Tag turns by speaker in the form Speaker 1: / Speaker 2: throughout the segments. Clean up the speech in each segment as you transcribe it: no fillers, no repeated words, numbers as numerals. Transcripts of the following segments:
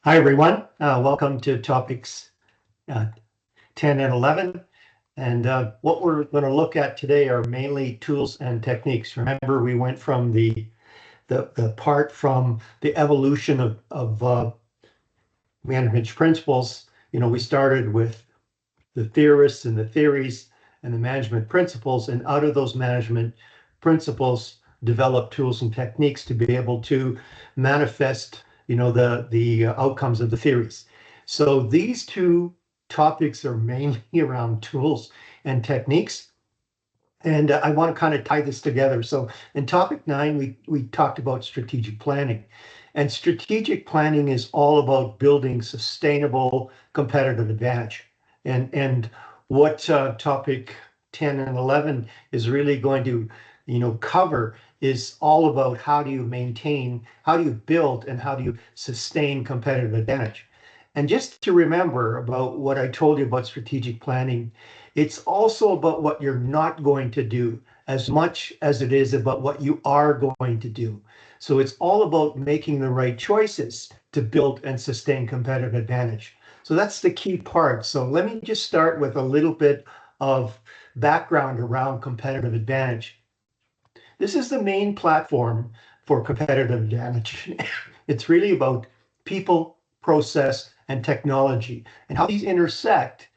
Speaker 1: Hi, everyone. Welcome to topics uh, 10 and 11. And what we're going to look at today are mainly tools and techniques. Remember, we went from the part from the evolution of management principles. We started with the theorists and the theories and the management principles. And out of those management principles, develop tools and techniques to be able to manifest, the outcomes of the theories. So these two topics are mainly around tools and techniques. And I want to kind of tie this together. So in topic 9, we talked about strategic planning. And strategic planning is all about building sustainable competitive advantage. And what topic 10 and 11 is really going to, cover is all about how do you maintain, how do you build, and how do you sustain competitive advantage. And just to remember about what I told you about strategic planning, it's also about what you're not going to do as much as it is about what you are going to do. So it's all about making the right choices to build and sustain competitive advantage. So that's the key part. So let me just start with a little bit of background around competitive advantage. This is the main platform for competitive advantage. It's really about people, process, and technology, and how these intersect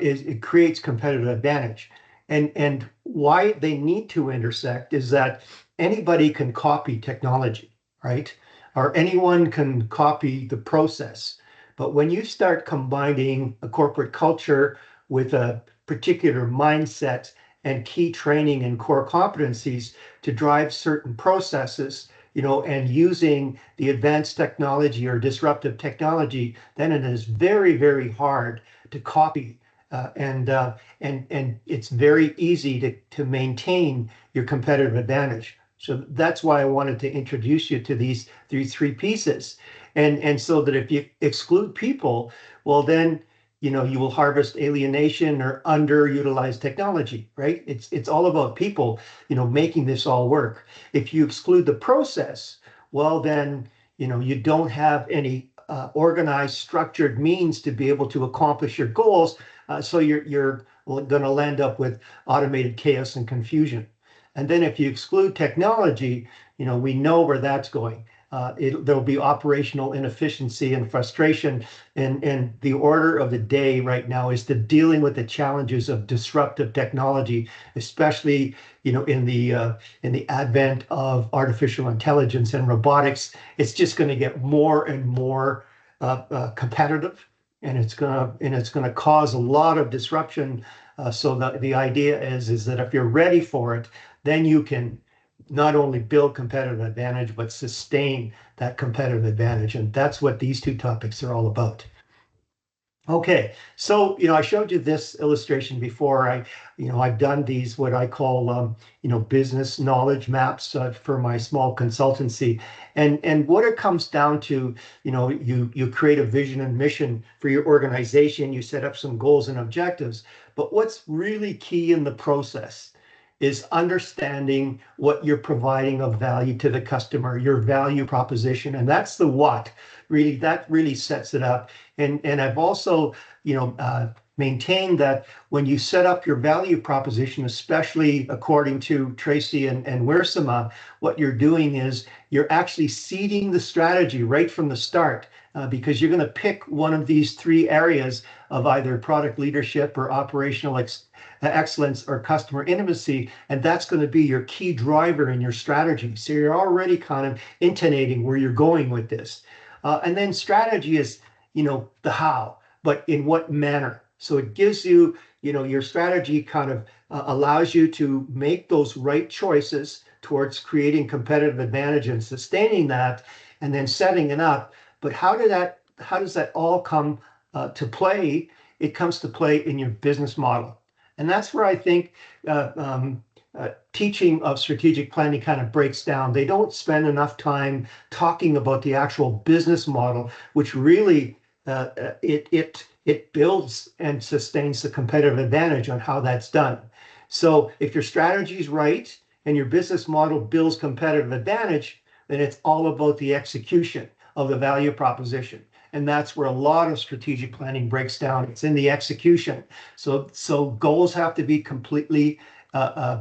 Speaker 1: is it creates competitive advantage. And why they need to intersect is that anybody can copy technology, right? Or anyone can copy the process. But when you start combining a corporate culture with a particular mindset and key training and core competencies to drive certain processes, and using the advanced technology or disruptive technology, then it is very, very hard to copy. And it's very easy to maintain your competitive advantage. So that's why I wanted to introduce you to these three pieces. And so that if you exclude people, well, then you will harvest alienation or underutilized technology, right? It's all about people, making this all work. If you exclude the process, well, then, you don't have any organized, structured means to be able to accomplish your goals. So you're going to land up with automated chaos and confusion. And then if you exclude technology, we know where that's going. There'll be operational inefficiency and frustration. And the order of the day right now is to dealing with the challenges of disruptive technology, especially in the advent of artificial intelligence and robotics. It's just going to get more and more competitive, and it's gonna cause a lot of disruption. So the idea is that if you're ready for it, then you can not only build competitive advantage, but sustain that competitive advantage. And that's what these two topics are all about. Okay, so I showed you this illustration before. I've done these what I call business knowledge maps for my small consultancy, and what it comes down to, you create a vision and mission for your organization. You set up some goals and objectives, but what's really key in the process is understanding what you're providing of value to the customer, your value proposition, and that's the what. Really, that really sets it up. And I've also, maintained that when you set up your value proposition, especially according to Tracy and Wirsama, what you're doing is you're actually seeding the strategy right from the start. Because you're going to pick one of these three areas of either product leadership or operational excellence or customer intimacy, and that's going to be your key driver in your strategy. So you're already kind of intonating where you're going with this. And then strategy is, the how, but in what manner. So it gives you, your strategy kind of allows you to make those right choices towards creating competitive advantage and sustaining that, and then setting it up. But how does that all come to play? It comes to play in your business model. And that's where I think teaching of strategic planning kind of breaks down. They don't spend enough time talking about the actual business model, which really it builds and sustains the competitive advantage on how that's done. So if your strategy is right and your business model builds competitive advantage, then it's all about the execution of the value proposition. And that's where a lot of strategic planning breaks down. It's in the execution. So goals have to be completely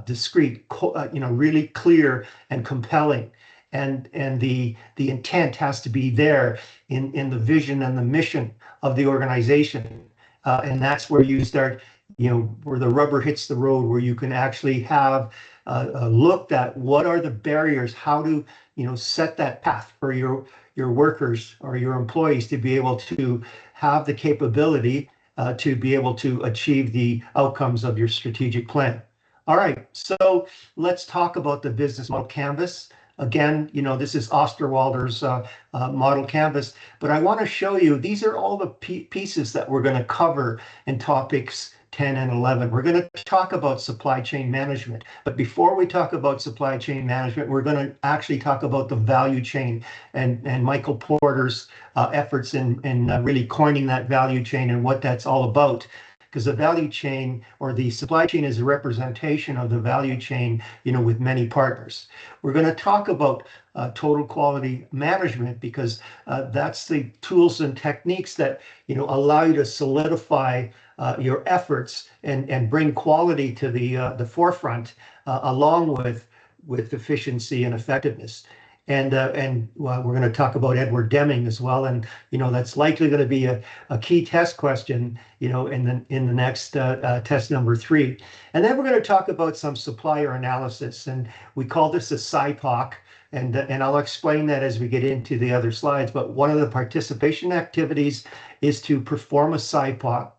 Speaker 1: discrete, really clear and compelling. And the intent has to be there in the vision and the mission of the organization. And that's where you start, where the rubber hits the road, where you can actually have looked at what are the barriers, how to, set that path for your workers or your employees to be able to have the capability to be able to achieve the outcomes of your strategic plan. All right, so let's talk about the business model canvas. Again, this is Osterwalder's model canvas, but I want to show you, these are all the pieces that we're going to cover in topics 10 and 11. We're going to talk about supply chain management, but before we talk about supply chain management, we're going to actually talk about the value chain and Michael Porter's efforts in really coining that value chain and what that's all about. Because the value chain or the supply chain is a representation of the value chain, with many partners. We're going to talk about total quality management because that's the tools and techniques that, allow you to solidify your efforts and bring quality to the forefront along with efficiency and effectiveness. And we're going to talk about Edward Deming as well, and that's likely going to be a key test question, in the next test number 3. And then we're going to talk about some supplier analysis, and we call this a SIPOC, and I'll explain that as we get into the other slides. But one of the participation activities is to perform a SIPOC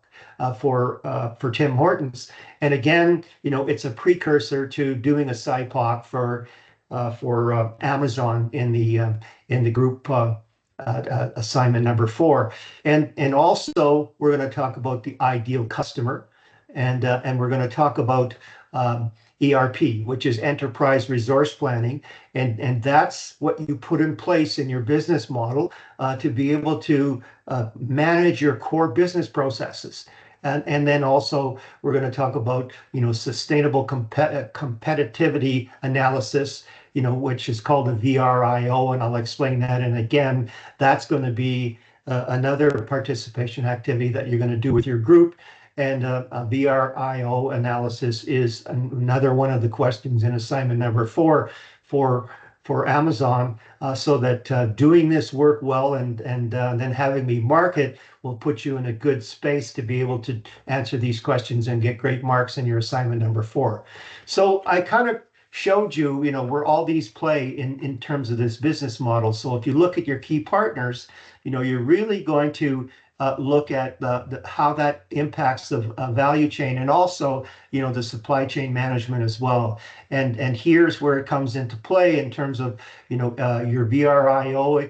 Speaker 1: for Tim Hortons, and again, it's a precursor to doing a SIPOC for Amazon in the group assignment number 4, and also we're going to talk about the ideal customer, and we're going to talk about ERP, which is enterprise resource planning, and that's what you put in place in your business model to be able to manage your core business processes. And then also we're going to talk about sustainable competitivity analysis, which is called a VRIO, and I'll explain that. And again, that's going to be another participation activity that you're going to do with your group. And a VRIO analysis is another one of the questions in assignment number 4 for Amazon, so that doing this work well and then having me mark it will put you in a good space to be able to answer these questions and get great marks in your assignment number 4. So I kind of showed you, where all these play in terms of this business model. So if you look at your key partners, you're really going to look at how that impacts the value chain, and also the supply chain management as well. And here's where it comes into play in terms of your VRIO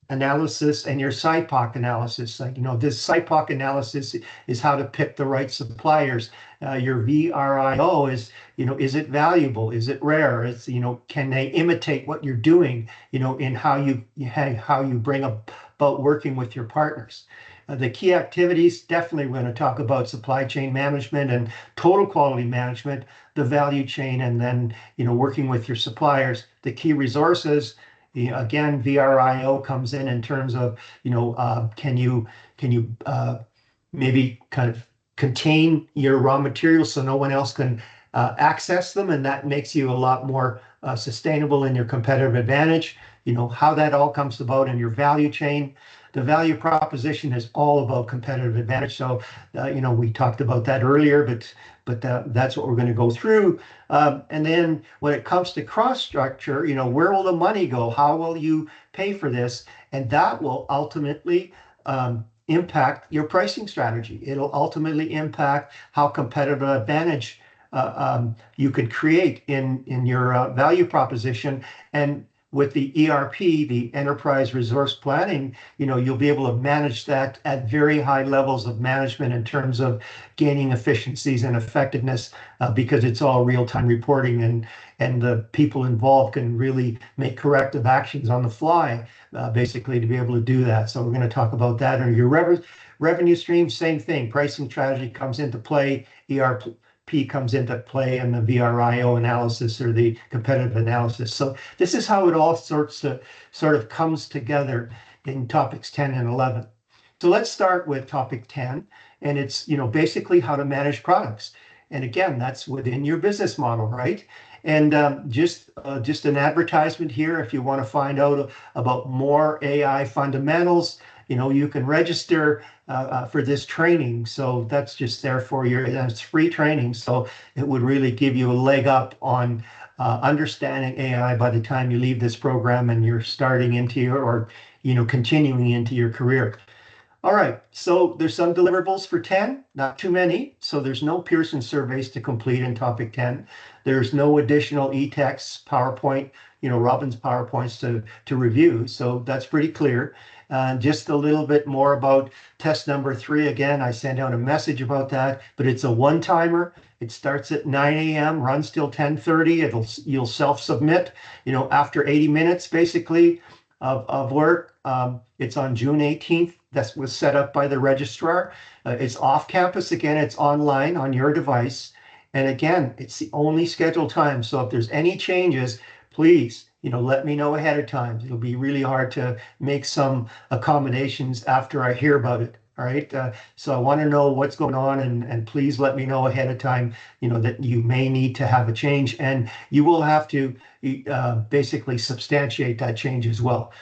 Speaker 1: analysis and your SIPOC analysis. This SIPOC analysis is how to pick the right suppliers. Your VRIO is it valuable? Is it rare? Can they imitate what you're doing? In how you bring about working with your partners. The key activities, definitely we're going to talk about supply chain management and total quality management, the value chain, and then working with your suppliers. The key resources, again, VRIO comes in terms of can you maybe kind of contain your raw materials so no one else can access them, and that makes you a lot more sustainable in your competitive advantage. How that all comes about in your value chain. The value proposition is all about competitive advantage. So, we talked about that earlier, but that's what we're going to go through. And then when it comes to cross structure, where will the money go? How will you pay for this? And that will ultimately impact your pricing strategy. It'll ultimately impact how competitive advantage you could create in your value proposition. And with the ERP, the enterprise resource planning, you'll be able to manage that at very high levels of management in terms of gaining efficiencies and effectiveness, because it's all real-time reporting, and the people involved can really make corrective actions on the fly, basically, to be able to do that. So we're going to talk about that. And your revenue stream, same thing. Pricing strategy comes into play. ERP comes into play, and the VRIO analysis, or the competitive analysis. So this is how it all sort of comes together. in topics 10 and 11. So let's start with topic 10, and it's, basically how to manage products. And again, that's within your business model, right? And just an advertisement here. If you want to find out about more AI fundamentals, you can register for this training. So that's just there for your, that's free training. So it would really give you a leg up on understanding AI by the time you leave this program and you're starting into your, or continuing into your career. All right, so there's some deliverables for 10, not too many. So there's no Pearson surveys to complete in topic 10. There's no additional e-text, PowerPoint, Robin's PowerPoints to review. So that's pretty clear. Just a little bit more about test number 3. Again, I sent out a message about that, but it's a one-timer. It starts at 9 a.m., runs till 10:30. You'll self-submit, after 80 minutes, basically, of work. It's on June 18th. That was set up by the registrar. It's off campus. Again, it's online on your device. And again, it's the only scheduled time. So if there's any changes, please, let me know ahead of time. It'll be really hard to make some accommodations after I hear about it. All right. So I want to know what's going on, and please let me know ahead of time, that you may need to have a change, and you will have to basically substantiate that change as well.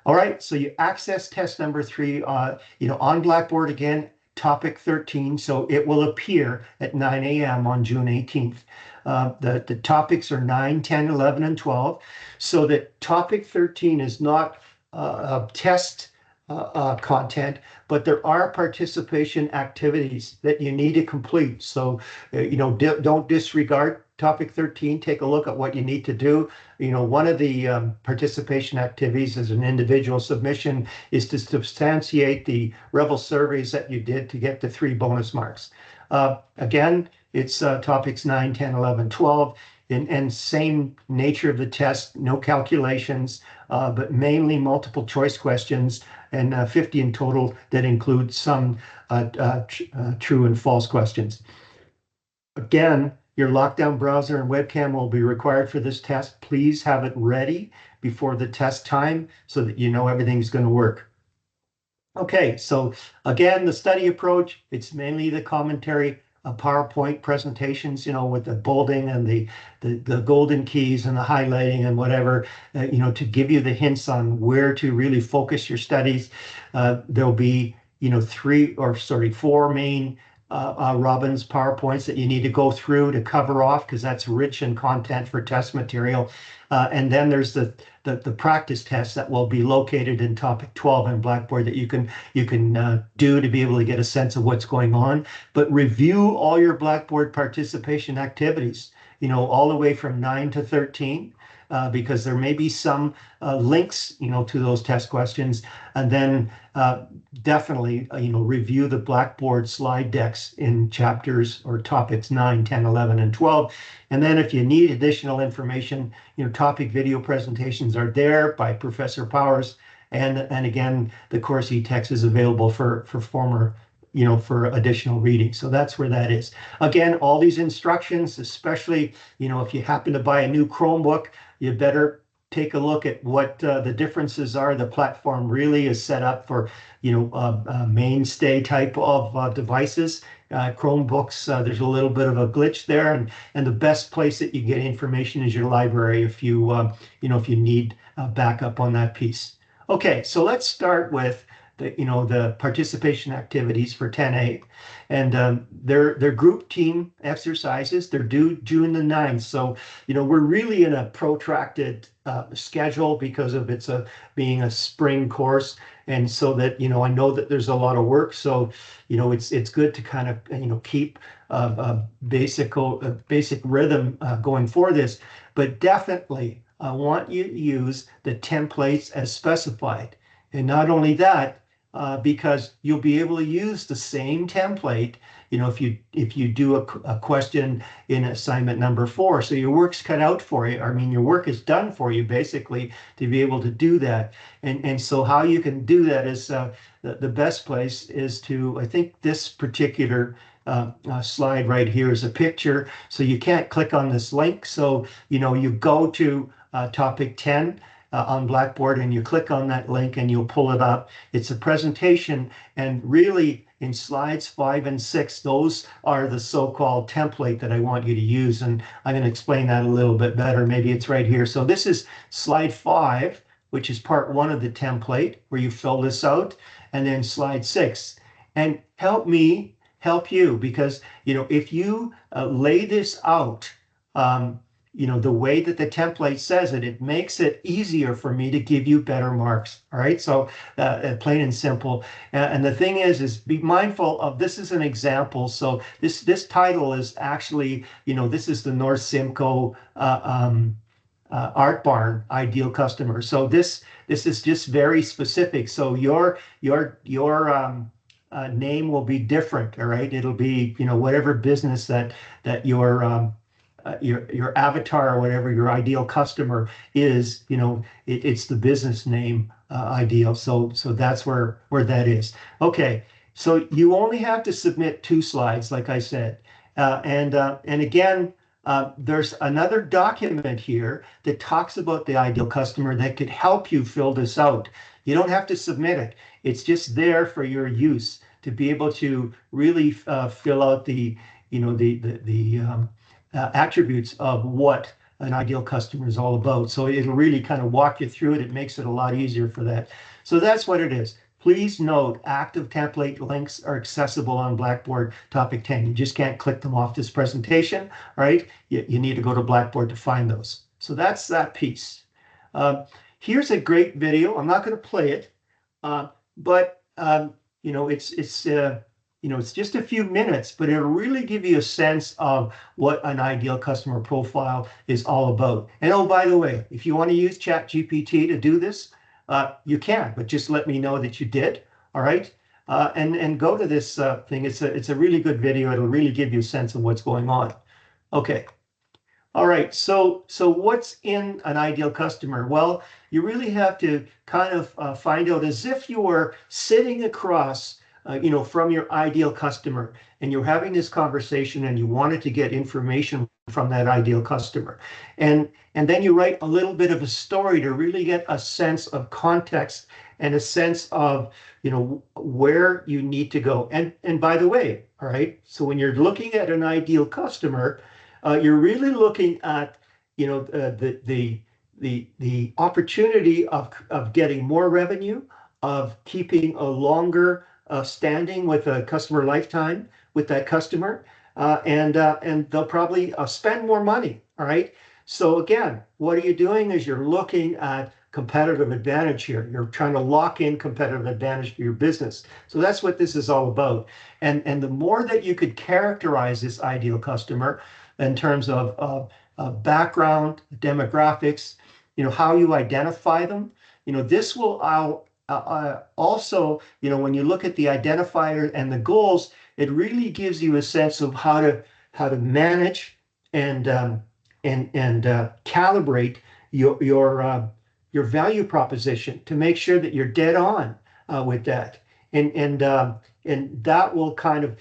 Speaker 1: All right, so you access test number 3, on Blackboard again, topic 13. So it will appear at 9 a.m. on June 18th. The topics are 9, 10, 11, and 12. So that topic 13 is not test content, but there are participation activities that you need to complete. So, don't disregard topic 13. Take a look at what you need to do. One of the participation activities as an individual submission is to substantiate the Rebel surveys that you did to get the 3 bonus marks. Again, it's topics 9, 10, 11, 12. And same nature of the test, no calculations, but mainly multiple choice questions, and 50 in total that include some true and false questions. Again, your lockdown browser and webcam will be required for this test. Please have it ready before the test time so that everything's going to work. Okay, so again, the study approach, it's mainly the commentary, PowerPoint presentations, with the bolding and the golden keys and the highlighting and whatever, to give you the hints on where to really focus your studies. There'll be, 4 main Robin's PowerPoints that you need to go through to cover off, because that's rich in content for test material. And then there's the practice test that will be located in topic 12 in Blackboard that you can do to be able to get a sense of what's going on. But review all your Blackboard participation activities, all the way from 9 to 13. Because there may be some links, to those test questions, and then definitely, review the Blackboard slide decks in chapters or topics 9, 10, 11, and 12. And then if you need additional information, topic video presentations are there by Professor Powers. And again, the course e-text is available for for additional reading. So that's where that is. Again, all these instructions, especially, if you happen to buy a new Chromebook, you better take a look at what the differences are. The platform really is set up for, mainstay type of devices. Chromebooks, there's a little bit of a glitch there, and the best place that you get information is your library if you, if you need backup on that piece. Okay, so let's start with the participation activities for 10A, and they're group team exercises. They're due June the 9th. So, we're really in a protracted schedule because of being a spring course. And so that, I know that there's a lot of work. So, it's good to kind of, keep a basic rhythm going for this, but definitely I want you to use the templates as specified. And not only that, because you'll be able to use the same template, if you do a question in assignment number 4. So your work's cut out for you. I mean, your work is done for you, basically, to be able to do that. And so how you can do that is the best place is to, I think this particular slide right here is a picture. So you can't click on this link. So, you go to topic 10. on Blackboard, and you click on that link and you'll pull it up. It's a presentation, and really in slides 5 and 6, those are the so-called template that I want you to use, and I'm going to explain that a little bit better. Maybe it's right here. So this is slide 5, which is part 1 of the template, where you fill this out, and then slide 6. And help me help you, because if you lay this out the way that the template says it, it makes it easier for me to give you better marks. All right, so plain and simple. And the thing is be mindful of, this is an example. So this title is actually, this is the North Simcoe Art Barn ideal customer. So this is just very specific. So your name will be different. All right, it'll be whatever business that your avatar or whatever your ideal customer is, it's the business name ideal. So that's where that is. Okay, so you only have to submit 2 slides, like I said, and again, there's another document here that talks about the ideal customer that could help you fill this out. You don't have to submit it. It's just there for your use to be able to really fill out the attributes of what an ideal customer is all about. So it'll really kind of walk you through it. It makes it a lot easier for that. So that's what it is. Please note, active template links are accessible on Blackboard Topic 10. You just can't click them off this presentation, right? You need to go to Blackboard to find those. So that's that piece. Here's a great video. I'm not going to play it, but it's just a few minutes, but it'll really give you a sense of what an ideal customer profile is all about. And oh, by the way, if you want to use ChatGPT to do this, you can, but just let me know that you did. All right, and go to this thing. It's a really good video. It'll really give you a sense of what's going on. Okay. All right, so what's in an ideal customer? Well, you really have to kind of find out, as if you were sitting across from your ideal customer, and you're having this conversation and you wanted to get information from that ideal customer. And then you write a little bit of a story to really get a sense of context and a sense of, where you need to go. And by the way, all right, so when you're looking at an ideal customer, you're really looking at, the opportunity of getting more revenue, of keeping a longer standing with a customer lifetime with that customer, and they'll probably spend more money. All right. So again, what are you doing is you're looking at competitive advantage here. You're trying to lock in competitive advantage for your business. So that's what this is all about. And the more that you could characterize this ideal customer in terms of background, demographics, how you identify them, this will also, when you look at the identifier and the goals, it really gives you a sense of how to manage and calibrate your value proposition to make sure that you're dead on with that, and that will kind of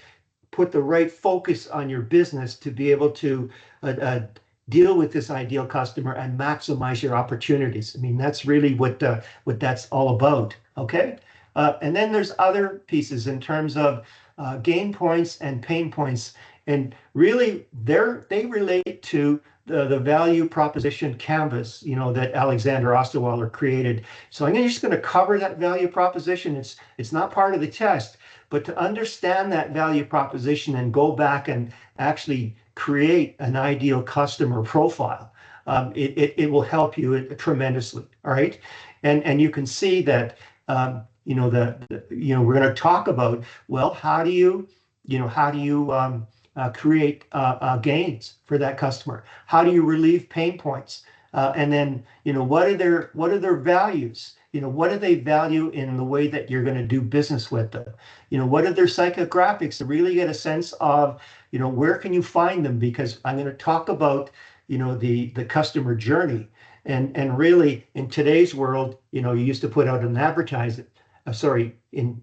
Speaker 1: put the right focus on your business to be able to deal with this ideal customer and maximize your opportunities. I mean, that's really what that's all about. Okay, and then there's other pieces in terms of gain points and pain points, and really they relate to the value proposition canvas, that Alexander Osterweiler created. So I'm just going to cover that value proposition. It's not part of the test, but to understand that value proposition and go back and actually create an ideal customer profile, it will help you tremendously. All right, and you can see that we're going to talk about, well, how do you create gains for that customer? How do you relieve pain points? And then what are their values? What do they value in the way that you're going to do business with them? What are their psychographics, to really get a sense of, where can you find them? Because I'm going to talk about, the customer journey. And really, in today's world, you used to put out an advertisement. In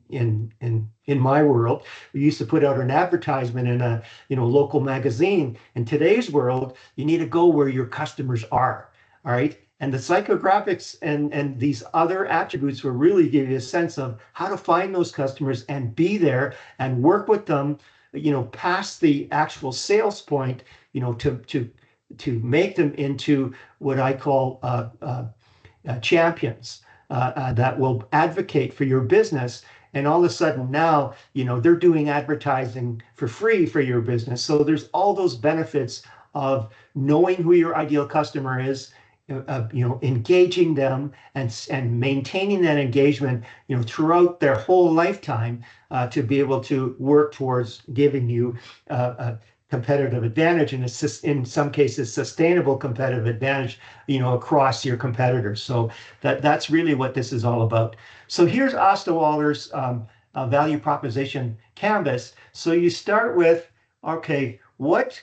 Speaker 1: my world, we used to put out an advertisement in a local magazine. In today's world, you need to go where your customers are. All right. And the psychographics and these other attributes will really give you a sense of how to find those customers and be there and work with them, past the actual sales point, to make them into what I call champions that will advocate for your business. And all of a sudden now, they're doing advertising for free for your business. So there's all those benefits of knowing who your ideal customer is, engaging them and maintaining that engagement, throughout their whole lifetime, to be able to work towards giving you a competitive advantage, and in some cases sustainable competitive advantage, across your competitors. So that's really what this is all about. So here's Osterwalder's value proposition canvas. So you start with, okay, what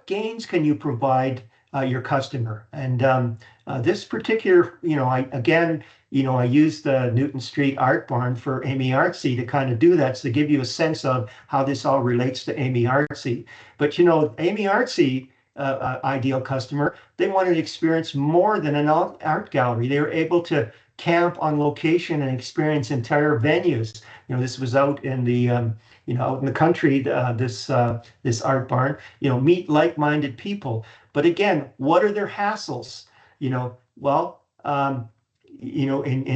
Speaker 1: gains can you provide your customer? And this particular, I used the Newton Street Art Barn for Amy Artsy to kind of do that, so to give you a sense of how this all relates to Amy Artsy. But Amy Artsy, ideal customer, they wanted to experience more than an art gallery. They were able to camp on location and experience entire venues. This was out in the out in the country, this art barn, meet like-minded people. But again, what are their hassles? In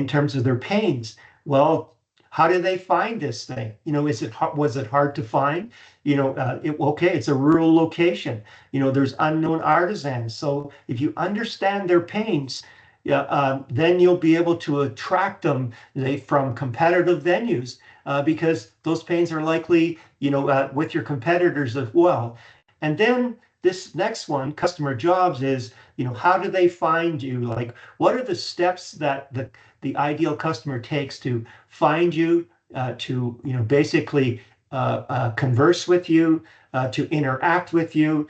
Speaker 1: terms of their pains, well, how do they find this thing? Was it hard to find? It's a rural location. There's unknown artisans. So if you understand their pains, then you'll be able to attract them from competitive venues, because those pains are likely, with your competitors as well. And then this next one, customer jobs, is, how do they find you? Like, what are the steps that the ideal customer takes to find you, to, basically converse with you, to interact with you,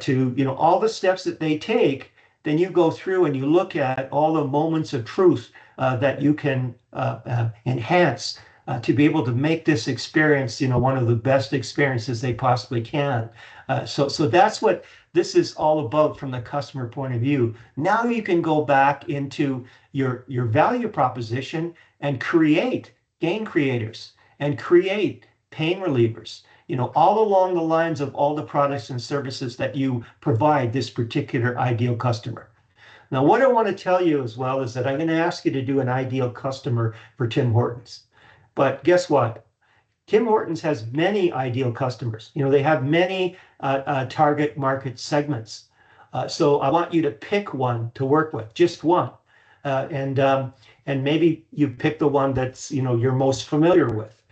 Speaker 1: to, all the steps that they take. Then you go through and you look at all the moments of truth that you can enhance to be able to make this experience, one of the best experiences they possibly can. So that's what this is all about from the customer point of view. Now you can go back into your value proposition and create gain creators and create pain relievers, all along the lines of all the products and services that you provide this particular ideal customer. Now, what I want to tell you as well is that I'm going to ask you to do an ideal customer for Tim Hortons. But guess what? Tim Hortons has many ideal customers. They have many target market segments. So I want you to pick one to work with, just one. And maybe you pick the one that's, you're most familiar with.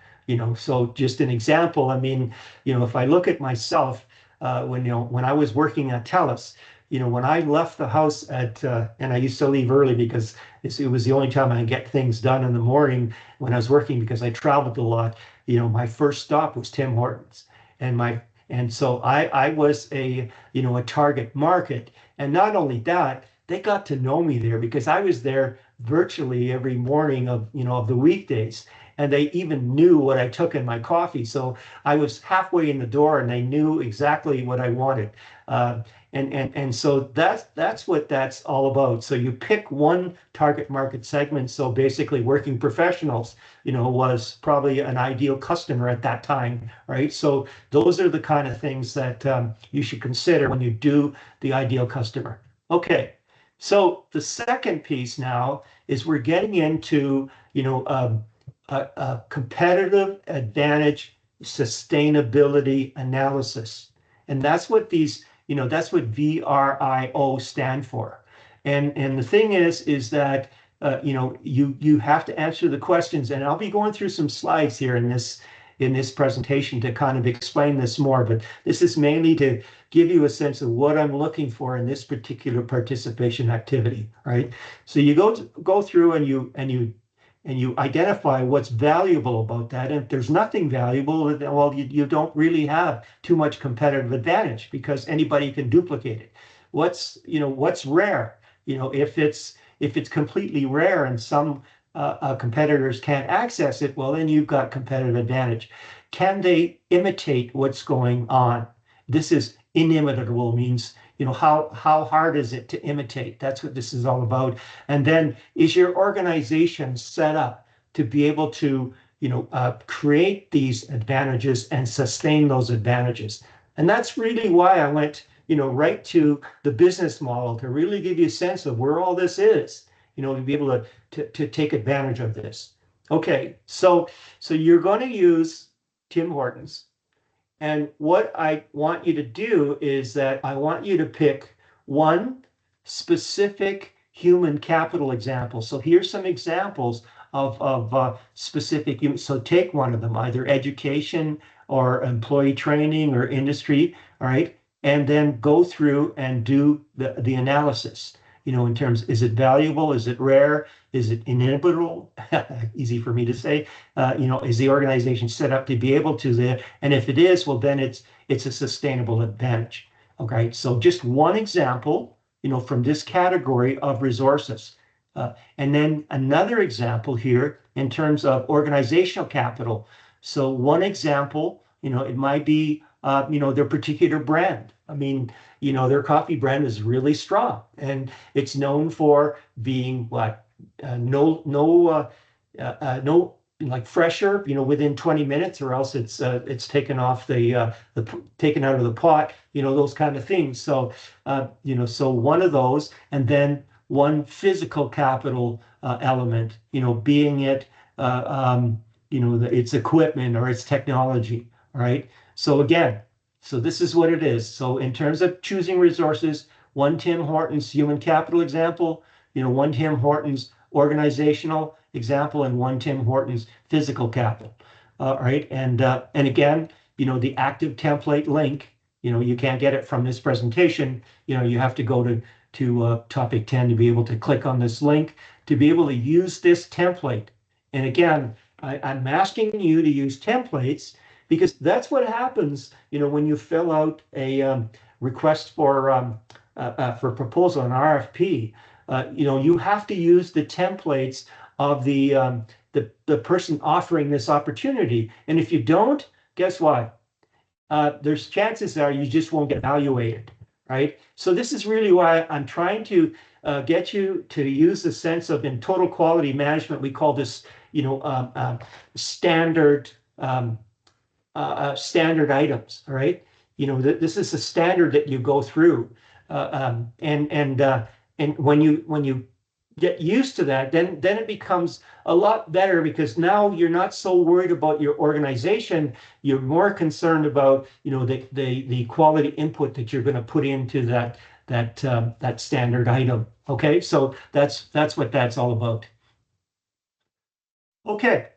Speaker 1: So just an example, if I look at myself, when I was working at TELUS, when I left the house and I used to leave early because it was the only time I could get things done in the morning when I was working, because I traveled a lot, my first stop was Tim Hortons. And so I was a target market. And not only that, they got to know me there because I was there virtually every morning of the weekdays. And they even knew what I took in my coffee. So I was halfway in the door and they knew exactly what I wanted. And so that's what that's all about. So you pick one target market segment. So basically working professionals, was probably an ideal customer at that time, right? So those are the kind of things that you should consider when you do the ideal customer. Okay, so the second piece now is we're getting into, a competitive advantage sustainability analysis. And that's what that's what VRIO stand for. And the thing is that, you have to answer the questions, and I'll be going through some slides here in this presentation to kind of explain this more, but this is mainly to give you a sense of what I'm looking for in this particular participation activity, right? So you go through and you identify what's valuable about that. And if there's nothing valuable, well, you don't really have too much competitive advantage because anybody can duplicate it. What's rare? If it's completely rare and some competitors can't access it, well, then you've got competitive advantage. Can they imitate what's going on? This is inimitable, means how hard is it to imitate? That's what this is all about. And then, is your organization set up to be able to, create these advantages and sustain those advantages? And that's really why I went, right to the business model, to really give you a sense of where all this is, to be able to take advantage of this. Okay, so you're going to use Tim Hortons. And what I want you to do is that I want you to pick one specific human capital example. So here's some examples of specific human. So take one of them, either education or employee training or industry, all right? And then go through and do the analysis, in terms, is it valuable? Is it rare? Is it inevitable? Easy for me to say. Is the organization set up to be able to? And if it is, well, then it's a sustainable advantage. Okay, so just one example, from this category of resources. And then another example here in terms of organizational capital. So one example, it might be, their particular brand. I mean, their coffee brand is really strong, and it's known for being no like fresher, within 20 minutes, or else it's taken off taken out of the pot, those kind of things. So, so one of those, and then one physical capital element, being it, its equipment or its technology. All right. So again, this is what it is. So in terms of choosing resources, one Tim Hortons human capital example, one Tim Hortons organizational example, and one Tim Hortons physical capital. All right. And again, the active template link, you can't get it from this presentation. You have to go to topic 10 to be able to click on this link to be able to use this template. And again, I'm asking you to use templates because that's what happens, when you fill out a request for proposal, an RFP. You have to use the templates of the person offering this opportunity. And if you don't, guess what? There's chances are you just won't get evaluated, right? So this is really why I'm trying to get you to use the sense of, in total quality management, we call this, standard standard items. All right, this is a standard that you go through, and when you get used to that, then it becomes a lot better, because now you're not so worried about your organization. You're more concerned about the quality input that you're going to put into that standard item. Okay, so that's what that's all about. Okay,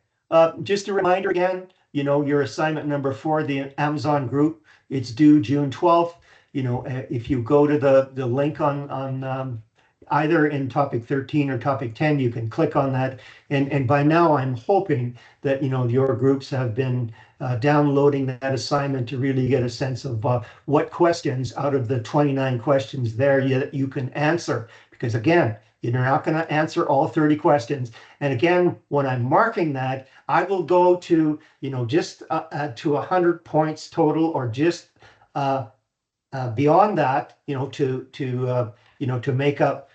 Speaker 1: just a reminder again, your assignment number 4, the Amazon group, it's due June 12th. If you go to the link on either in topic 13 or topic 10, you can click on that. And by now, I'm hoping that, your groups have been downloading that assignment to really get a sense of what questions out of the 29 questions there you can answer. Because again, you're not going to answer all 30 questions. And again, when I'm marking that, I will go to, just to 100 points total, or just beyond that, to make up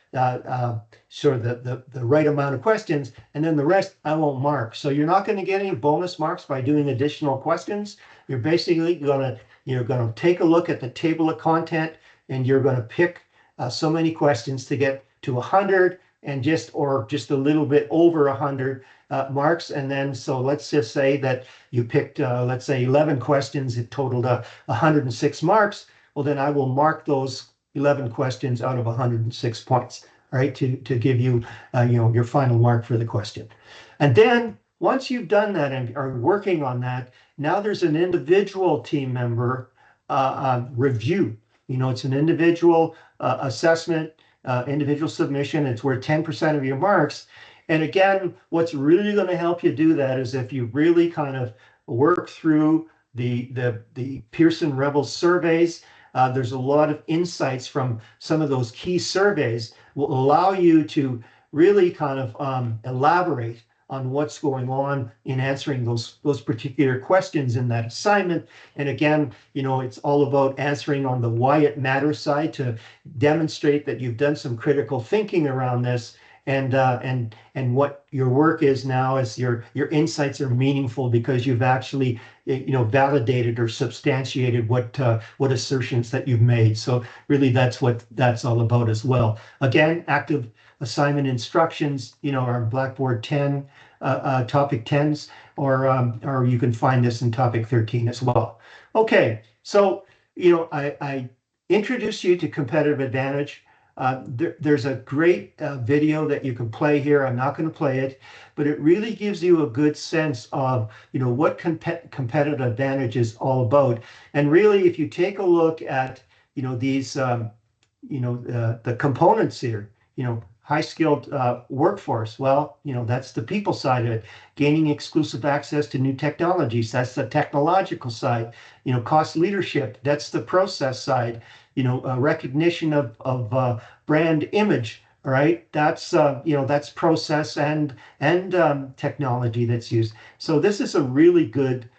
Speaker 1: sort of the right amount of questions, and then the rest I won't mark. So you're not going to get any bonus marks by doing additional questions. You're basically going to take a look at the table of content, and you're going to pick so many questions to get to 100, and just a little bit over 100 marks. And then, so let's just say that you picked, let's say 11 questions, it totaled 106 marks. Well, then I will mark those 11 questions out of 106 points, all right, to give you, your final mark for the question. And then once you've done that and are working on that, now there's an individual team member review. It's an individual assessment, individual submission. It's worth 10% of your marks. And again, what's really going to help you do that is if you really kind of work through the Pearson Rebel surveys. There's a lot of insights from some of those key surveys will allow you to really kind of elaborate on what's going on in answering those particular questions in that assignment. And again, it's all about answering on the why it matters side to demonstrate that you've done some critical thinking around this, and what your work is now is your insights are meaningful because you've actually validated or substantiated what assertions that you've made. So really that's what that's all about as well. Again, active assignment instructions, are Blackboard 10, topic 10s, or you can find this in topic 13 as well. Okay, so I introduced you to competitive advantage. There's a great video that you can play here. I'm not going to play it, but it really gives you a good sense of what competitive advantage is all about. And really, if you take a look at these the components here, high skilled workforce, well, that's the people side of it. Gaining exclusive access to new technologies, that's the technological side. Cost leadership, that's the process side. Recognition of brand image, all right, that's process and technology that's used. So this is a really good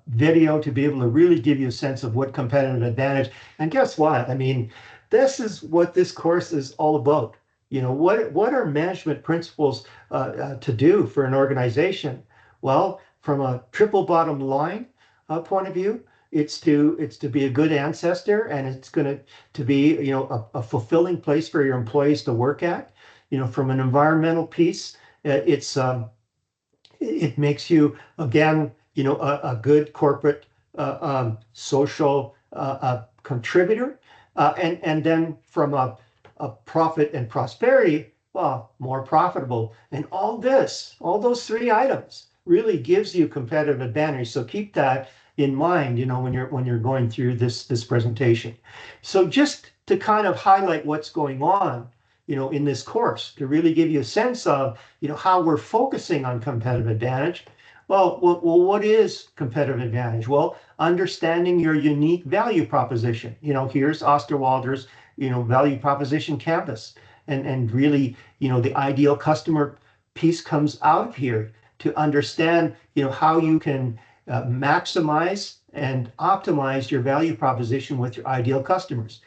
Speaker 1: video to be able to really give you a sense of what competitive advantage. And guess what? I mean, this is what this course is all about. What are management principles to do for an organization? Well, from a triple bottom line point of view, it's to be a good ancestor, and it's going to be a fulfilling place for your employees to work at. From an environmental piece, it makes you again a good corporate social contributor, and then from a profit and prosperity, well, more profitable. And all those three items really gives you competitive advantage. So keep that in mind, when you're going through this presentation. So just to kind of highlight what's going on, in this course, to really give you a sense of, how we're focusing on competitive advantage. Well, what is competitive advantage? Well, understanding your unique value proposition. Here's Osterwalder's, value proposition canvas, and really, the ideal customer piece comes out of here to understand, how you can maximize and optimize your value proposition with your ideal customers.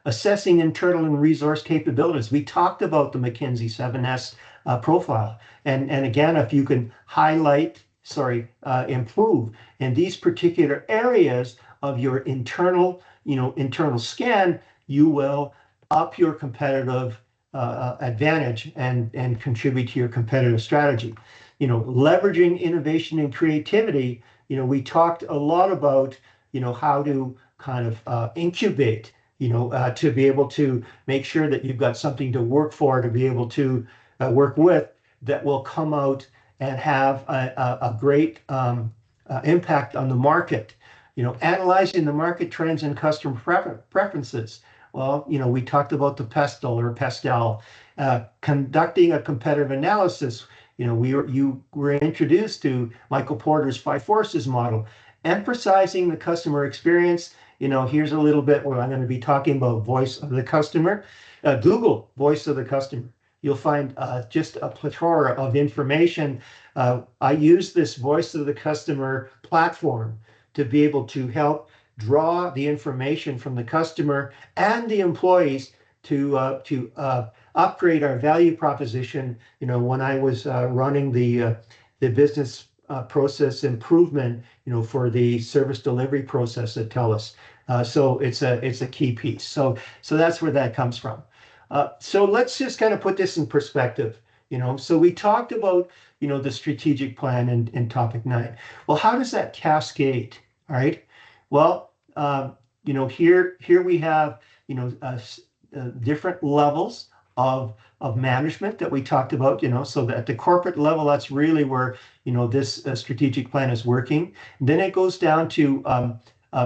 Speaker 1: Assessing internal and resource capabilities. We talked about the McKinsey 7S profile. And again, if you can improve in these particular areas of your internal scan, you will up your competitive advantage and contribute to your competitive strategy. Leveraging innovation and creativity. We talked a lot about, how to kind of incubate, to be able to make sure that you've got something to work for, to be able to work with, that will come out and have a great impact on the market. Analyzing the market trends and customer preferences. Well, we talked about the PESTEL. Conducting a competitive analysis. You were introduced to Michael Porter's 5 Forces model. Emphasizing the customer experience. Here's a little bit where I'm going to be talking about voice of the customer. Google voice of the customer. You'll find just a plethora of information. I use this voice of the customer platform to be able to help draw the information from the customer and the employees to upgrade our value proposition. When I was running the business process improvement, for the service delivery process at TELUS. So it's a key piece. So that's where that comes from. So let's just kind of put this in perspective. So we talked about the strategic plan in topic 9. Well, how does that cascade? All right. Well, here we have different levels of management that we talked about. So that at the corporate level, that's really where this strategic plan is working. Then it goes down to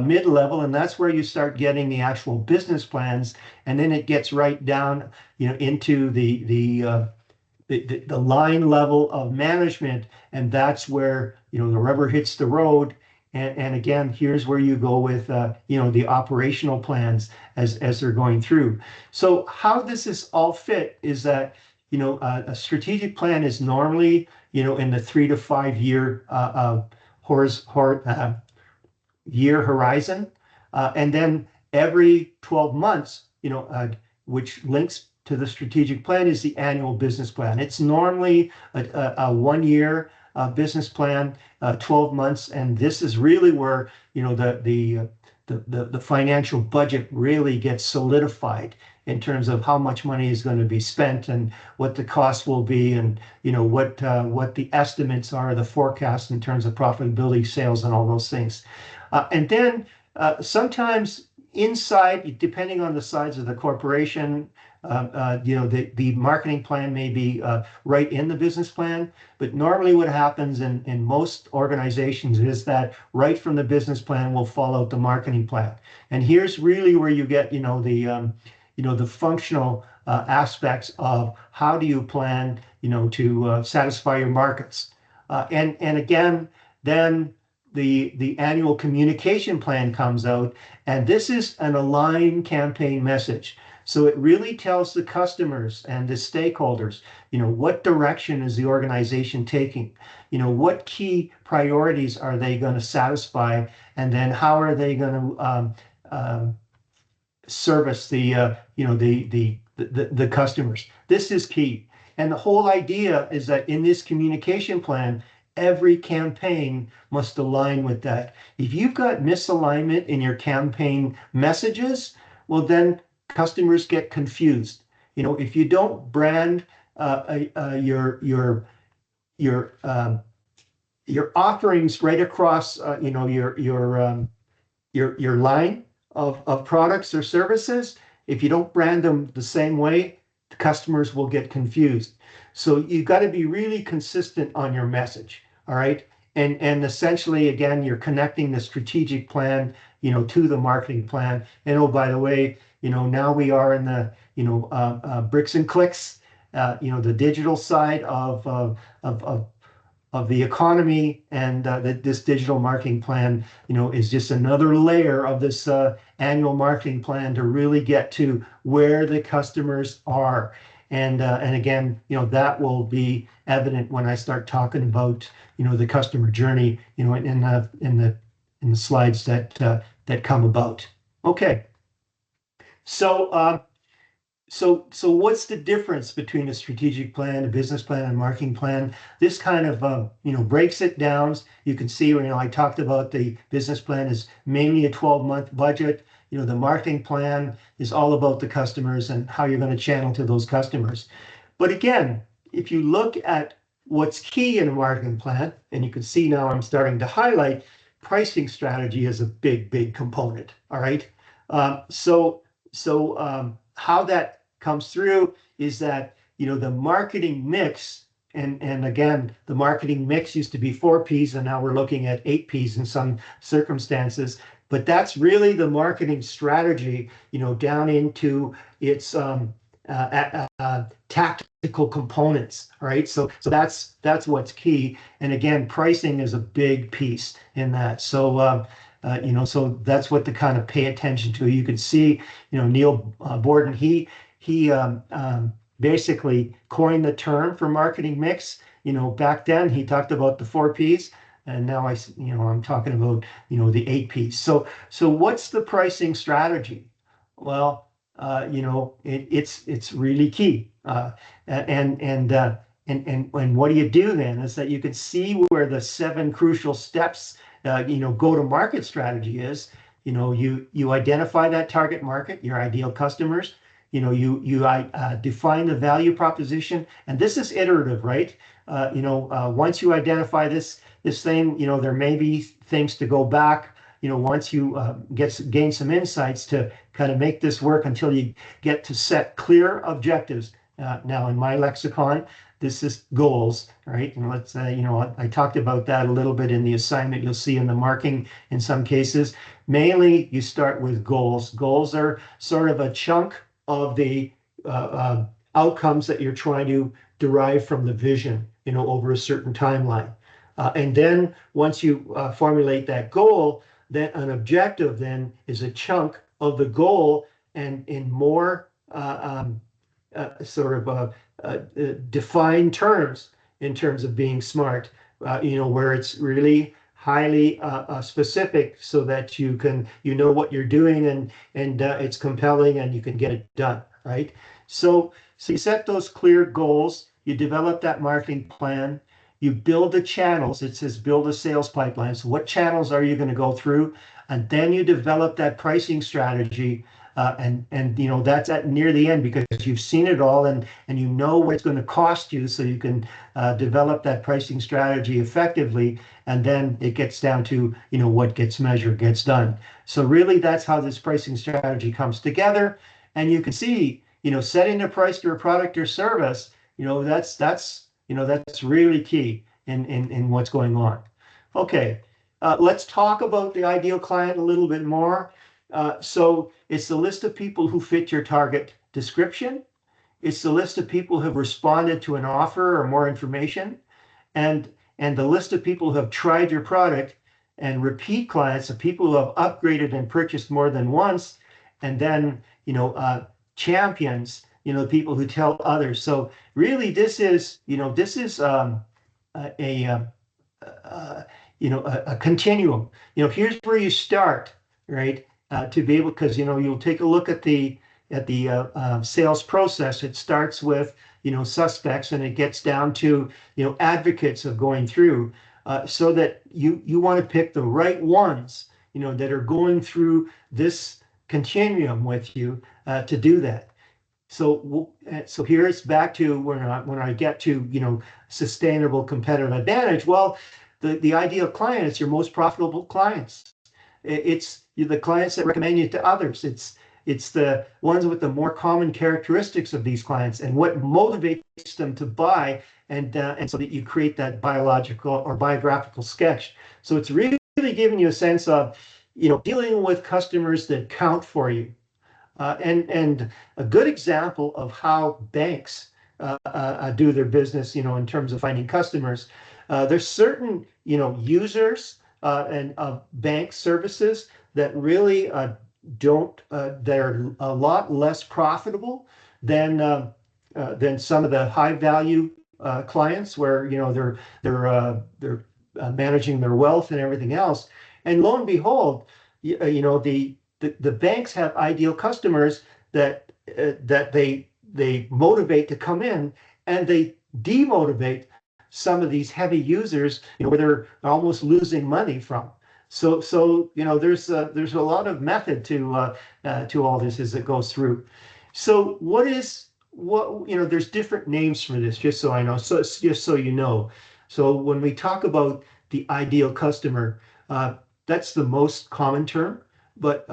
Speaker 1: mid-level, and that's where you start getting the actual business plans, and then it gets right down, into the line level of management, and that's where the rubber hits the road. And again, here's where you go with the operational plans as they're going through. So how this is all fit is that a strategic plan is normally, in the 3 to 5 year year horizon. And then every 12 months, which links to the strategic plan, is the annual business plan. It's normally a 1 year business plan, 12 months. And this is really where, the financial budget really gets solidified in terms of how much money is going to be spent and what the cost will be, and what the estimates are, the forecast in terms of profitability, sales, and all those things. And then sometimes inside, depending on the size of the corporation, the marketing plan may be right in the business plan. But normally what happens in most organizations is that right from the business plan will fall out the marketing plan. And here's really where you get, the functional aspects of how do you plan, to satisfy your markets. And again, then the annual communication plan comes out, and this is an aligned campaign message. So it really tells the customers and the stakeholders, what direction is the organization taking? What key priorities are they going to satisfy? And then how are they going to service the customers? This is key. And the whole idea is that in this communication plan, every campaign must align with that. If you've got misalignment in your campaign messages, well, then customers get confused. If you don't brand your offerings right across, your line of products or services, if you don't brand them the same way, the customers will get confused. So you've got to be really consistent on your message, all right? And essentially, again, you're connecting the strategic plan, to the marketing plan. And oh, by the way, now we are in the bricks and clicks, the digital side of the economy, and this digital marketing plan, is just another layer of this annual marketing plan to really get to where the customers are. And again, that will be evident when I start talking about, the customer journey, in the slides that come about. Okay. So what's the difference between a strategic plan, a business plan, and a marketing plan? This kind of breaks it down. You can see, I talked about the business plan is mainly a 12-month budget. The marketing plan is all about the customers and how you're going to channel to those customers. But again, if you look at what's key in a marketing plan, and you can see now I'm starting to highlight, pricing strategy is a big component. All right. So how that comes through is that, the marketing mix, and again, the marketing mix used to be 4 Ps, and now we're looking at 8 Ps in some circumstances. But that's really the marketing strategy, down into its tactical components. All right. So that's what's key. And again, pricing is a big piece in that. So so that's what to kind of pay attention to. You can see, Neil Borden, he basically coined the term for marketing mix. Back then he talked about the 4 Ps, and now I'm talking about, the 8 Ps. So what's the pricing strategy? Well, it's really key. And what do you do then is that you can see where the 7 crucial steps, go-to-market strategy is. You identify that target market, your ideal customers. You define the value proposition, and this is iterative, right? Once you identify this thing, there may be things to go back. Once you gain some insights to kind of make this work until you get to set clear objectives. Now, in my lexicon, this is goals, right? And let's say, I talked about that a little bit in the assignment. You'll see in the marking in some cases. Mainly, you start with goals. Goals are sort of a chunk of the outcomes that you're trying to derive from the vision, over a certain timeline. And then once you formulate that goal, then an objective then is a chunk of the goal, and in more defined terms in terms of being smart, where it's really highly specific so that you know what you're doing, and it's compelling and you can get it done, right? So you set those clear goals, you develop that marketing plan, you build the channels. It says build a sales pipeline. So what channels are you going to go through? And then you develop that pricing strategy. And that's at near the end, because you've seen it all, and you know what it's going to cost you, so you can develop that pricing strategy effectively. And then it gets down to what gets measured gets done. So really, that's how this pricing strategy comes together. And you can see, setting the price to a product or service, that's really key in what's going on. Okay, let's talk about the ideal client a little bit more. So it's the list of people who fit your target description. It's the list of people who have responded to an offer or more information, and the list of people who have tried your product, and repeat clients, the people who have upgraded and purchased more than once, and then champions, people who tell others. So really, this is a continuum. Here's where you start, right? To be able, because you'll take a look at the sales process. It starts with suspects, and it gets down to advocates of going through, so that you want to pick the right ones that are going through this continuum with you to do that. So here it's back to when I get to sustainable competitive advantage. Well, the ideal client is your most profitable clients. It's the clients that recommend you to others. It's the ones with the more common characteristics of these clients, and what motivates them to buy, and so that you create that biological or biographical sketch. So it's really giving you a sense of dealing with customers that count for you. And a good example of how banks do their business, in terms of finding customers. There's certain, users and of bank services that really don't. They're a lot less profitable than some of the high value clients, where they're managing their wealth and everything else. And lo and behold, the banks have ideal customers that they motivate to come in, and they demotivate some of these heavy users, where they're almost losing money from. So there's a lot of method to all this as it goes through. So there's different names for this, just so I know. So just so you know. So when we talk about the ideal customer, that's the most common term, but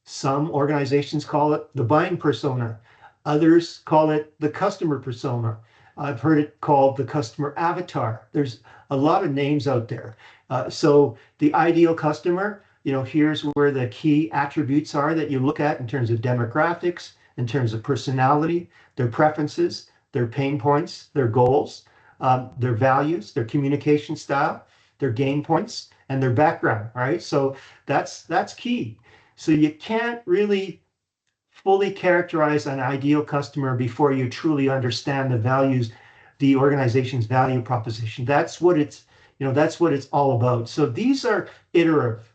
Speaker 1: some organizations call it the buying persona. Others call it the customer persona. I've heard it called the customer avatar. There's a lot of names out there. So the ideal customer, here's where the key attributes are that you look at in terms of demographics, in terms of personality, their preferences, their pain points, their goals, their values, their communication style, their gain points, and their background. All right, so that's key. So you can't really fully characterize an ideal customer before you truly understand the values, the organization's value proposition. That's what it's all about. So these are iterative,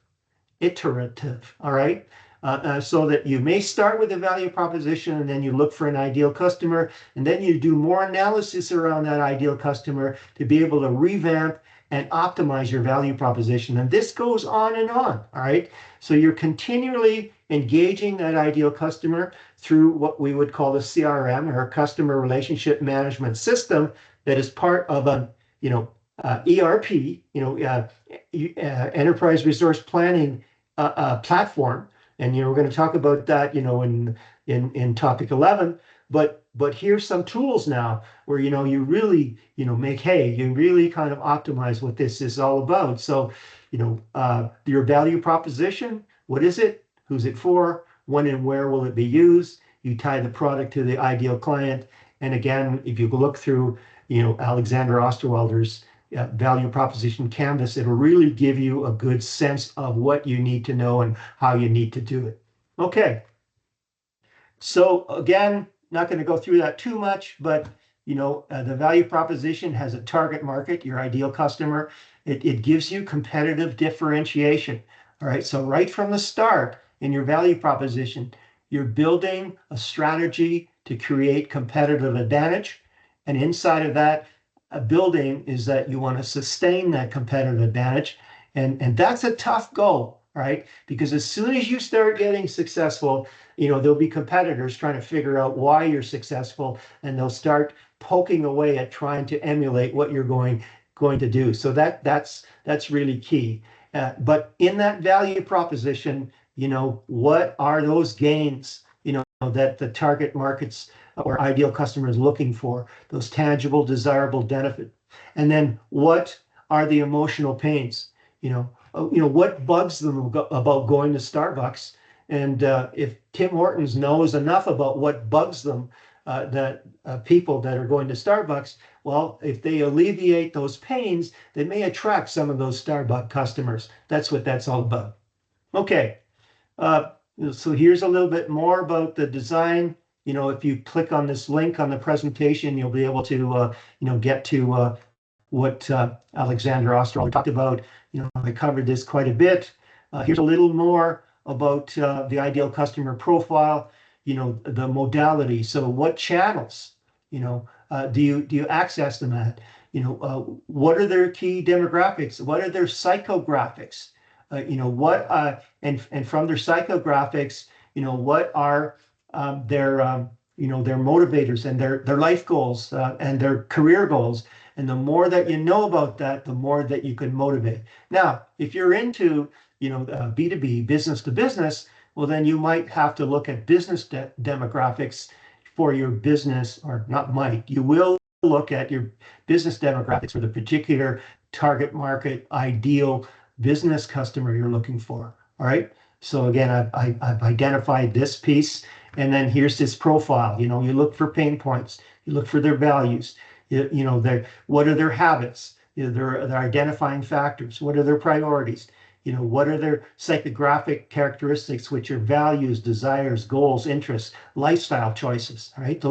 Speaker 1: all right? So that you may start with a value proposition, and then you look for an ideal customer, and then you do more analysis around that ideal customer to be able to revamp and optimize your value proposition. And this goes on and on, all right? So you're continually engaging that ideal customer through what we would call the CRM, or customer relationship management system, that is part of an ERP, enterprise resource planning platform. And we're going to talk about that in topic 11. But here's some tools now where you really make hay. You really kind of optimize what this is all about. So your value proposition, what is it? Who's it for? When and where will it be used? You tie the product to the ideal client. And again, if you look through Alexander Osterwalder's value proposition canvas, it'll really give you a good sense of what you need to know and how you need to do it. Okay. So again, not going to go through that too much, but the value proposition has a target market, your ideal customer. It gives you competitive differentiation. All right, so right from the start in your value proposition, you're building a strategy to create competitive advantage. And inside of that building is that you want to sustain that competitive advantage. And that's a tough goal, right? Because as soon as you start getting successful, there'll be competitors trying to figure out why you're successful, and they'll start poking away at trying to emulate what you're going to do. So that's really key. But in that value proposition, what are those gains, that the target markets or ideal customer is looking for, those tangible, desirable benefit. And then what are the emotional pains? What bugs them about going to Starbucks? And if Tim Hortons knows enough about what bugs them, that people that are going to Starbucks, well, if they alleviate those pains, they may attract some of those Starbucks customers. That's what that's all about. Okay, so here's a little bit more about the design. If you click on this link on the presentation, you'll be able to, get to what Alexander Osterwald talked about. I covered this quite a bit. Here's a little more about the ideal customer profile, the modality. So what channels, do you access them at? What are their key demographics? What are their psychographics? And from their psychographics, what are their motivators and their life goals and their career goals. And the more that you know about that, the more that you can motivate. Now, if you're into, B2B, business to business, well, then you might have to look at business demographics for your business, or not might, you will look at your business demographics for the particular target market, ideal business customer you're looking for. All right. So again, I've identified this piece, and then here's this profile. You look for pain points, you look for their values, what are their habits, their identifying factors, what are their priorities, what are their psychographic characteristics, which are values, desires, goals, interests, lifestyle choices. All right,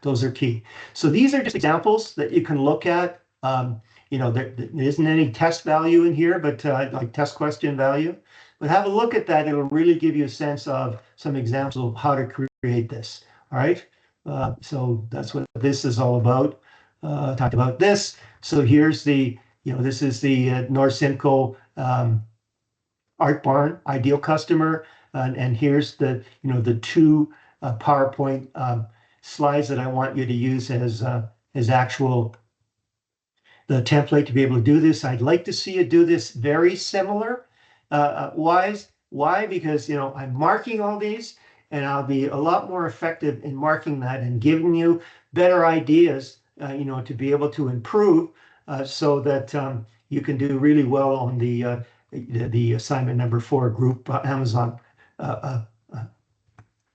Speaker 1: those are key. So these are just examples that you can look at. There isn't any test value in here, but like test question value. But have a look at that. It'll really give you a sense of some examples of how to create this. All right. So that's what this is all about. Talked about this. So here's the, this is the North Simcoe Art Barn ideal customer. And here's the, the two PowerPoint slides that I want you to use as actual the template to be able to do this. I'd like to see you do this very similar. Why? Because, I'm marking all these, and I'll be a lot more effective in marking that and giving you better ideas, to be able to improve so that you can do really well on the assignment number 4 group Amazon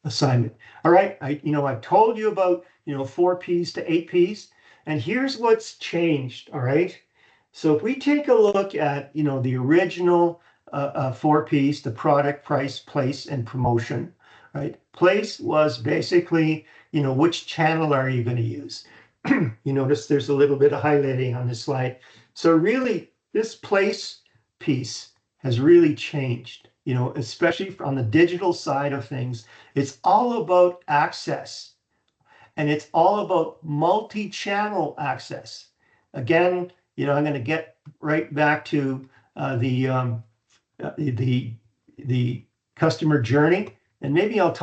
Speaker 1: assignment. All right, I've told you about 4 P's to 8 P's, and here's what's changed. All right, so if we take a look at the original 4 P's, the product, price, place, and promotion. Right, place was basically which channel are you going to use. You notice there's a little bit of highlighting on this slide. So really, this place piece has really changed, especially on the digital side of things. It's all about access, and it's all about multi-channel access. Again, I'm going to get right back to the customer journey. And maybe I'll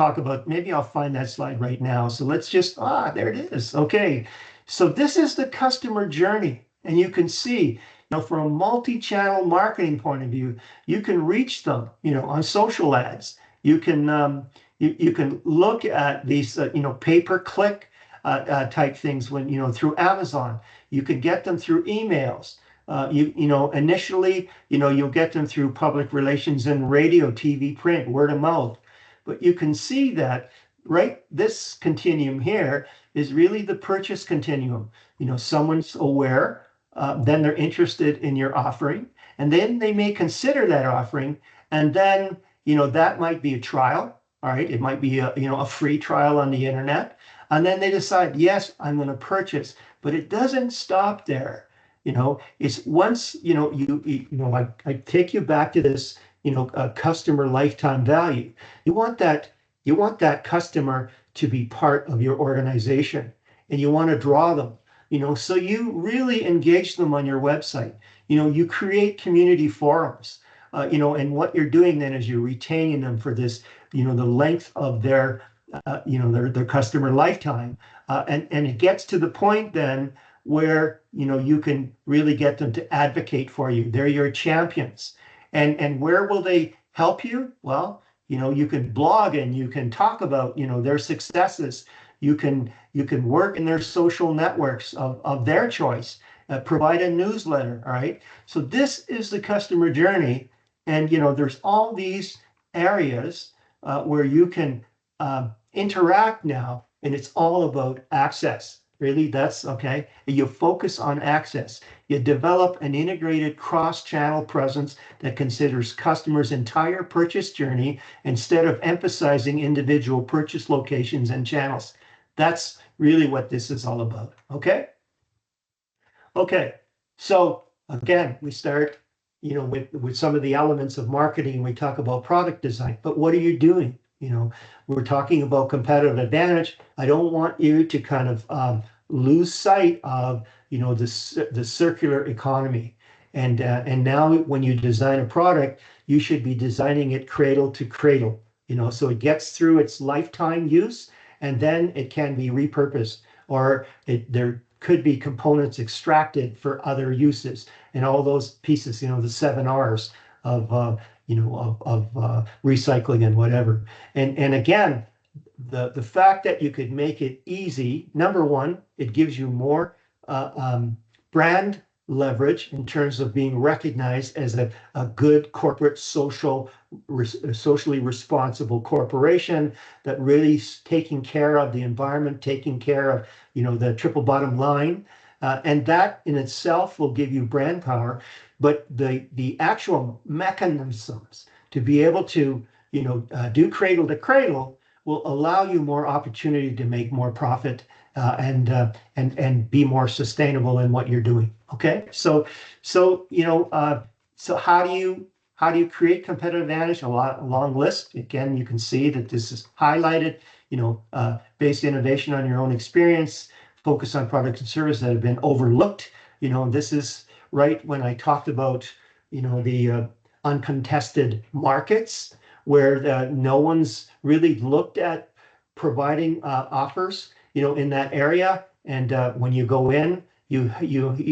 Speaker 1: find that slide right now. So let's just, there it is. Okay. So this is the customer journey. And you can see, from a multi-channel marketing point of view, you can reach them, on social ads. You can, you can look at these, pay-per-click type things when, through Amazon. You can get them through emails. Initially, you'll get them through public relations and radio, TV, print, word of mouth. But you can see that, right, this continuum here is really the purchase continuum. Someone's aware, then they're interested in your offering, and then they may consider that offering, and then, that might be a trial. All right, it might be a free trial on the internet. And then they decide, yes, I'm going to purchase, but it doesn't stop there. It's once, I take you back to this, customer lifetime value. You want that customer to be part of your organization, and you want to draw them, so you really engage them on your website. You create community forums, and what you're doing then is you're retaining them for this, the length of their their customer lifetime. And it gets to the point then where, you can really get them to advocate for you. They're your champions. And where will they help you? Well, you can blog and you can talk about, their successes. You can work in their social networks of their choice, provide a newsletter. All right. So this is the customer journey. And, there's all these areas where you can interact now, and it's all about access. Really, that's okay. You focus on access. You develop an integrated cross-channel presence that considers customers' entire purchase journey instead of emphasizing individual purchase locations and channels. That's really what this is all about. Okay. Okay. So again, we start, with some of the elements of marketing. We talk about product design, but what are you doing? We're talking about competitive advantage. I don't want you to kind of lose sight of, the circular economy. And now when you design a product, you should be designing it cradle to cradle, so it gets through its lifetime use, and then it can be repurposed, or there could be components extracted for other uses, and all those pieces, the 7 R's of recycling and whatever. And again, the fact that you could make it easy, number one, it gives you more brand leverage in terms of being recognized as a good corporate socially responsible corporation that really is taking care of the environment, taking care of the triple bottom line, and that in itself will give you brand power. But the actual mechanisms to be able to do cradle to cradle will allow you more opportunity to make more profit, and be more sustainable in what you're doing. Okay, so how do you create competitive advantage? A long list. Again, you can see that this is highlighted. Based innovation on your own experience, focus on products and services that have been overlooked. This is right when I talked about the uncontested markets where no one's really looked at providing offers in that area. And when you go in, you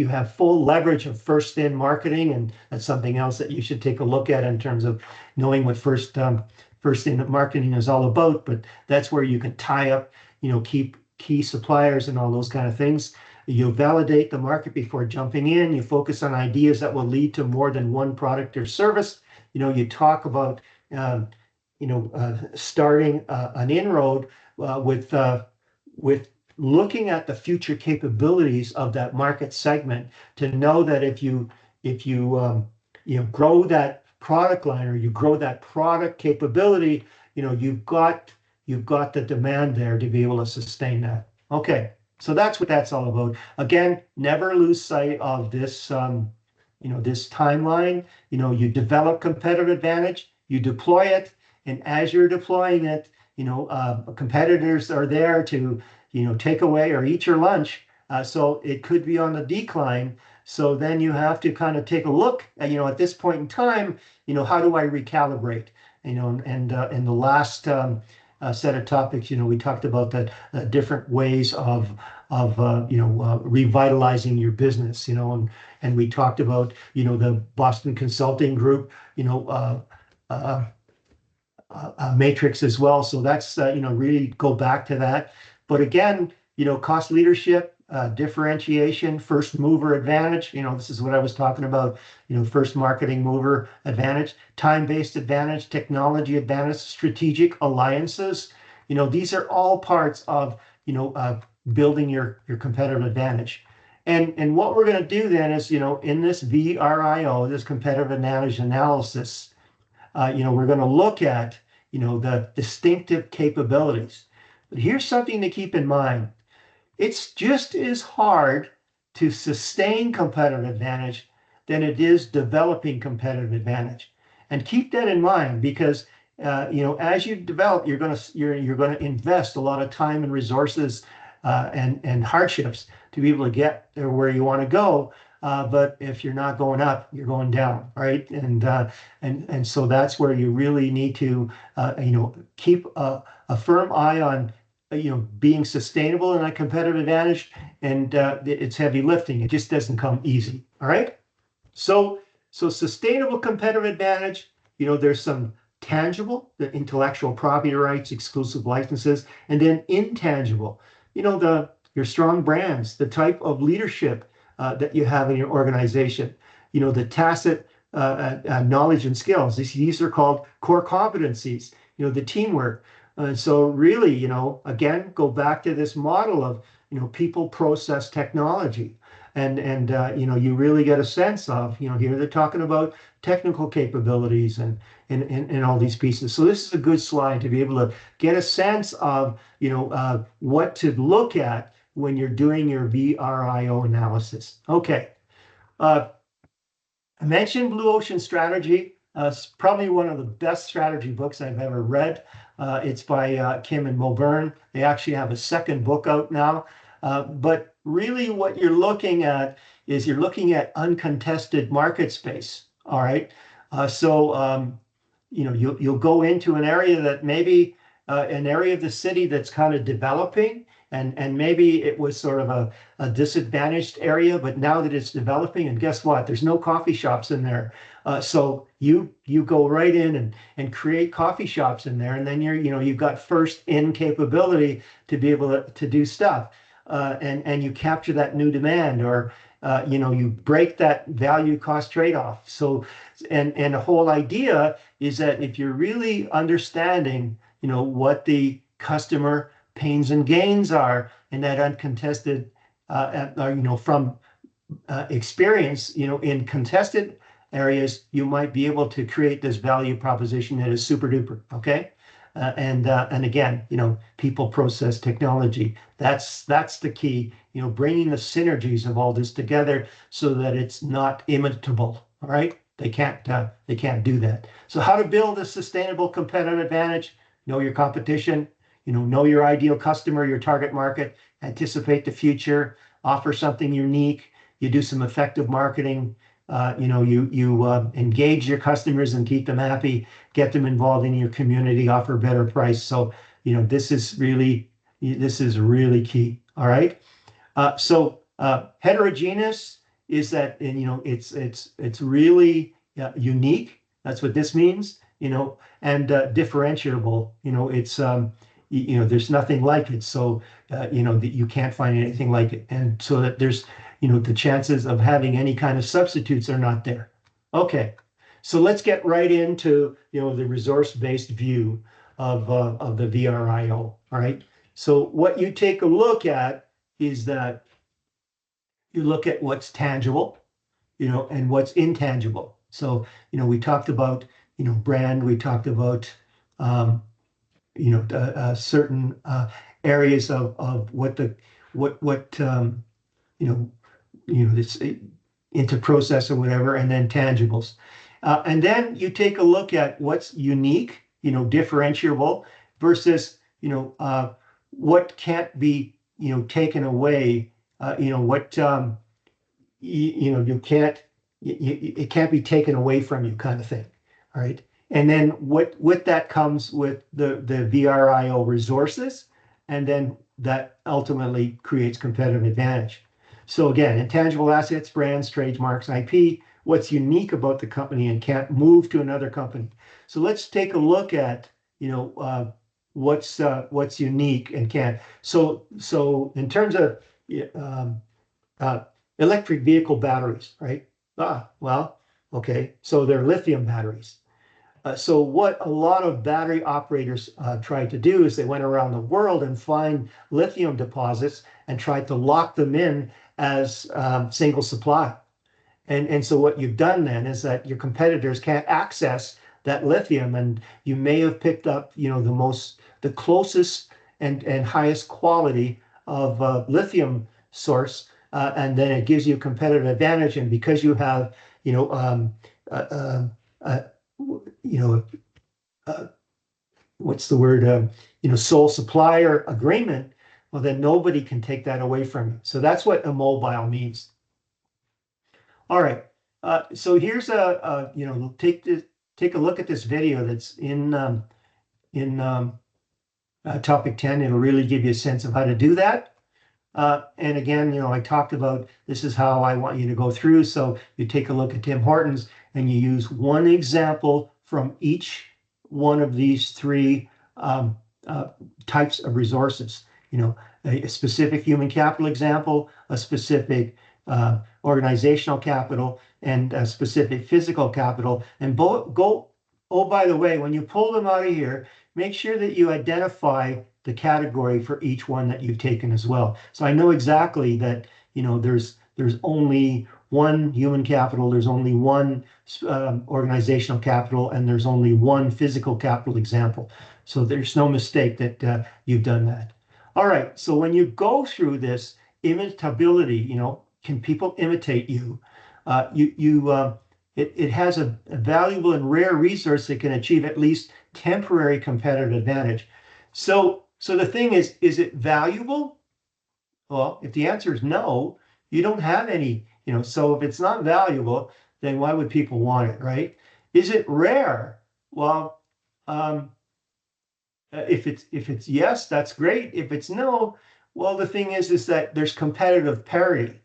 Speaker 1: have full leverage of first in marketing, and that's something else that you should take a look at in terms of knowing what first in marketing is all about. But that's where you can tie up keep key suppliers and all those kind of things. You validate the market before jumping in. You focus on ideas that will lead to more than one product or service. You talk about starting an inroad with looking at the future capabilities of that market segment, to know that if you grow that product line, or you grow that product capability, you've got the demand there to be able to sustain that. Okay, so that's what that's all about. Again, never lose sight of this this timeline. You develop competitive advantage, you deploy it, and as you're deploying it, competitors are there to take away or eat your lunch. So it could be on the decline. So then you have to kind of take a look at, at this point in time, how do I recalibrate? And in the last set of topics, we talked about the different ways of revitalizing your business, and we talked about, the Boston Consulting Group, matrix as well. So that's, really go back to that. But again, cost leadership, differentiation, first mover advantage. This is what I was talking about, first marketing mover advantage, time-based advantage, technology advantage, strategic alliances. These are all parts of, building your competitive advantage. And what we're going to do then is, in this VRIO, this competitive advantage analysis, we're going to look at, the distinctive capabilities. But here's something to keep in mind. It's just as hard to sustain competitive advantage than it is developing competitive advantage. And keep that in mind because as you develop, you're going to invest a lot of time and resources and hardships to be able to get there where you want to go. But if you're not going up, you're going down, right? And so that's where you really need to keep a firm eye on being sustainable in a competitive advantage, and it's heavy lifting. It just doesn't come easy. All right. So sustainable competitive advantage, there's some tangible, the intellectual property rights, exclusive licenses, and then intangible, your strong brands, the type of leadership that you have in your organization, the tacit knowledge and skills. These are called core competencies, the teamwork. And so really, again, go back to this model of, people, process, technology. And you really get a sense of, here they're talking about technical capabilities and all these pieces. So this is a good slide to be able to get a sense of, what to look at when you're doing your VRIO analysis. Okay. I mentioned Blue Ocean Strategy. It's probably one of the best strategy books I've ever read. It's by Kim and Mo Byrne. They actually have a second book out now. But really what you're looking at is you're looking at uncontested market space. All right. You'll go into an area that maybe an area of the city that's kind of developing, and maybe it was sort of a disadvantaged area, but now that it's developing, and guess what? There's no coffee shops in there. So you go right in and create coffee shops in there, and then you've got first in capability to be able to do stuff, and you capture that new demand, or you break that value cost trade-off. So, and the whole idea is that if you're really understanding, what the customer pains and gains are in that uncontested, from experience, in contested areas, you might be able to create this value proposition that is super duper. Okay. And again, people, process, technology. That's the key. Bringing the synergies of all this together so that it's not imitable. All right, they can't do that. So how to build a sustainable competitive advantage? Know your competition. Know your ideal customer, your target market. Anticipate the future. Offer something unique. You do some effective marketing. You engage your customers and keep them happy, get them involved in your community, offer a better price. So, this is really key. All right. Heterogeneous is that, and it's really unique. That's what this means, and differentiable. It's there's nothing like it. So that you can't find anything like it, and so that there's the chances of having any kind of substitutes are not there. Okay, so let's get right into the resource-based view of the VRIO. All right. So what you take a look at is that you look at what's tangible, and what's intangible. So we talked about brand. We talked about certain areas of what this into process or whatever, and then tangibles. And then you take a look at what's unique, differentiable versus, what can't be, taken away, what, you can't, it can't be taken away from you, kind of thing. All right. And then with that comes with the VRIO resources, and then that ultimately creates competitive advantage. So again, intangible assets, brands, trademarks, IP, what's unique about the company and can't move to another company. So let's take a look at, what's unique and can't. So in terms of electric vehicle batteries, right? Well, okay, so they're lithium batteries. So what a lot of battery operators tried to do is they went around the world and find lithium deposits and tried to lock them in as single supply. And so what you've done then is that your competitors can't access that lithium, and you may have picked up, the closest and highest quality of lithium source, and then it gives you a competitive advantage. And because you have, you know, uh, you know, what's the word, sole supplier agreement, well, then nobody can take that away from you. So that's what immobile means. All right. So here's take a look at this video that's in topic 10. It'll really give you a sense of how to do that. And again, I talked about this is how I want you to go through. So you take a look at Tim Hortons and you use one example from each one of these three types of resources. A specific human capital example, a specific organizational capital, and a specific physical capital. And oh, by the way, when you pull them out of here, make sure that you identify the category for each one that you've taken as well. So I know exactly that, there's only one human capital, there's only one organizational capital, and there's only one physical capital example. So there's no mistake that you've done that. All right, so when you go through this imitability, can people imitate you? It has a valuable and rare resource that can achieve at least temporary competitive advantage. So the thing is it valuable? Well, if the answer is no, you don't have any, so if it's not valuable, then why would people want it, right? Is it rare? Well, if it's yes, that's great. If it's no, well, the thing is that there's competitive parity,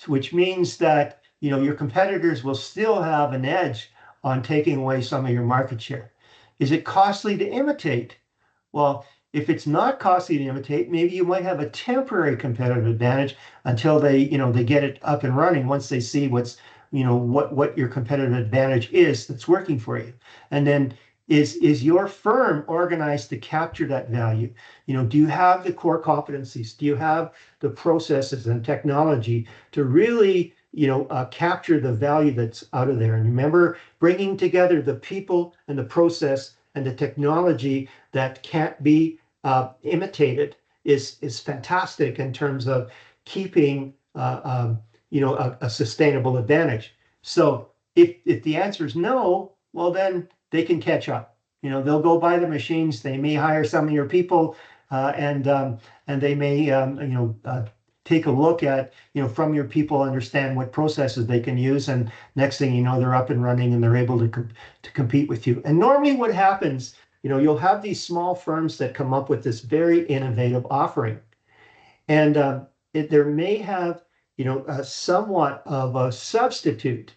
Speaker 1: which means that your competitors will still have an edge on taking away some of your market share. Is it costly to imitate? Well, if it's not costly to imitate, maybe you might have a temporary competitive advantage until they get it up and running. Once they see what your competitive advantage is that's working for you. And then is your firm organized to capture that value? Do you have the core competencies? Do you have the processes and technology to really capture the value that's out of there? And remember, bringing together the people and the process and the technology that can't be imitated is fantastic in terms of keeping a sustainable advantage. So if the answer is no, well, then they can catch up. They'll go buy the machines. They may hire some of your people, and they may take a look at from your people, understand what processes they can use, and next thing you know, they're up and running and they're able to compete with you. And normally what happens, you'll have these small firms that come up with this very innovative offering, and there may have somewhat of a substitute.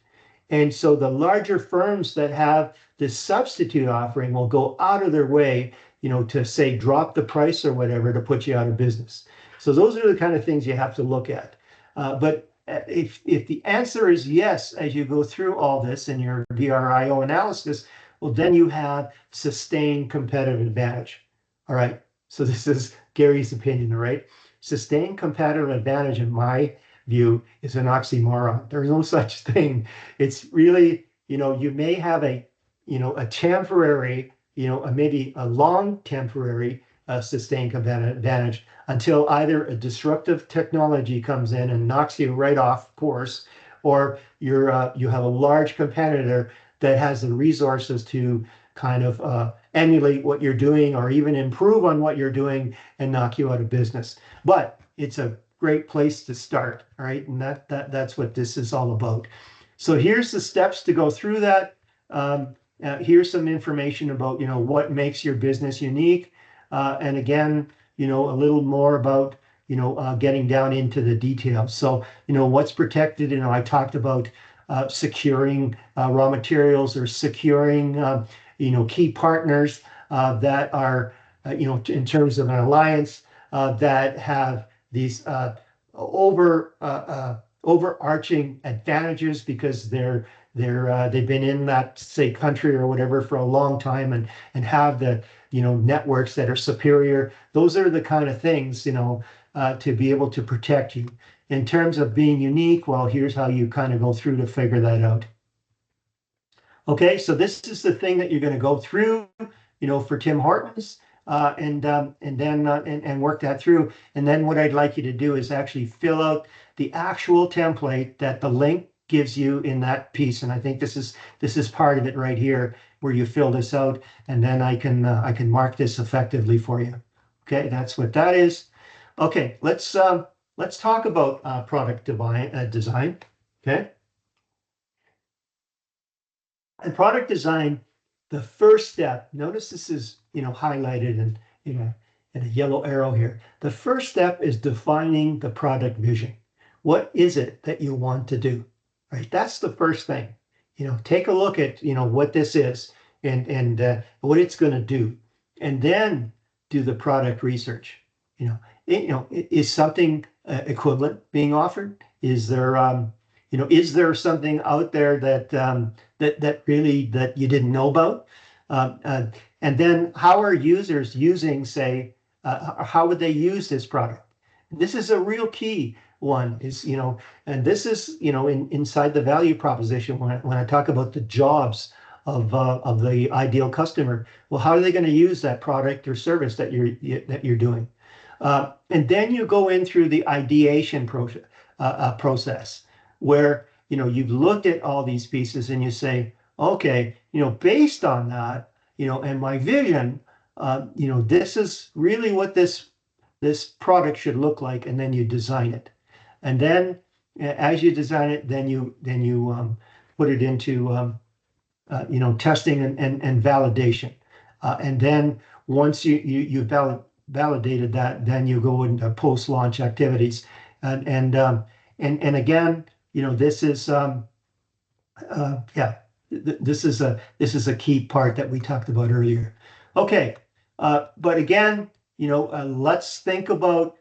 Speaker 1: And so the larger firms that have this substitute offering will go out of their way to say drop the price or whatever to put you out of business. So those are the kind of things you have to look at. But if the answer is yes, as you go through all this in your VRIO analysis, well, then you have sustained competitive advantage. All right. So this is Gary's opinion, all right? Sustained competitive advantage, in my view, is an oxymoron. There's no such thing. It's really, you may have a temporary, maybe a long temporary sustained competitive advantage until either a disruptive technology comes in and knocks you right off course, or you have a large competitor that has the resources to kind of emulate what you're doing or even improve on what you're doing and knock you out of business. But it's a great place to start, all right? And that's what this is all about. So here's the steps to go through that. Here's some information about what makes your business unique, and again, a little more about getting down into the details. So what's protected. I talked about securing raw materials or securing key partners that are in terms of an alliance that have these overarching advantages because they've been in that, say, country or whatever for a long time and have the networks that are superior. Those are the kind of things to be able to protect you. In terms of being unique, well, here's how you kind of go through to figure that out. Okay, so this is the thing that you're going to go through for Tim Hortons. and work that through. And then what I'd like you to do is actually fill out the actual template that the link gives you in that piece. And I think this is part of it right here, where you fill this out, and then I can mark this effectively for you. Okay, that's what that is. Okay, let's talk about product design. Okay, and product design, the first step. Notice this is highlighted and in a yellow arrow here. The first step is defining the product vision. What is it that you want to do? Right, that's the first thing. Take a look at what this is and what it's going to do, and then do the product research. Is something equivalent being offered? Is there something out there that really that you didn't know about? And then how are users using, say, how would they use this product? This is a real key one, and this is, inside the value proposition when I talk about the jobs of the ideal customer. Well, how are they going to use that product or service that you're doing? And then you go in through the ideation process, where you've looked at all these pieces and you say, okay, based on that, and my vision, this is really what this product should look like, and then you design it. And then as you design it, then you put it into testing and validation. And then once you validated that, then you go into post-launch activities. And again, this is this is a key part that we talked about earlier. Okay, but again, let's think about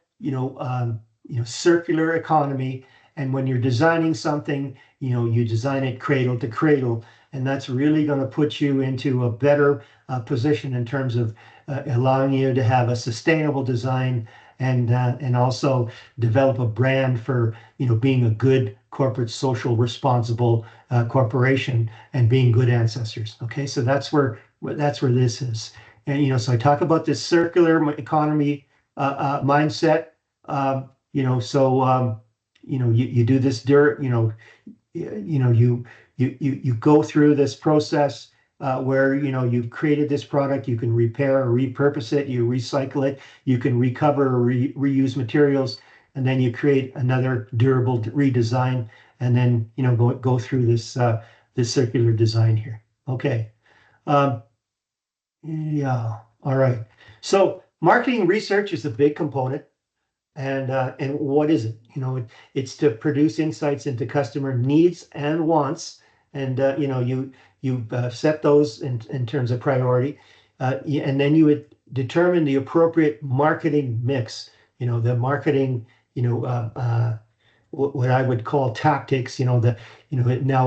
Speaker 1: circular economy. And when you're designing something, you design it cradle to cradle, and that's really going to put you into a better position in terms of allowing you to have a sustainable design and also develop a brand for being a good corporate social responsible corporation and being good ancestors. Okay, so that's where this is. And so I talk about this circular economy mindset. You do this you go through this process where you've created this product. You can repair or repurpose it, you recycle it, you can recover or reuse materials, and then you create another durable redesign, and then go through this circular design here. Okay. Yeah. All right. So marketing research is a big component. And what is it? It's to produce insights into customer needs and wants, and you set those in terms of priority, and then you would determine the appropriate marketing mix. The marketing, what I would call tactics. Now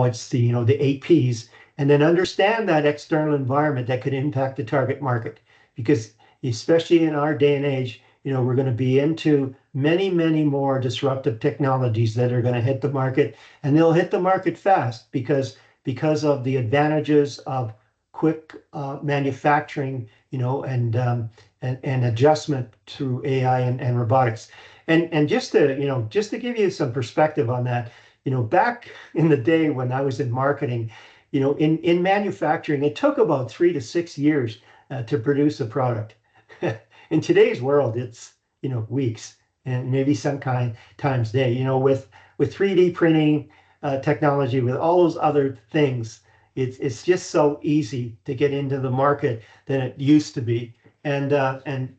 Speaker 1: it's the 8 Ps, and then understand that external environment that could impact the target market, because especially in our day and age, we're going to be into many, many more disruptive technologies that are going to hit the market, and they'll hit the market fast because of the advantages of quick manufacturing, and adjustment through AI and robotics. And just to give you some perspective on that, back in the day when I was in marketing, in manufacturing, it took about 3 to 6 years to produce a product. In today's world, it's weeks and maybe times day. With 3D printing technology, with all those other things, it's just so easy to get into the market than it used to be, and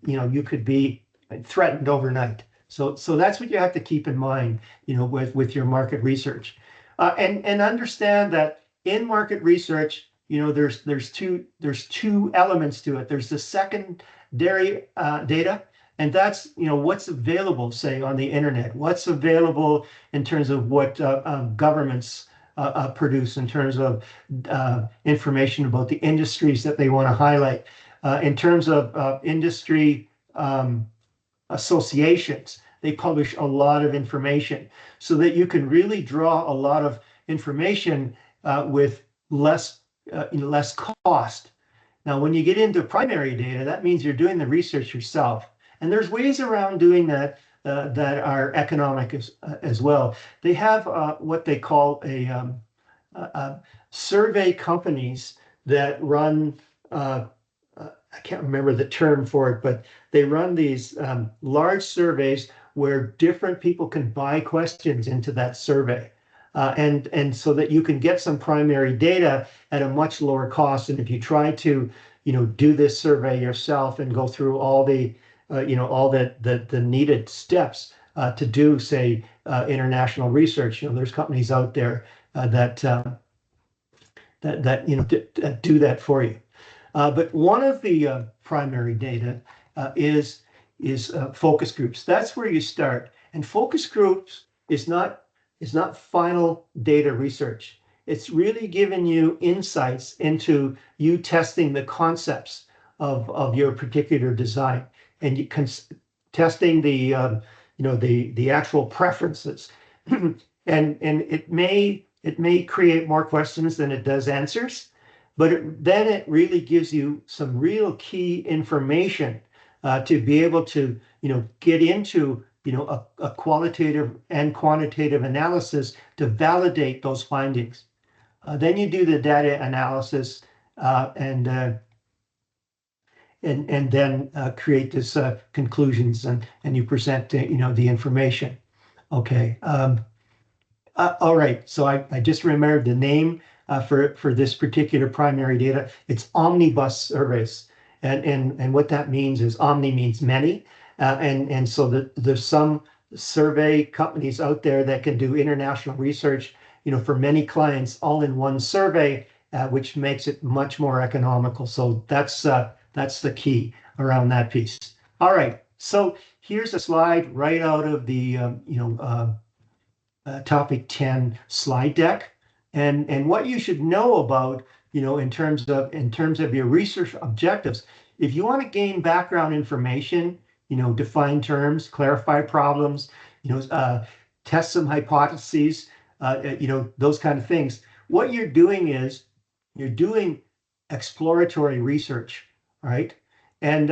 Speaker 1: you could be threatened overnight. So that's what you have to keep in mind, with your market research, and understand that in market research, there's two elements to it. There's the secondary data, and that's what's available, say, on the internet, what's available in terms of what governments produce in terms of information about the industries that they want to highlight, in terms of industry associations. They publish a lot of information so that you can really draw a lot of information with less cost. Now, when you get into primary data, that means you're doing the research yourself. And there's ways around doing that that are economic as well. They have what they call survey companies that run, I can't remember the term for it, but they run these large surveys where different people can buy questions into that survey. And so that you can get some primary data at a much lower cost. And if you try to, do this survey yourself and go through all the, all the needed steps to do, say, international research, there's companies out there that do that for you. But one of the primary data is focus groups. That's where you start. And focus groups is not final data research. It's really giving you insights into you testing the concepts of your particular design, and you testing the the actual preferences. and it may create more questions than it does answers, but then it really gives you some real key information to be able to get into a qualitative and quantitative analysis to validate those findings. Then you do the data analysis and then create this conclusions, and you present the information. Okay. All right. So I just remembered the name for this particular primary data. It's omnibus surveys, and what that means is omni means many, and so there's some survey companies out there that can do international research, for many clients all in one survey, which makes it much more economical. So that's the key around that piece. All right. So here's a slide right out of the topic 10 slide deck, and what you should know about in terms of your research objectives. If you want to gain background information, define terms, clarify problems, test some hypotheses, those kind of things. What you're doing is you're doing exploratory research, right? And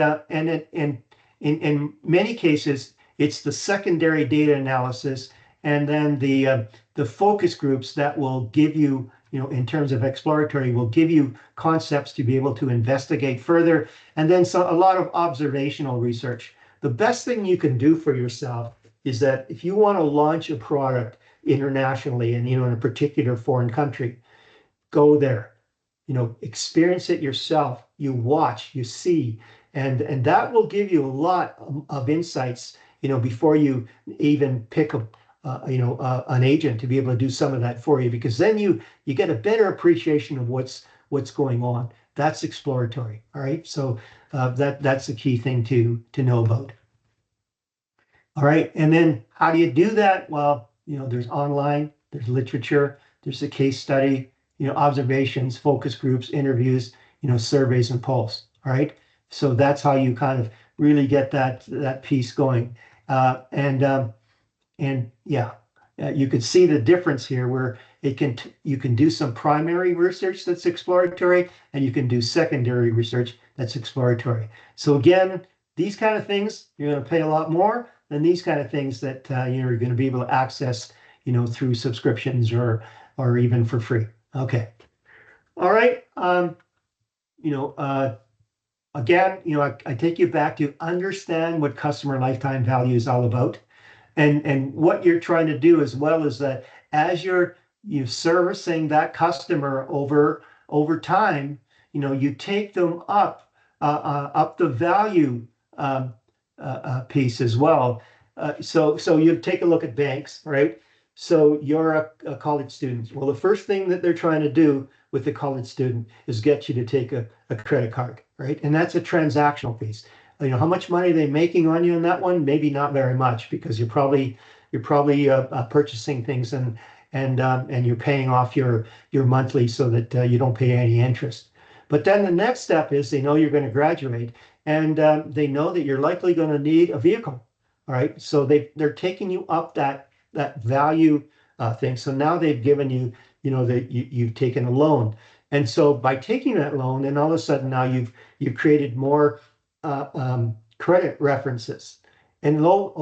Speaker 1: in many cases, it's the secondary data analysis, and then the focus groups that will give you, in terms of exploratory, will give you concepts to be able to investigate further, and then a lot of observational research. The best thing you can do for yourself is that if you want to launch a product internationally and in a particular foreign country, go there, experience it yourself. You watch, you see, and that will give you a lot of insights, before you even pick an agent to be able to do some of that for you, because then you get a better appreciation of what's going on. That's exploratory. All right, so that's the key thing to know about. All right, and then how do you do that? Well, there's online, there's literature, there's a case study, observations, focus groups, interviews, surveys and polls. All right, so that's how you kind of really get that piece going. And yeah, you can see the difference here, where you can do some primary research that's exploratory, and you can do secondary research that's exploratory. So again, these kind of things, you're going to pay a lot more than these kind of things that you're going to be able to access, through subscriptions or even for free. Okay. All right. Again, I take you back to understand what customer lifetime value is all about. And what you're trying to do as well is that as you're servicing that customer over time, you take them up the value piece as well. So you take a look at banks, right? So you're a college student. Well, the first thing that they're trying to do with the college student is get you to take a credit card, right? And that's a transactional piece. How much money are they making on you on that one? Maybe not very much, because you're probably purchasing things and you're paying off your monthly so that you don't pay any interest. But then the next step is they know you're going to graduate, and they know that you're likely going to need a vehicle. All right, so they're taking you up that value thing. So now they've given you, that you've taken a loan. And so by taking that loan, then all of a sudden now you've created more credit references. And lo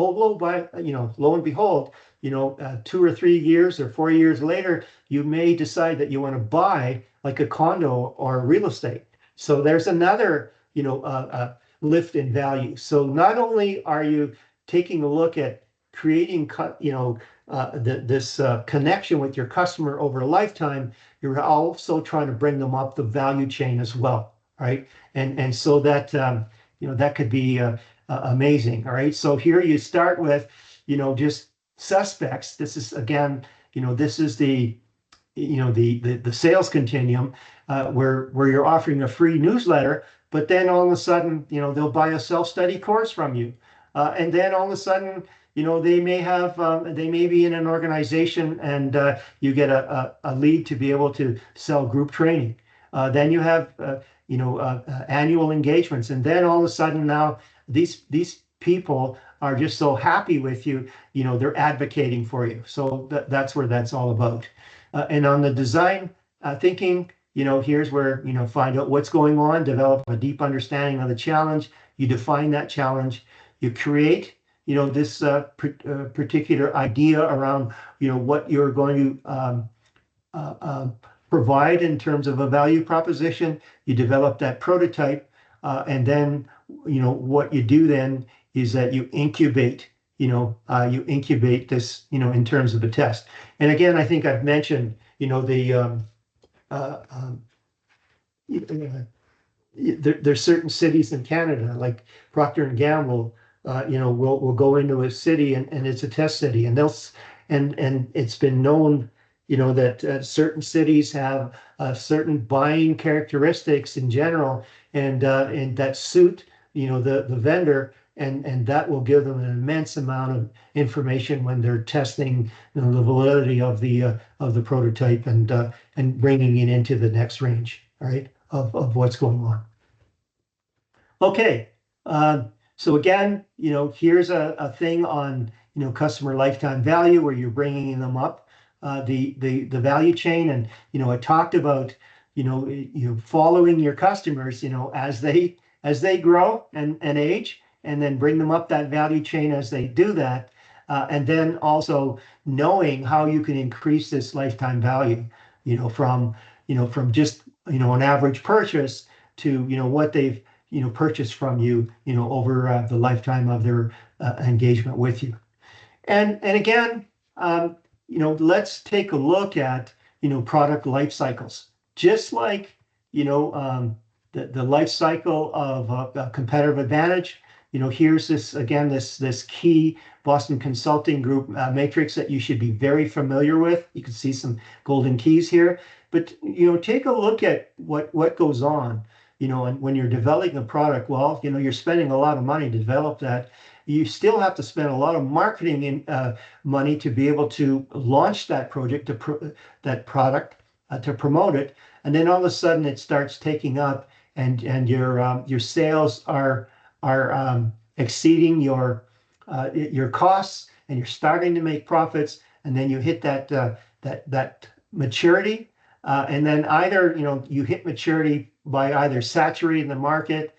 Speaker 1: and behold, 2 or 3 years or 4 years later, you may decide that you want to buy like a condo or real estate. So there's another, lift in value. So not only are you taking a look at creating, this connection with your customer over a lifetime, you're also trying to bring them up the value chain as well, right? And so that that could be amazing. All right. So here you start with, just suspects. This is again, this is the sales continuum where you're offering a free newsletter, but then all of a sudden, they'll buy a self-study course from you, and then all of a sudden, they may be in an organization and you get a lead to be able to sell group training. Then you have annual engagements, and then all of a sudden now these people are just so happy with you, they're advocating for you. So that's where that's all about. And on the design thinking, here's where, find out what's going on, develop a deep understanding of the challenge. You define that challenge. You create, this particular idea around, what you're going to provide in terms of a value proposition. You develop that prototype, and then, what you do then is that you incubate this, in terms of a test. And again, I think I've mentioned, there's certain cities in Canada, like Procter and Gamble, will go into a city and it's a test city, and and it's been known, that certain cities have certain buying characteristics in general, and that suit, the vendor, and that will give them an immense amount of information when they're testing, the validity of the prototype and bringing it into the next range, all right, of what's going on. Okay, so again, here's a thing on customer lifetime value where you're bringing them up the value chain, and I talked about following your customers as they grow and age, and then bring them up that value chain as they do that, and then also knowing how you can increase this lifetime value, from just an average purchase to what they've purchased from you over the lifetime of their engagement with you. And again, let's take a look at product life cycles, just like the life cycle of a competitive advantage. Here's this key Boston Consulting Group matrix that you should be very familiar with. You can see some golden keys here, but take a look at what goes on. And when you're developing a product, well, you're spending a lot of money to develop that. You still have to spend a lot of marketing money to be able to launch that project, that product, to promote it, and then all of a sudden it starts taking up, and your sales are exceeding your costs, and you're starting to make profits, and then you hit that maturity, and then either you hit maturity by either saturating the market,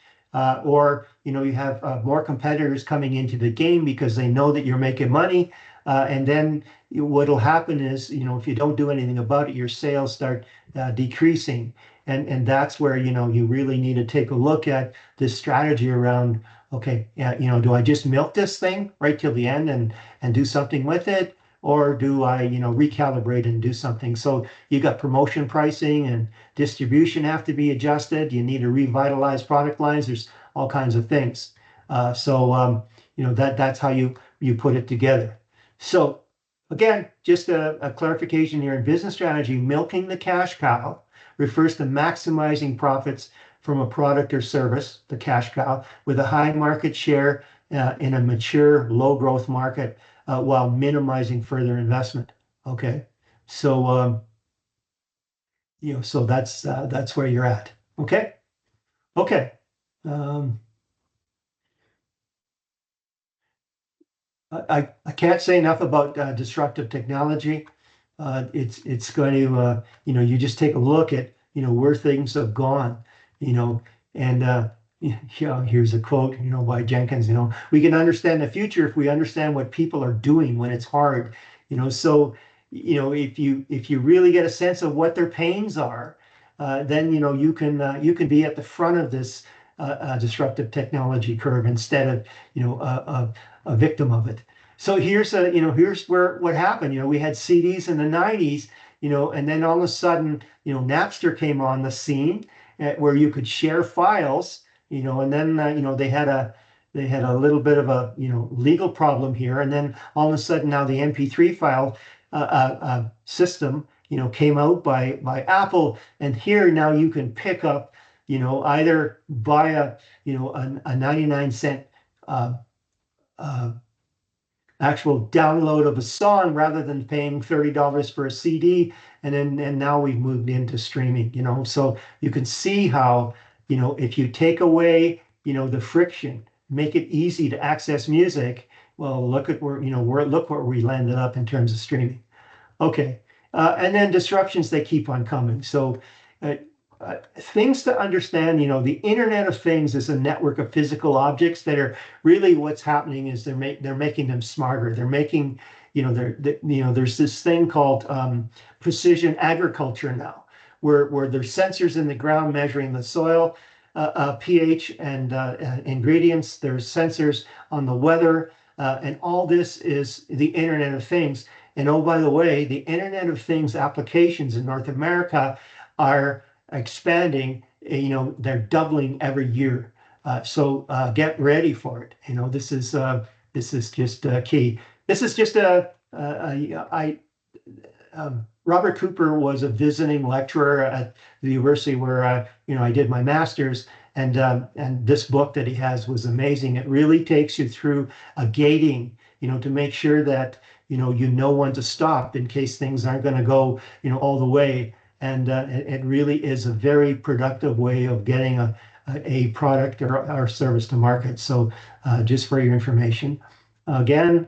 Speaker 1: or you have more competitors coming into the game because they know that you're making money, and then what'll happen is if you don't do anything about it, your sales start decreasing, and that's where you really need to take a look at this strategy around, okay, do I just milk this thing right till the end and do something with it, or do I recalibrate and do something? So you got promotion pricing and distribution have to be adjusted. You need to revitalize product lines. There's all kinds of things. So that's how you put it together. So again, just a clarification here in business strategy, milking the cash cow refers to maximizing profits from a product or service, the cash cow, with a high market share in a mature, low growth market, while minimizing further investment. Okay, so so that's where you're at. Okay, okay. I can't say enough about disruptive technology. It's going to you just take a look at where things have gone, and here's a quote, by Jenkins, we can understand the future if we understand what people are doing when it's hard, so, if you really get a sense of what their pains are, then, you can be at the front of this disruptive technology curve instead of, a victim of it. So here's where what happened. We had CDs in the 90s, and then all of a sudden, Napster came on the scene, where you could share files, and then they had a little bit of a legal problem here, and then all of a sudden now the MP3 file system came out by Apple, and here now you can pick up either buy a 99-cent actual download of a song rather than paying $30 for a CD. And now we've moved into streaming, so you can see how, if you take away, the friction, make it easy to access music. Well, look at where, look where we landed up in terms of streaming. Okay. And then disruptions, they keep on coming. So things to understand, the Internet of Things is a network of physical objects that are really what's happening is they're making them smarter. They're making, there's this thing called precision agriculture now, where there's sensors in the ground measuring the soil pH and ingredients. There's sensors on the weather, and all this is the Internet of Things. And oh, by the way, the Internet of Things applications in North America are expanding. They're doubling every year. So get ready for it. This is just key. This is just Robert Cooper was a visiting lecturer at the university where I did my master's, and this book that he has was amazing. It really takes you through a gating, to make sure that you know when to stop in case things aren't going to go all the way. And it really is a very productive way of getting a product or service to market. So just for your information, again,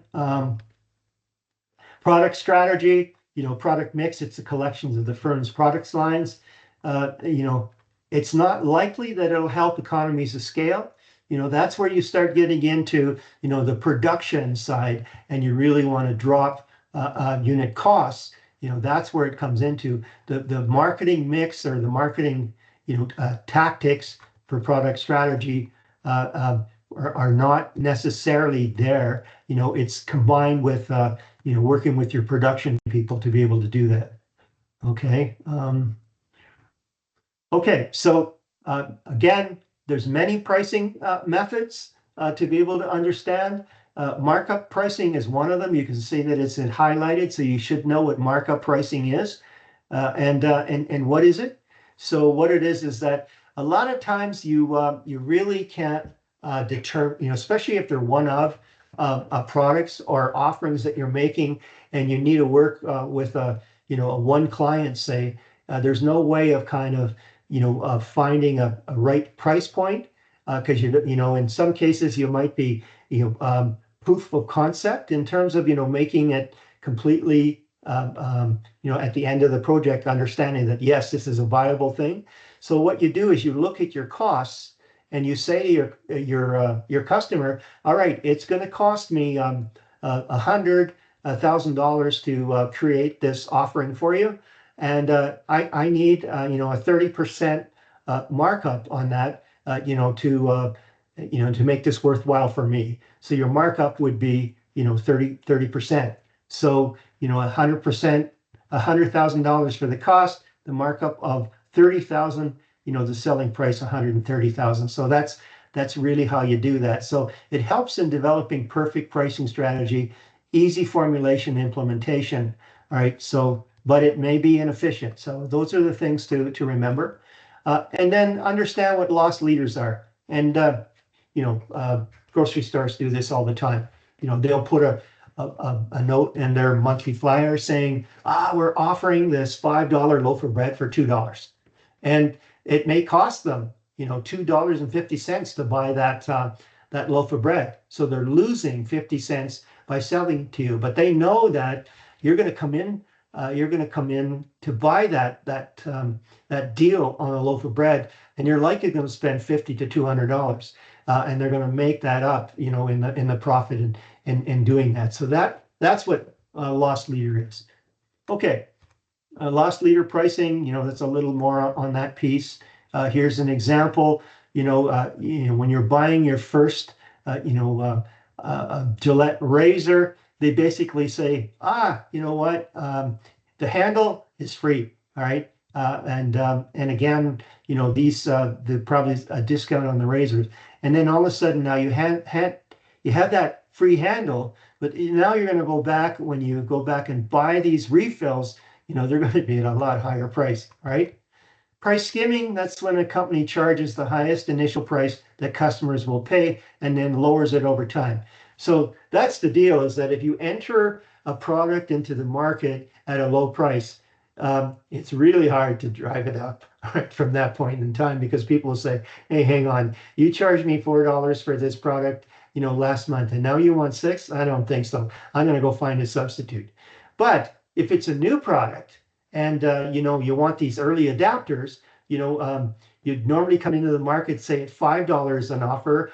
Speaker 1: product strategy, product mix, it's a collection of the firm's products lines. It's not likely that it'll help economies of scale. That's where you start getting into, the production side, and you really want to drop unit costs. That's where it comes into the marketing mix or the marketing, tactics for product strategy are not necessarily there. It's combined with, working with your production people to be able to do that. Okay. Okay. So again, there's many pricing methods to be able to understand. Markup pricing is one of them. You can see that it's highlighted, so you should know what markup pricing is. And what is it? So what it is that a lot of times you really can't determine, especially if they're one of products or offerings that you're making, and you need to work with a one client, say, there's no way of kind of finding a right price point, because in some cases you might be proof of concept in terms of making it completely at the end of the project, understanding that yes, this is a viable thing. So what you do is you look at your costs and you say to your customer, all right, it's going to cost me $100,000 to create this offering for you, and I need a 30% markup on that, to make this worthwhile for me. So your markup would be 30%. So $100%, $100,000 for the cost, the markup of 30,000, the selling price 130,000. So that's really how you do that. So it helps in developing perfect pricing strategy, easy formulation implementation. All right. So, but it may be inefficient. So those are the things to remember. And then understand what loss leaders are. And grocery stores do this all the time. They'll put a note in their monthly flyer saying, we're offering this $5 loaf of bread for $2. And it may cost them, $2.50 to buy that loaf of bread. So they're losing 50 cents by selling to you, but they know that you're going to come in you're going to come in to buy that deal on a loaf of bread, and you're likely going to spend $50 to $200, and they're going to make that up, you know, in the profit in doing that. So that's what loss leader is. Okay, loss leader pricing, you know, that's a little more on that piece. Here's an example. You know, when you're buying your first, Gillette razor, they basically say, you know what, the handle is free, all right? And again, you know, the probably a discount on the razors. And then all of a sudden now you have that free handle, but now you're going to go back, when you go back and buy these refills, you know, they're going to be at a lot higher price, right? Price skimming, that's when a company charges the highest initial price that customers will pay and then lowers it over time. So that's the deal, is that if you enter a product into the market at a low price, it's really hard to drive it up right, from that point in time, because people will say, hey, hang on, you charged me $4 for this product, you know, last month, and now you want $6? I don't think so. I'm going to go find a substitute. But if it's a new product and, you know, you want these early adapters, you know, you'd normally come into the market, say at $5 an offer,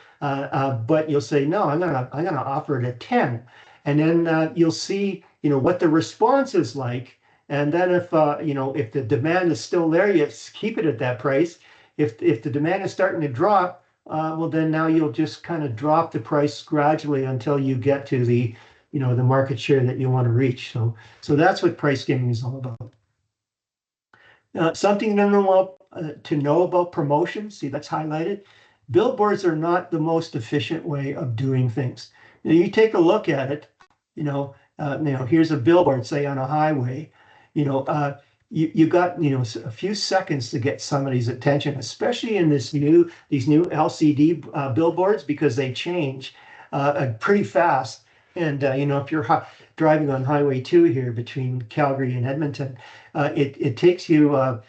Speaker 1: but you'll say, no, I'm gonna offer it at 10. And then you'll see, you know, what the response is like. And then if, you know, if the demand is still there, you keep it at that price. If the demand is starting to drop, well, then now you'll just kind of drop the price gradually until you get to the, you know, the market share that you want to reach. So that's what price skimming is all about. Something to know about promotions. See, that's highlighted. Billboards are not the most efficient way of doing things. Now, you take a look at it. Here's a billboard, say on a highway. You got a few seconds to get somebody's attention, especially in these new LCD billboards, because they change pretty fast. And if you're driving on Highway 2 here between Calgary and Edmonton, it takes you a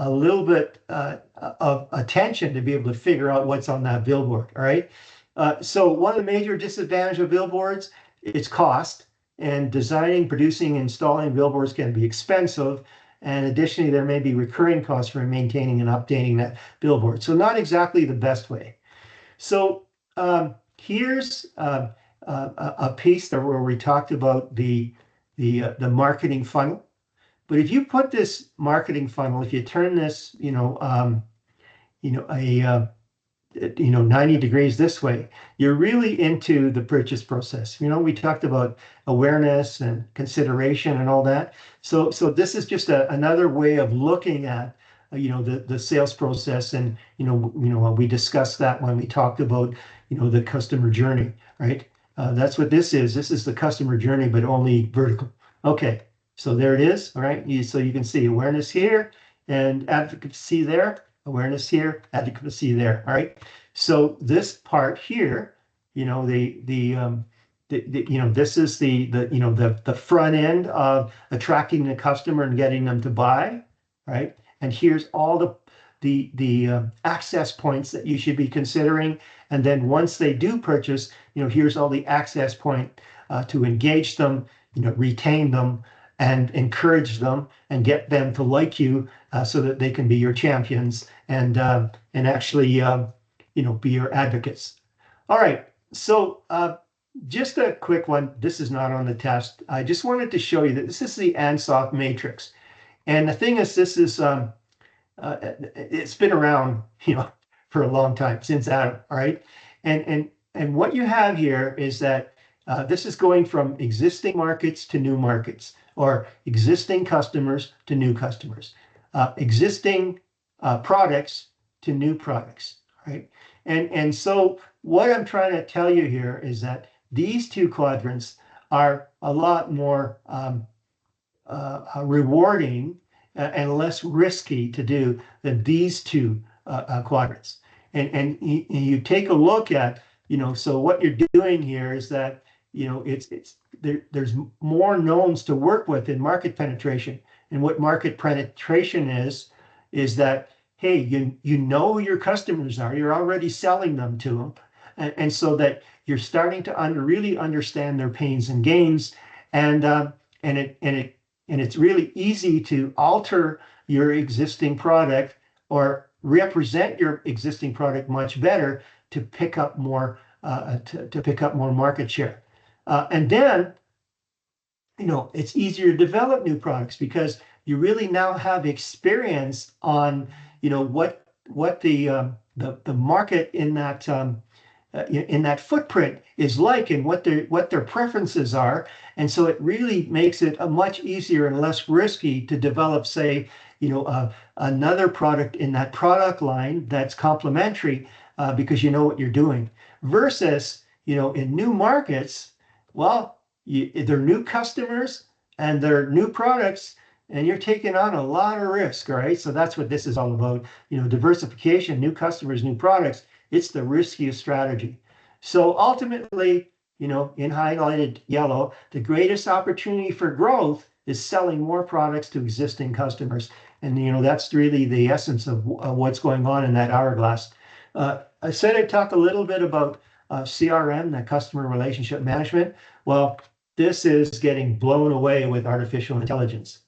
Speaker 1: little bit of attention to be able to figure out what's on that billboard. All right. So one of the major disadvantages of billboards is cost, and designing, producing, installing billboards can be expensive. And additionally, there may be recurring costs for maintaining and updating that billboard. So not exactly the best way. So here's a piece there where we talked about the marketing funnel. But if you put this marketing funnel, if you turn this, 90 degrees this way, you're really into the purchase process. We talked about awareness and consideration and all that. So this is just another way of looking at, the sales process. And, we discussed that when we talked about, the customer journey, right? That's what this is. This is the customer journey, but only vertical. Okay, so there it is. All right. So you can see awareness here and advocacy there. Awareness here, advocacy there. All right. So this part here, this is the front end of attracting the customer and getting them to buy. Right. And here's all the access points that you should be considering. And then once they do purchase, here's all the access point to engage them, retain them, and encourage them and get them to like you, so that they can be your champions and actually be your advocates. All right, so just a quick one. This is not on the test. I just wanted to show you that this is the Ansoff matrix, and the thing is, this is it's been around for a long time, since Adam. All right, and what you have here is that this is going from existing markets to new markets, or existing customers to new customers, existing products to new products, right? And so what I'm trying to tell you here is that these two quadrants are a lot more rewarding and less risky to do than these two quadrants. And you take a look at, so what you're doing here is that, there's more knowns to work with in market penetration. And what market penetration is that, hey, you know who your customers are, you're already selling them to them. And so that you're starting to really understand their pains and gains. And it and it's really easy to alter your existing product or represent your existing product much better to pick up more to pick up more market share. And then, it's easier to develop new products because you really now have experience on, what the market in that footprint is like and what their preferences are. And so it really makes it a much easier and less risky to develop, say, another product in that product line that's complementary because you know what you're doing. Versus, in new markets, well, they're new customers and they're new products, and you're taking on a lot of risk, all right? So that's what this is all about. Diversification, new customers, new products. It's the riskiest strategy. So ultimately, in highlighted yellow, the greatest opportunity for growth is selling more products to existing customers. And, that's really the essence of what's going on in that hourglass. I said I'd talk a little bit about CRM, that customer relationship management. Well, this is getting blown away with artificial intelligence,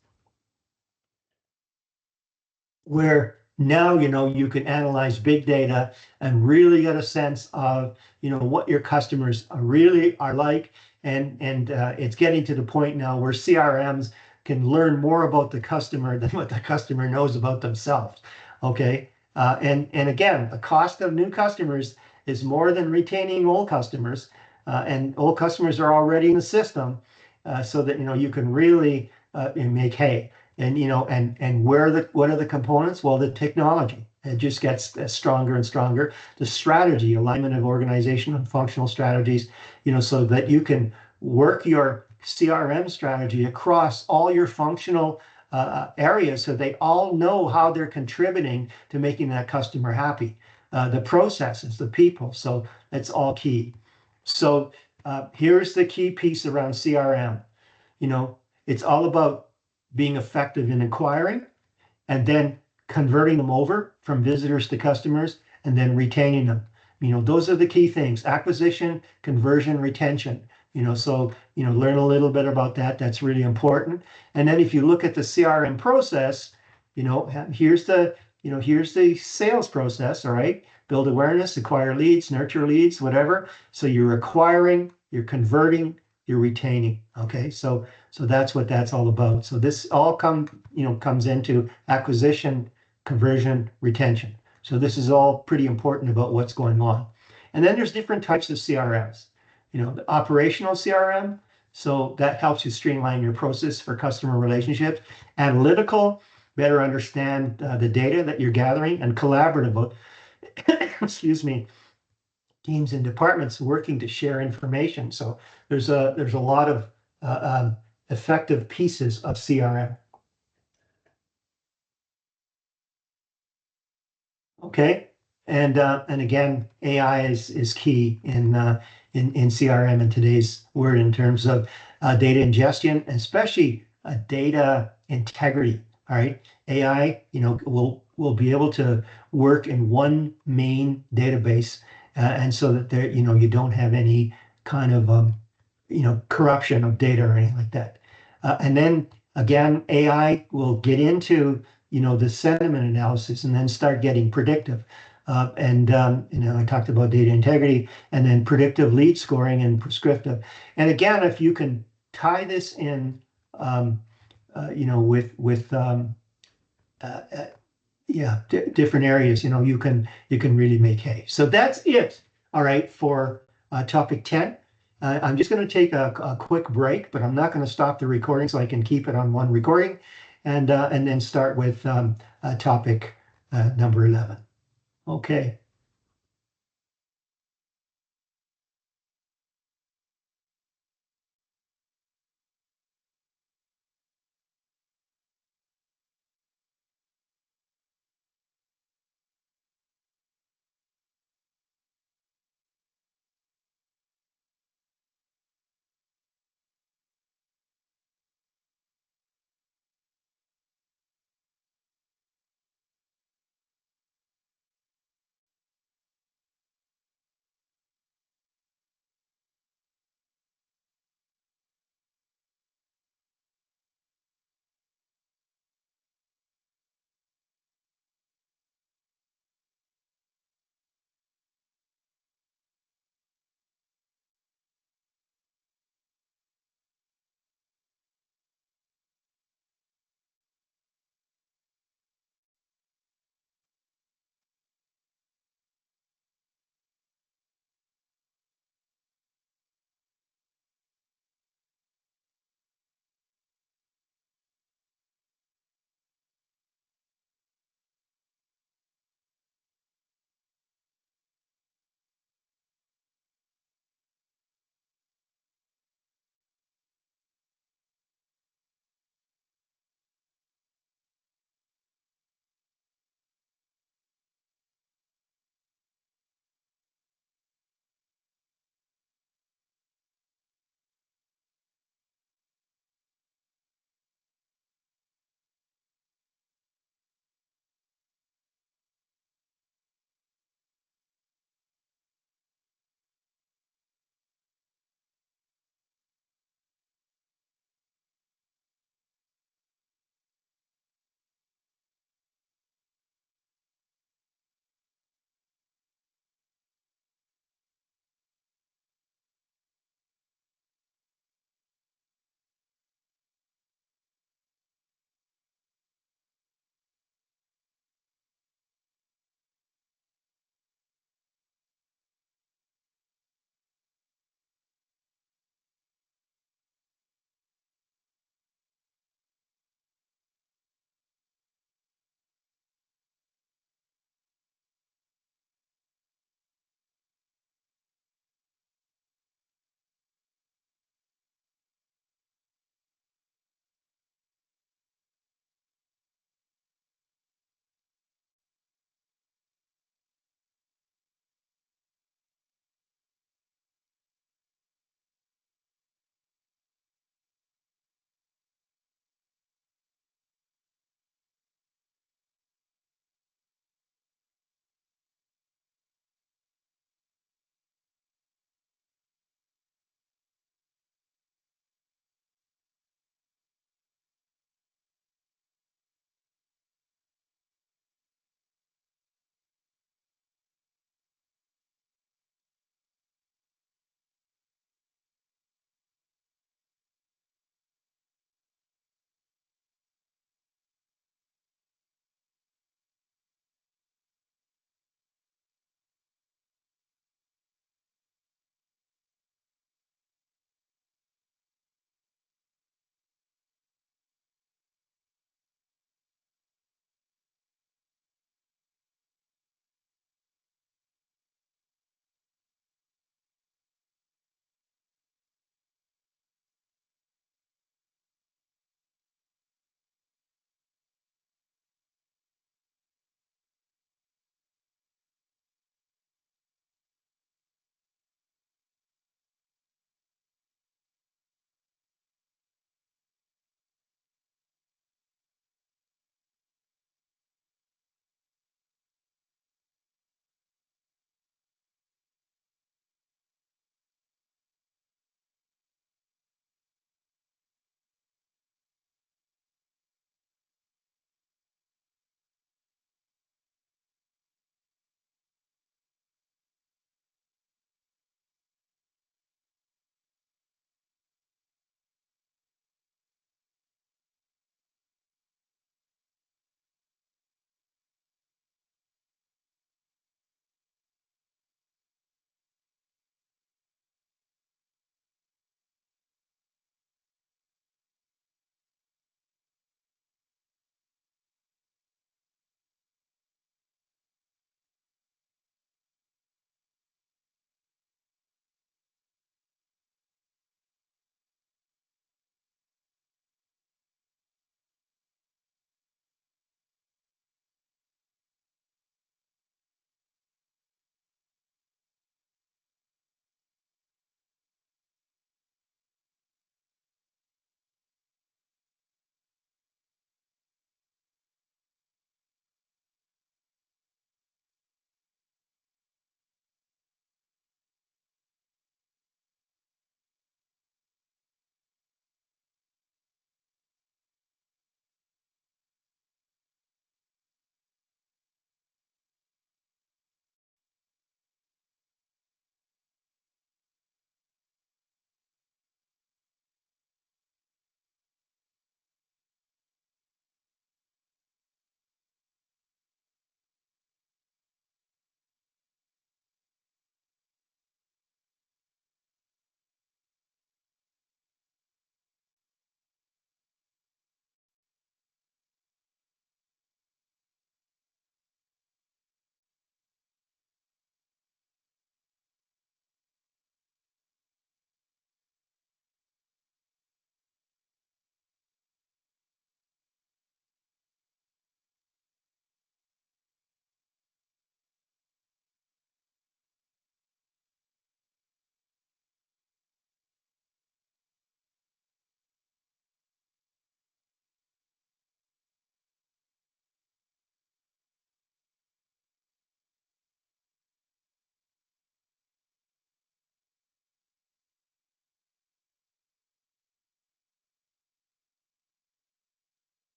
Speaker 1: where now you can analyze big data and really get a sense of what your customers really are like, and it's getting to the point now where CRMs can learn more about the customer than what the customer knows about themselves. Okay, and again, the cost of new customers is more than retaining old customers, and old customers are already in the system, so that you can really make hay. And what are the components? Well, the technology. It just gets stronger and stronger. The strategy, alignment of organization and functional strategies, so that you can work your CRM strategy across all your functional areas, so they all know how they're contributing to making that customer happy. The processes, the people, so that's all key. So here's the key piece around CRM. It's all about being effective in acquiring and then converting them over from visitors to customers and then retaining them. Those are the key things: acquisition, conversion, retention. So learn a little bit about that. That's really important. And then if you look at the CRM process, here's the sales process. All right, build awareness, acquire leads, nurture leads, whatever. So you're acquiring, you're converting, you're retaining. Okay, so that's what that's all about. So this all comes into acquisition, conversion, retention. So this is all pretty important about what's going on. And then there's different types of CRMs. The operational CRM, so that helps you streamline your process for customer relationships. Analytical, better understand the data that you're gathering. And collaborative, excuse me, teams and departments working to share information. So there's a lot of effective pieces of CRM. Okay, and again, AI is key in CRM in today's world in terms of data ingestion, especially data integrity. All right, AI, will be able to work in one main database, and so that there, you don't have any kind of corruption of data or anything like that. And then again, AI will get into the sentiment analysis and then start getting predictive. I talked about data integrity and then predictive lead scoring and prescriptive. And again, if you can tie this in, with different areas, you can really make hay. So that's it. All right, for topic 10. I'm just going to take a quick break, but I'm not going to stop the recording so I can keep it on one recording, and then start with topic number 11. Okay.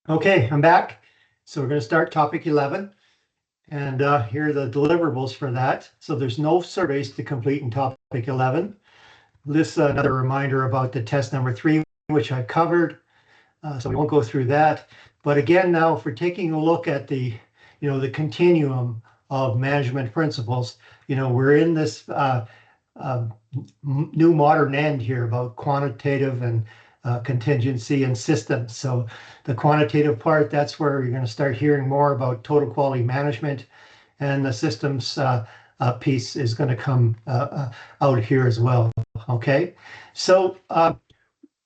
Speaker 1: Okay, I'm back. So we're going to start topic 11. And here are the deliverables for that. So there's no surveys to complete in topic 11. This another reminder about the test number 3, which I covered. So we won't go through that. But again, now if we're taking a look at the, the continuum of management principles, we're in this uh, new modern end here about quantitative and contingency and systems. So the quantitative part, that's where you're going to start hearing more about total quality management, and the systems piece is going to come out here as well. Okay, so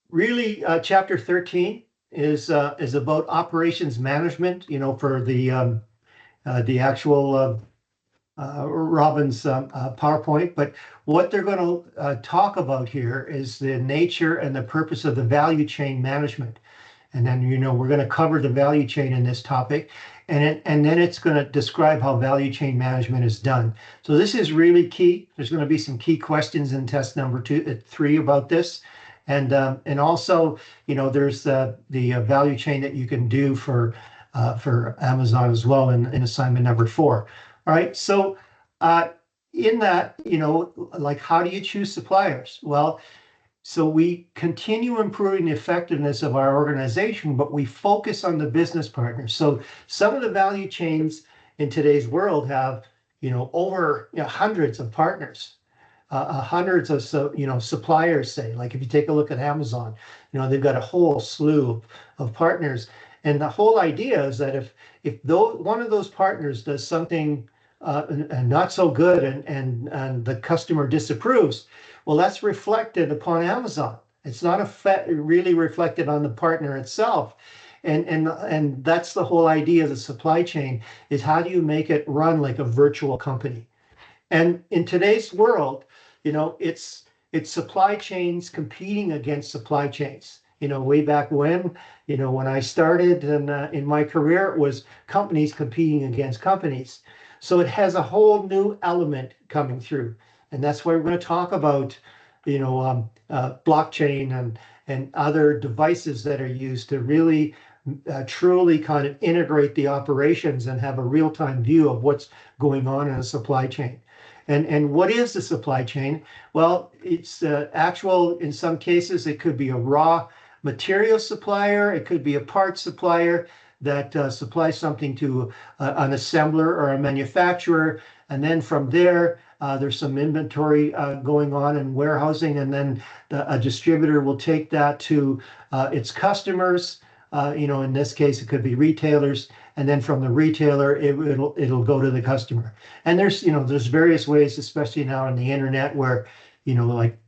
Speaker 1: really, chapter 13 is about operations management. For the actual Robin's PowerPoint, but what they're going to talk about here is the nature and the purpose of the value chain management. And then, we're going to cover the value chain in this topic, and then it's going to describe how value chain management is done. So this is really key. There's going to be some key questions in test number 3 about this. And also, there's the value chain that you can do for Amazon as well in assignment number 4. All right, so in that, like, how do you choose suppliers? Well, so we continue improving the effectiveness of our organization, but we focus on the business partners. So some of the value chains in today's world have, over hundreds of partners, hundreds of suppliers. Say, like if you take a look at Amazon, they've got a whole slew of partners, and the whole idea is that if one of those partners does something and not so good, and the customer disapproves, well, that's reflected upon Amazon. It's not really reflected on the partner itself. And that's the whole idea of the supply chain, is how do you make it run like a virtual company? And in today's world, it's supply chains competing against supply chains. Way back when, when I started in my career, it was companies competing against companies. So it has a whole new element coming through. And that's why we're going to talk about, blockchain and other devices that are used to really truly kind of integrate the operations and have a real-time view of what's going on in a supply chain. And what is the supply chain? Well, it's actual, in some cases, it could be a raw material supplier, it could be a part supplier that supplies something to an assembler or a manufacturer. And then from there, there's some inventory going on in warehousing, and then a distributor will take that to its customers. In this case, it could be retailers, and then from the retailer, it'll go to the customer. And there's various ways, especially now on the internet, where like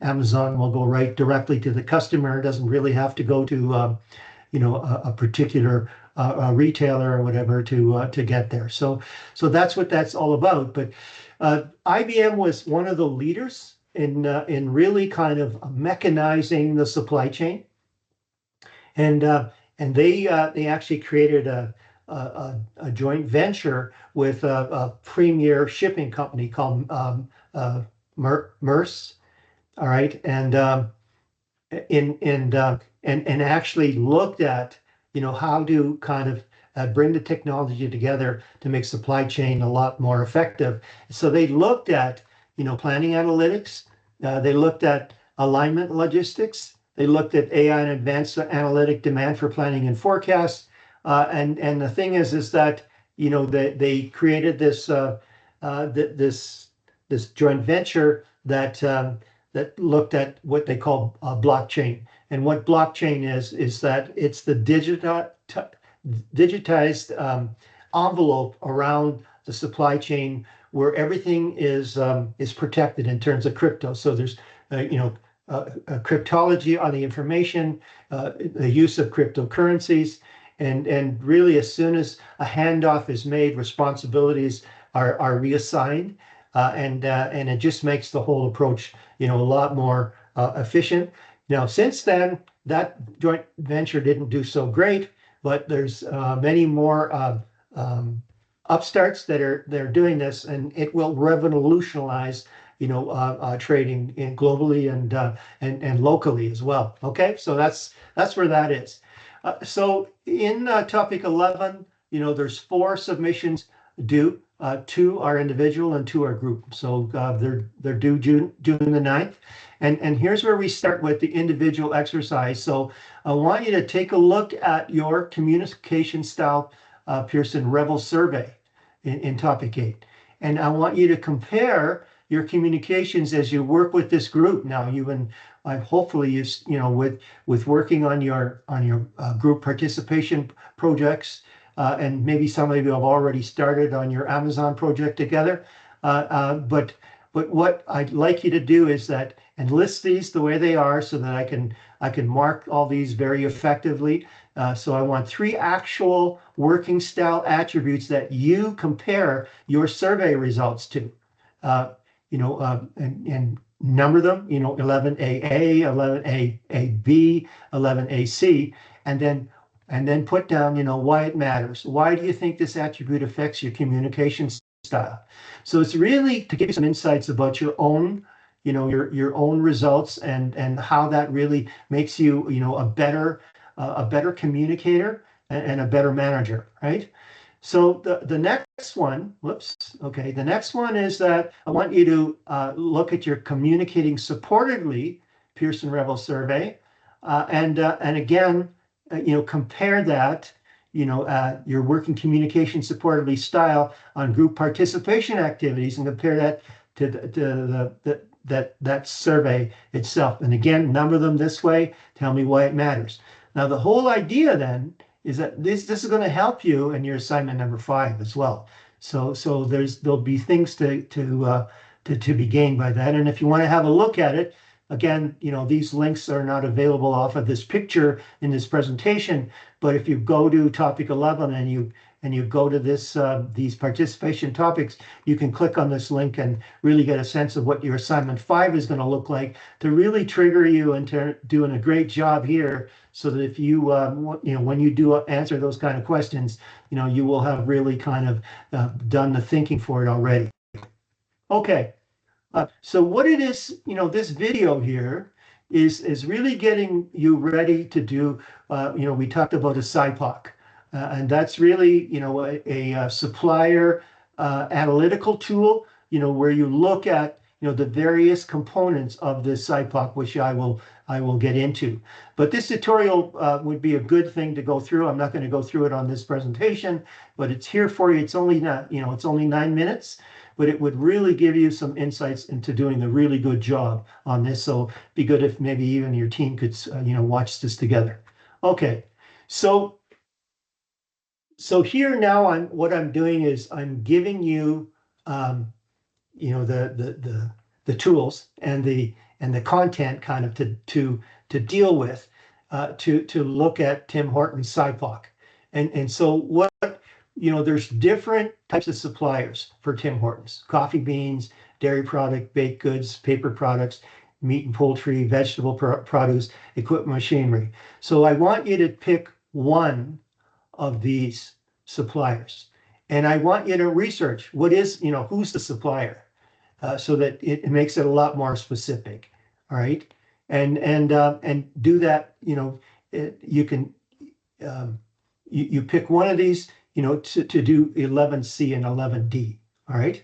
Speaker 1: Amazon will go right directly to the customer. It doesn't really have to go to a particular retailer or whatever to get there. So that's what that's all about. But IBM was one of the leaders in really kind of mechanizing the supply chain, and they actually created a joint venture with a premier shipping company called Maersk. All right, and actually looked at how to kind of bring the technology together to make supply chain a lot more effective. So they looked at planning analytics, they looked at alignment logistics, they looked at AI and advanced analytic demand for planning and forecast. And the thing is that they created this this joint venture that looked at what they call blockchain. And what blockchain is that it's the digitized envelope around the supply chain, where everything is protected in terms of crypto. So there's cryptology on the information, the use of cryptocurrencies, and really as soon as a handoff is made, responsibilities are reassigned, and it just makes the whole approach a lot more efficient. Now, since then, that joint venture didn't do so great, but there's many more upstarts that are doing this, and it will revolutionize trading globally and locally as well. Okay, so that's where that is. So in topic 11, there's 4 submissions due. 2 are individual and 2 are group. So they're due June the 9th. And here's where we start with the individual exercise. So I want you to take a look at your communication style Pearson Rebel survey in topic 8. And I want you to compare your communications as you work with this group. Now, hopefully with working on your group participation projects, and maybe some of you have already started on your Amazon project together. But what I'd like you to do is that, and list these the way they are so that I can mark all these very effectively. So I want 3 actual working style attributes that you compare your survey results to. And number them, 11AA, 11AB, 11AC, and then put down, why it matters. Why do you think this attribute affects your communication style? So it's really to give you some insights about your own, your own results and how that really makes you, a better communicator and a better manager, right? So the next one, the next one is that I want you to look at your communicating supportedly Pearson Rebel survey, and again, compare that, your working communication supportedly style on group participation activities, and compare that to that survey itself. And again, number them this way. Tell me why it matters. Now, the whole idea then is that this is going to help you in your assignment number 5 as well. So there'll be things to be gained by that. And if you want to have a look at it, again, these links are not available off of this picture in this presentation. But if you go to topic 11 and you go to these participation topics, you can click on this link and really get a sense of what your assignment 5 is going to look like to really trigger you into doing a great job here, so that if you, when you do answer those kind of questions, you will have really kind of done the thinking for it already. Okay, so what it is, this video here is really getting you ready to do, we talked about a SIPOC. And that's really, a supplier analytical tool, where you look at, the various components of this SIPOC, which I will get into. But this tutorial would be a good thing to go through. I'm not going to go through it on this presentation, but it's here for you. It's only not, it's only 9 minutes, but it would really give you some insights into doing a really good job on this. So it'd be good if maybe even your team could, watch this together. Okay, so here now, what I'm doing is I'm giving you, the tools and the content kind of to deal with, to look at Tim Horton's SIPOC. And so what, there's different types of suppliers for Tim Hortons: coffee beans, dairy product, baked goods, paper products, meat and poultry, vegetable produce, equipment, machinery. So I want you to pick one of these suppliers, and I want you to research what is, who's the supplier, so that it makes it a lot more specific. All right, and do that. You can you pick one of these, to do 11C and 11D. All right,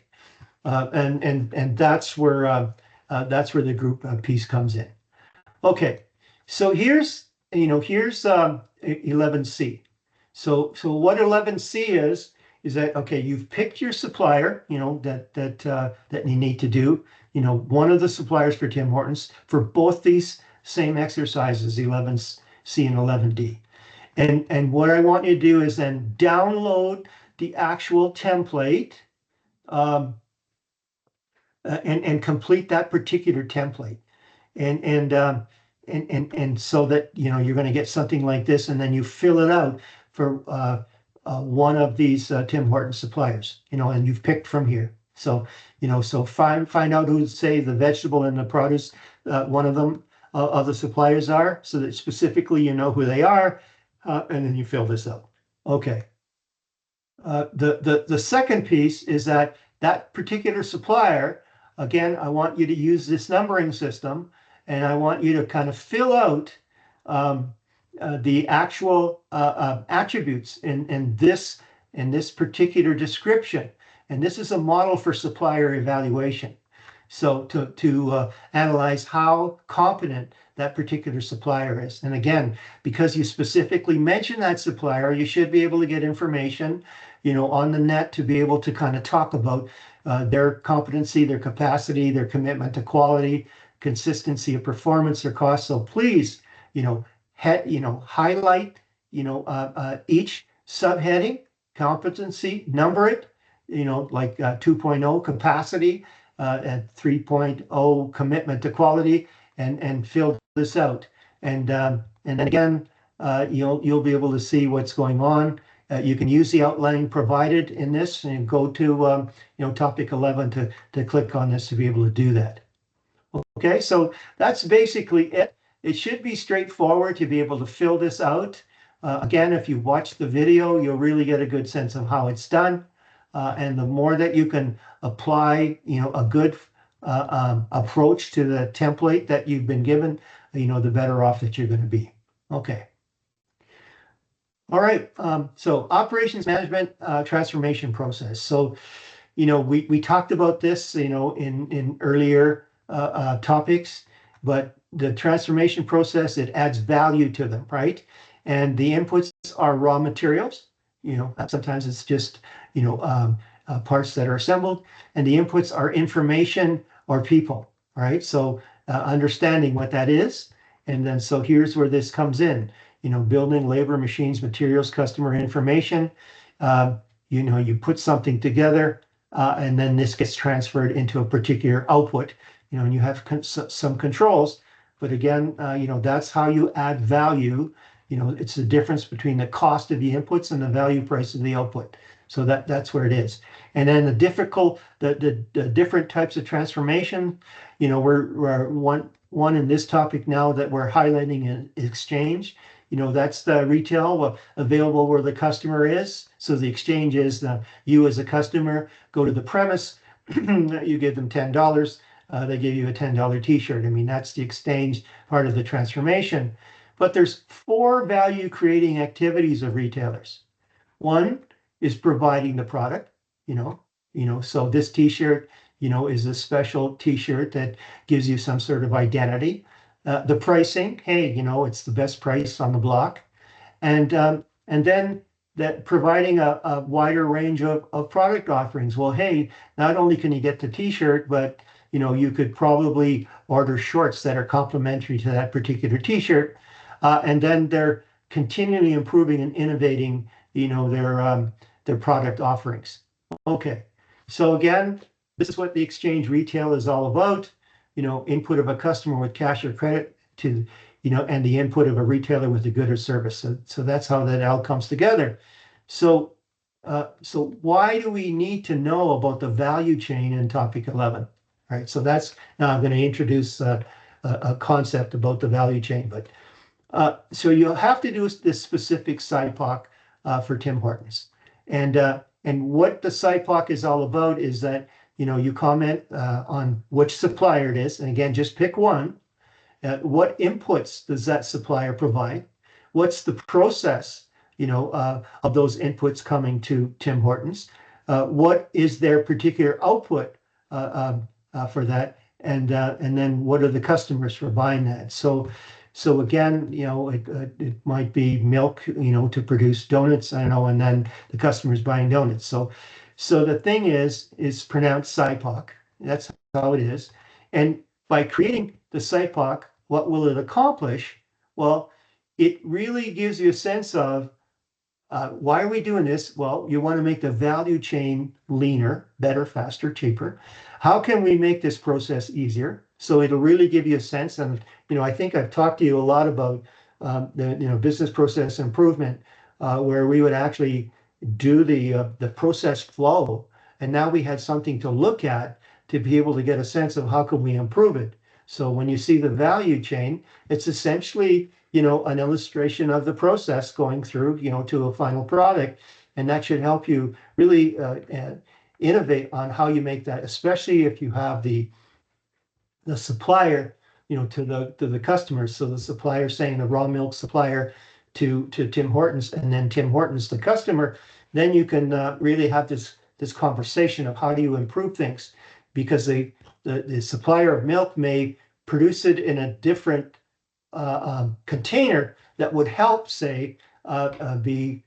Speaker 1: and that's where the group piece comes in. Okay, so here's 11C. So what 11C is that, okay, you've picked your supplier, that you need to do, one of the suppliers for Tim Hortons for both these same exercises, 11C and 11D. And what I want you to do is then download the actual template, and complete that particular template. And so that, you're going to get something like this, and then you fill it out for one of these Tim Hortons suppliers, and you've picked from here. So, so find out who, say, the vegetable and the produce, one of them of the suppliers are, so that specifically you know who they are, and then you fill this out. Okay. The second piece is that particular supplier, again, I want you to use this numbering system, and I want you to kind of fill out the actual attributes in this particular description. And this is a model for supplier evaluation. So to analyze how competent that particular supplier is. And again, because you specifically mention that supplier, you should be able to get information, on the net to be able to kind of talk about their competency, their capacity, their commitment to quality, consistency of performance, their cost. So please, highlight, each subheading, competency, number it, like 2.0 capacity, at 3.0 commitment to quality, and fill this out. And then again, you'll be able to see what's going on. You can use the outline provided in this and go to topic 11 to click on this to be able to do that. Okay, so that's basically it. It should be straightforward to be able to fill this out. Again, if you watch the video, you'll really get a good sense of how it's done. And the more that you can apply, a good approach to the template that you've been given, the better off that you're going to be. Okay. All right. So operations management transformation process. So, we talked about this, in earlier topics, but the transformation process, it adds value to them, right? And the inputs are raw materials. Sometimes it's just, parts that are assembled, and the inputs are information or people, right? So understanding what that is. And then, so here's where this comes in, building, labor, machines, materials, customer information. You put something together, and then this gets transferred into a particular output, and you have some controls. But again, that's how you add value. It's the difference between the cost of the inputs and the value price of the output. So that's where it is. And then the different types of transformation, we're one in this topic now that we're highlighting in exchange. That's the retail available where the customer is. So the exchange is you as a customer go to the premise, you give them $10, they give you a $10 t-shirt. I mean, that's the exchange part of the transformation. But there's 4 value creating activities of retailers. One is providing the product, so this t-shirt, is a special t-shirt that gives you some sort of identity. The pricing, hey, it's the best price on the block. And then that providing a wider range of product offerings. Well, hey, not only can you get the t-shirt, but you could probably order shorts that are complementary to that particular t-shirt. And then they're continually improving and innovating, their product offerings. Okay, so again, this is what the exchange retail is all about. Input of a customer with cash or credit to, and the input of a retailer with a good or service. So that's how that all comes together. So why do we need to know about the value chain in topic 11? All right, so that's, now I'm going to introduce a concept about the value chain, but so you'll have to do this specific SIPOC for Tim Hortons. And what the SIPOC is all about is that, you comment on which supplier it is. And again, just pick one. What inputs does that supplier provide? What's the process, of those inputs coming to Tim Hortons? What is their particular output for that? And then what are the customers for buying that? So again, it might be milk, to produce donuts, I don't know, and then the customer's buying donuts. So the thing is pronounced SIPOC. That's how it is. And by creating the SIPOC, what will it accomplish? Well, it really gives you a sense of why are we doing this? Well, you want to make the value chain leaner, better, faster, cheaper. How can we make this process easier? So it'll really give you a sense. And, I think I've talked to you a lot about the business process improvement, where we would actually do the process flow. And now we had something to look at to be able to get a sense of how can we improve it. So when you see the value chain, it's essentially, an illustration of the process going through, to a final product. And that should help you really innovate on how you make that, especially if you have the supplier to the customers. So the supplier saying the raw milk supplier to Tim Hortons, and then Tim Hortons the customer. Then you can really have this conversation of how do you improve things, because the supplier of milk may produce it in a different container that would help, say, be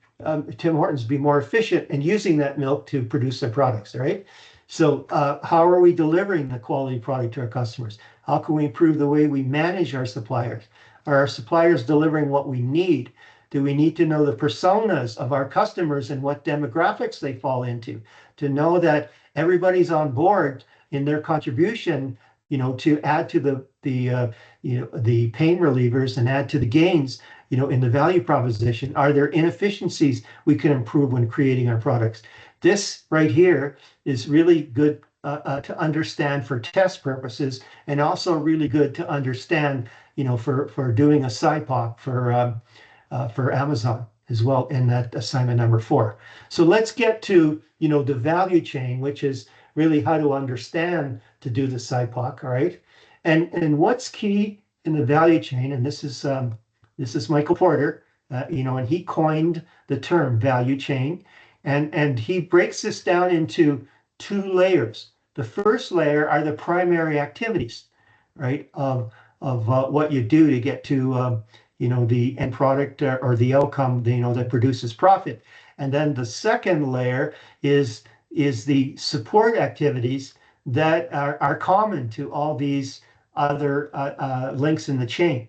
Speaker 1: Tim Hortons be more efficient in using that milk to produce their products, right? So how are we delivering the quality product to our customers? How can we improve the way we manage our suppliers? Are our suppliers delivering what we need? Do we need to know the personas of our customers and what demographics they fall into, to know that everybody's on board in their contribution, to add to the pain relievers and add to the gains, in the value proposition? Are there inefficiencies we can improve when creating our products? This right here is really good to understand for test purposes, and also really good to understand, for doing a SIPOC for Amazon as well in that assignment number 4. So let's get to, the value chain, which is really how to understand to do the SIPOC, all right? And what's key in the value chain, and this is Michael Porter, and he coined the term value chain, and he breaks this down into 2 layers. The first layer are the primary activities, right, of what you do to get to the end product or the outcome, that produces profit. And then the second layer is the support activities that are common to all these other links in the chain.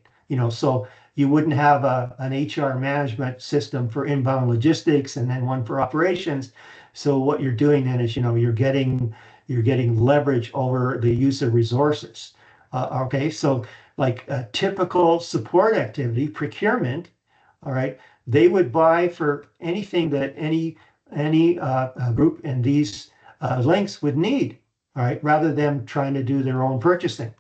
Speaker 1: So you wouldn't have an HR management system for inbound logistics and then one for operations. So what you're doing then is, you're getting leverage over the use of resources. Okay, so like a typical support activity, procurement, all right, they would buy for anything that any group in these links would need, all right, rather than trying to do their own purchasing.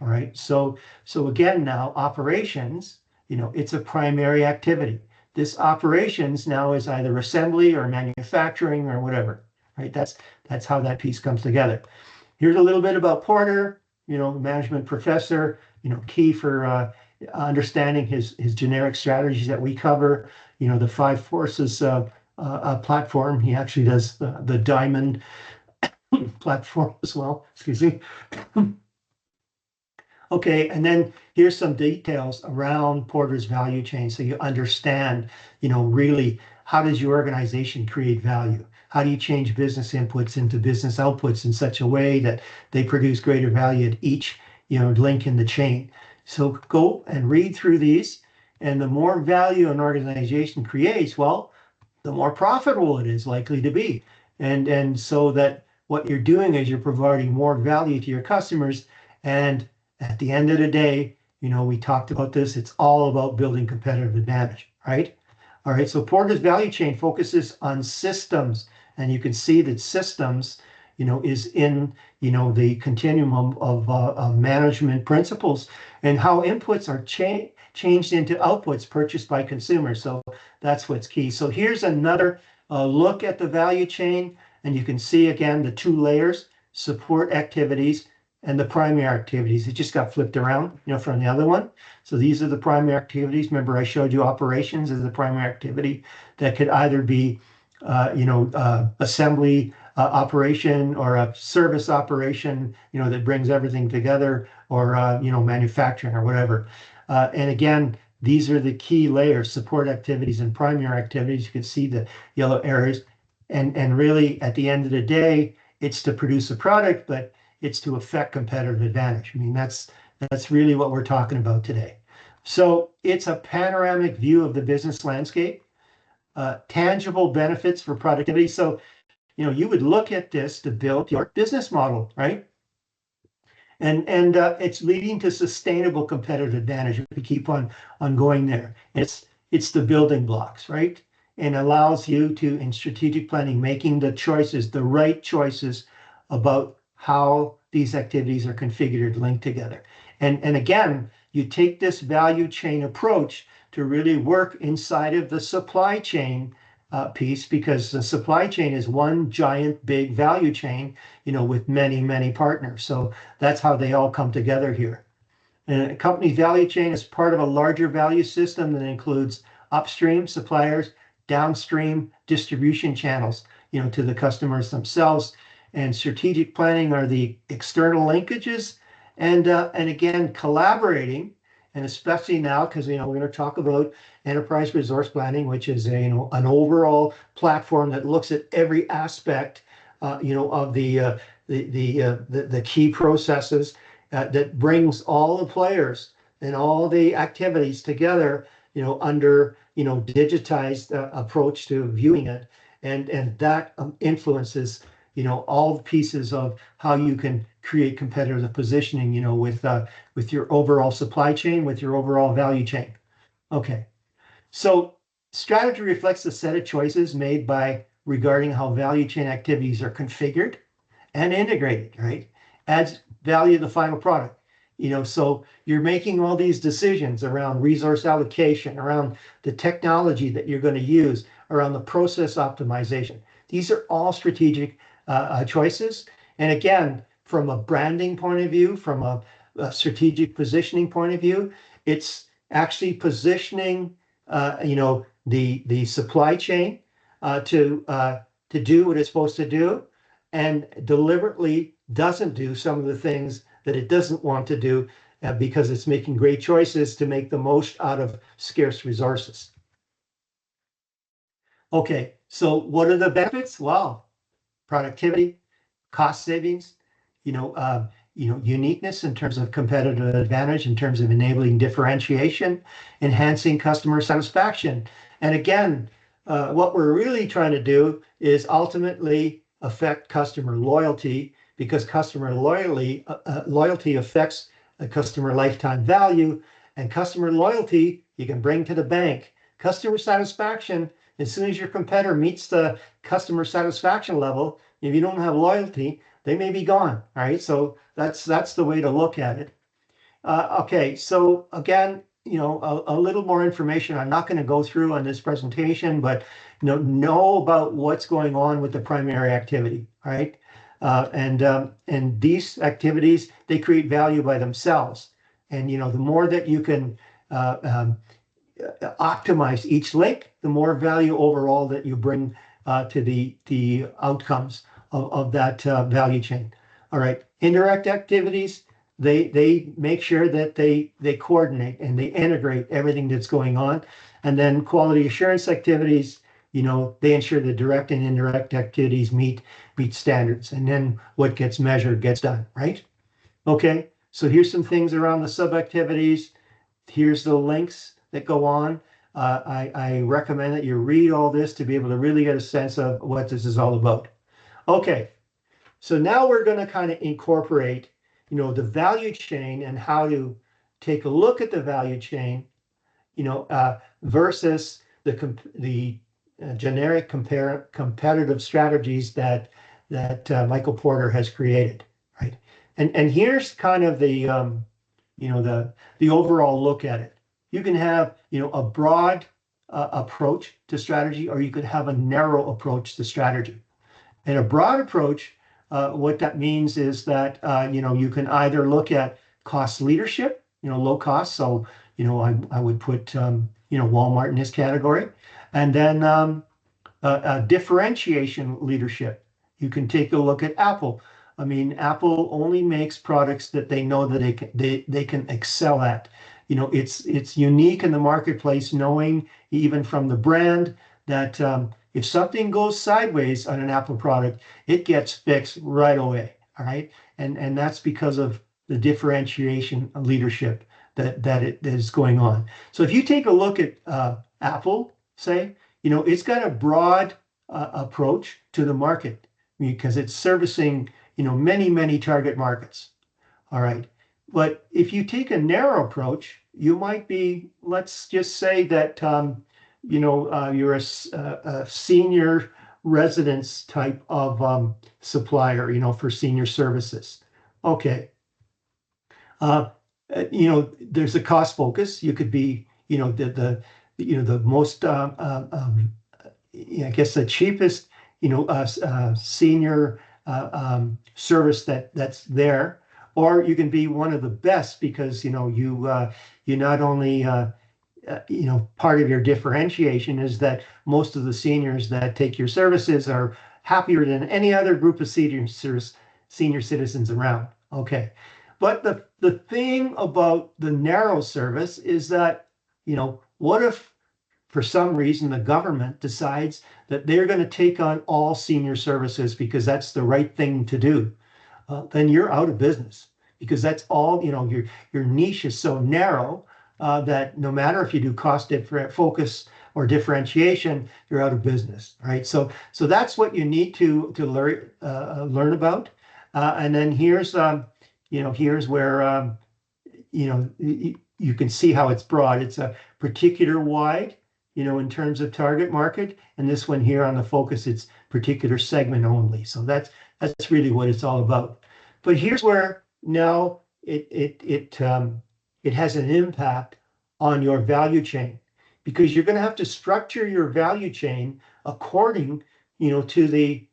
Speaker 1: All right, so again, now operations, it's a primary activity. This operations now is either assembly or manufacturing or whatever, right? That's how that piece comes together. Here's a little bit about Porter, management professor, key for understanding his generic strategies that we cover, the 5 forces platform. He actually does the diamond platform as well, excuse me. Okay, and then here's some details around Porter's value chain, so you understand, really how does your organization create value? How do you change business inputs into business outputs in such a way that they produce greater value at each, link in the chain? So go and read through these, and the more value an organization creates, well, the more profitable it is likely to be. And so that what you're doing is you're providing more value to your customers, and at the end of the day, we talked about this, it's all about building competitive advantage, right? All right, so Porter's value chain focuses on systems, and you can see that systems, is in, the continuum of management principles, and how inputs are changed into outputs purchased by consumers. So that's what's key. So here's another look at the value chain, and you can see again the 2 layers, support activities and the primary activities. It just got flipped around, from the other one. So these are the primary activities. Remember, I showed you operations as the primary activity that could either be, assembly operation, or a service operation, that brings everything together, or, manufacturing or whatever. And again, these are the key layers, support activities and primary activities. You can see the yellow areas. And really, at the end of the day, it's to produce a product, but it's to affect competitive advantage. I mean, that's really what we're talking about today. So it's a panoramic view of the business landscape, tangible benefits for productivity. So, you would look at this to build your business model, right? And it's leading to sustainable competitive advantage. We keep on going there. It's the building blocks, right? And allows you to, in strategic planning, making the choices, the right choices about how these activities are configured, linked together. And again, you take this value chain approach to really work inside of the supply chain piece, because the supply chain is one giant big value chain, with many, many partners. So that's how they all come together here. And a company's value chain is part of a larger value system that includes upstream suppliers, downstream distribution channels, to the customers themselves. And strategic planning are the external linkages, and again, collaborating, and especially now, because we're going to talk about enterprise resource planning, which is an overall platform that looks at every aspect, of the key processes, that brings all the players and all the activities together, under digitized approach to viewing it, and that influences all the pieces of how you can create competitive positioning, with your overall supply chain, with your overall value chain. Okay, so strategy reflects the set of choices made by regarding how value chain activities are configured and integrated, right? Adds value to the final product. So you're making all these decisions around resource allocation, around the technology that you're going to use, around the process optimization. These are all strategic choices. And again, from a branding point of view, from a strategic positioning point of view, it's actually positioning, the supply chain to do what it's supposed to do, and deliberately doesn't do some of the things that it doesn't want to do, because it's making great choices to make the most out of scarce resources. Okay, so what are the benefits? Well, productivity, cost savings, uniqueness in terms of competitive advantage, in terms of enabling differentiation, enhancing customer satisfaction. And again, what we're really trying to do is ultimately affect customer loyalty, because customer loyalty affects the customer lifetime value, and customer loyalty you can bring to the bank. Customer satisfaction, as soon as your competitor meets the customer satisfaction level, if you don't have loyalty, they may be gone. All right, so that's the way to look at it. Okay, so again, a little more information I'm not going to go through on this presentation, but know about what's going on with the primary activity. All right, and these activities, they create value by themselves, and the more that you can optimize each link, the more value overall that you bring to the outcomes of that value chain. All right, indirect activities, they make sure that they coordinate and they integrate everything that's going on. And then quality assurance activities, they ensure the direct and indirect activities meet standards. And then what gets measured gets done, right? Okay, so here's some things around the sub-activities. Here's the links that go on. I recommend that you read all this to be able to really get a sense of what this is all about. Okay, so now we're going to kind of incorporate, the value chain and how to take a look at the value chain, versus the generic competitive strategies that Michael Porter has created, right? And here's kind of the overall look at it. You can have, a broad approach to strategy, or you could have a narrow approach to strategy. And a broad approach, what that means is that, you can either look at cost leadership, low cost. So, I would put, Walmart in this category. And then differentiation leadership. You can take a look at Apple. I mean, Apple only makes products that they know that they can excel at. It's unique in the marketplace, knowing even from the brand that if something goes sideways on an Apple product, it gets fixed right away. All right, and that's because of the differentiation leadership that is going on. So if you take a look at Apple, say, it's got a broad approach to the market because it's servicing, many target markets. All right. But if you take a narrow approach, you might be, let's just say that, you're a senior residence type of supplier, for senior services. Okay. There's a cost focus. You could be, the most, I guess the cheapest, senior service that's there, or you can be one of the best because you not only part of your differentiation is that most of the seniors that take your services are happier than any other group of senior citizens around. Okay, but the thing about the narrow service is that what if for some reason the government decides that they're going to take on all senior services because that's the right thing to do? Then you're out of business because that's all, your niche is so narrow that no matter if you do cost focus or differentiation, you're out of business, right? So that's what you need to learn about. And then here's where you can see how it's broad. It's a particular wide, in terms of target market, and this one here on the focus, it's particular segment only. So that's really what it's all about. But here's where now it has an impact on your value chain, because you're going to have to structure your value chain according, to the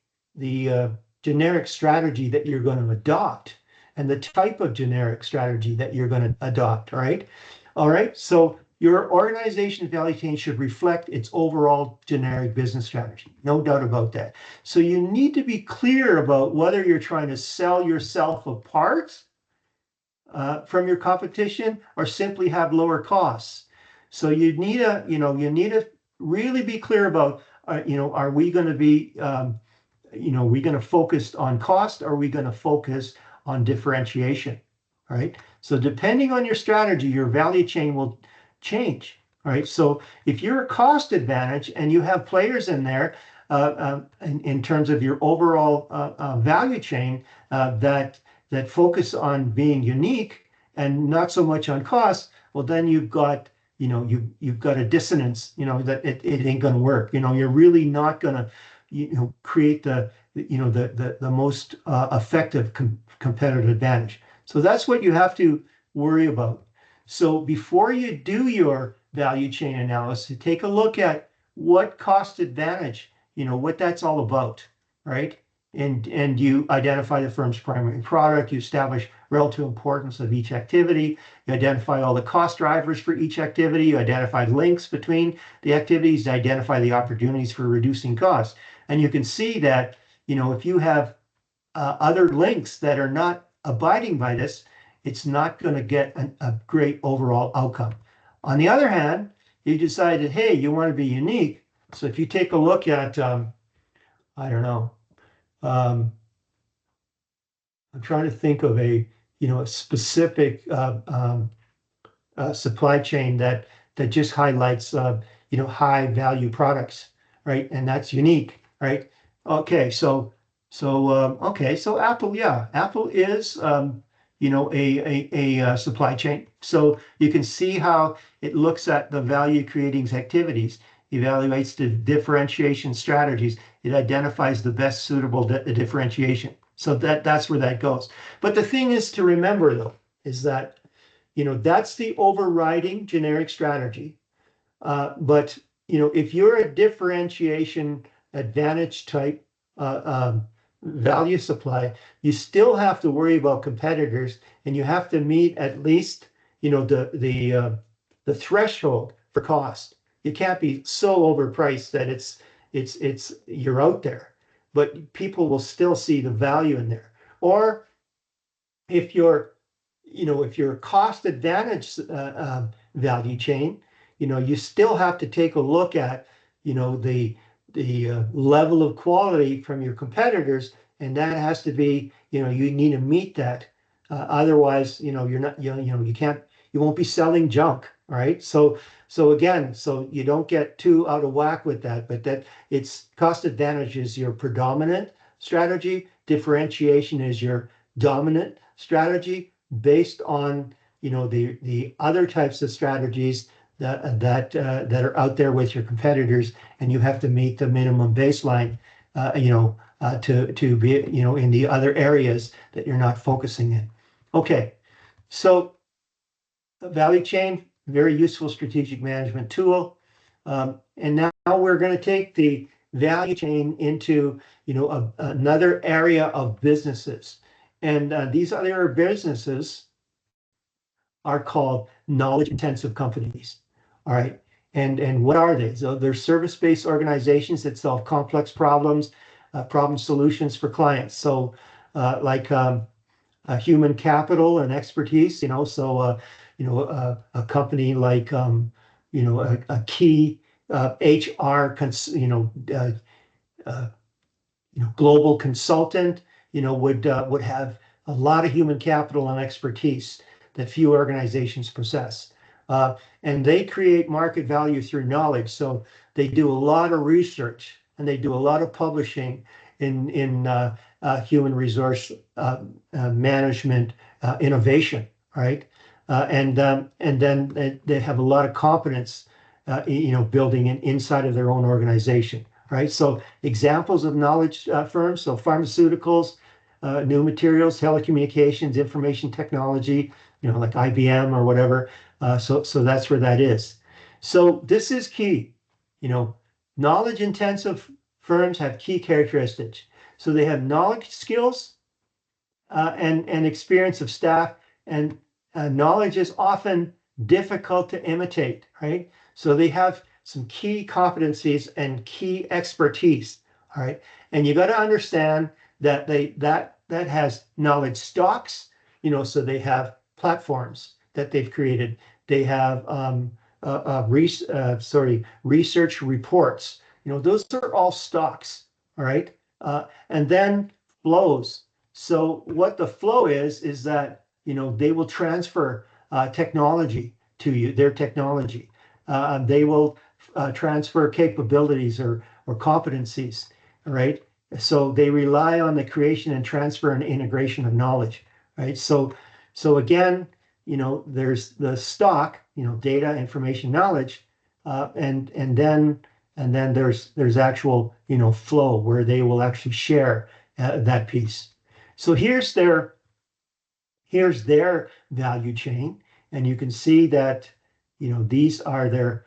Speaker 1: generic strategy that you're going to adopt and the type of generic strategy that you're going to adopt, right? All right, so your organization's value chain should reflect its overall generic business strategy, no doubt about that. So you need to be clear about whether you're trying to sell yourself apart from your competition or simply have lower costs. So you need to really be clear about, are we going to be, we going to focus on cost, or are we going to focus on differentiation, right? So depending on your strategy, your value chain will change, right? So if you're a cost advantage and you have players in there in terms of your overall value chain that focus on being unique and not so much on cost, well, then you've got you've got a dissonance, that it ain't going to work. You're really not going to create the most effective competitive advantage. So that's what you have to worry about. So before you do your value chain analysis, take a look at what cost advantage, what that's all about, right? And you identify the firm's primary product, you establish relative importance of each activity, you identify all the cost drivers for each activity, you identify links between the activities, you identify the opportunities for reducing costs. And you can see that, if you have other links that are not abiding by this, it's not going to get a great overall outcome. On the other hand, you decided, hey, you want to be unique. So if you take a look at, I don't know, I'm trying to think of a specific supply chain that just highlights high value products, right? And that's unique, right? Okay, so Apple, yeah, Apple is a supply chain. So you can see how it looks at the value creating activities, evaluates the differentiation strategies, it identifies the best suitable differentiation. So that's where that goes. But the thing is to remember, though, is that that's the overriding generic strategy. But if you're a differentiation advantage type value supply, you still have to worry about competitors, and you have to meet at least the threshold for cost. You can't be so overpriced that you're out there, but people will still see the value in there. Or if you're cost advantage value chain, you still have to take a look at the level of quality from your competitors, and that has to be, you need to meet that. Otherwise, you're not, you won't be selling junk, right? So again, so you don't get too out of whack with that, but that it's cost advantage is your predominant strategy, differentiation is your dominant strategy based on, the other types of strategies that are out there with your competitors, and you have to meet the minimum baseline, to be, in the other areas that you're not focusing in. Okay, so value chain, very useful strategic management tool, and now we're going to take the value chain into another area of businesses, And these other businesses are called knowledge-intensive companies. All right. And what are they? So they're service-based organizations that solve complex problems, problem solutions for clients. So like human capital and expertise, so a company like a key HR, uh, global consultant, would have a lot of human capital and expertise that few organizations possess. And they create market value through knowledge. So they do a lot of research and they do a lot of publishing in human resource management innovation, right? And then they have a lot of competence, building inside of their own organization, right? So examples of knowledge firms, so pharmaceuticals, new materials, telecommunications, information technology, like IBM or whatever. So that's where that is. So this is key. Knowledge intensive firms have key characteristics. So they have knowledge, skills, and experience of staff, and knowledge is often difficult to imitate, right? So they have some key competencies and key expertise, all right? And you got to understand that that has knowledge stocks, so they have platforms that they've created. They have research reports. Those are all stocks, all right? And then flows. So what the flow is that they will transfer technology to you, their technology. They will transfer capabilities or competencies, right? So they rely on the creation and transfer and integration of knowledge, right? So again, there's the stock, data, information, knowledge, and then there's actual flow where they will actually share that piece. So here's their value chain, and you can see that these are their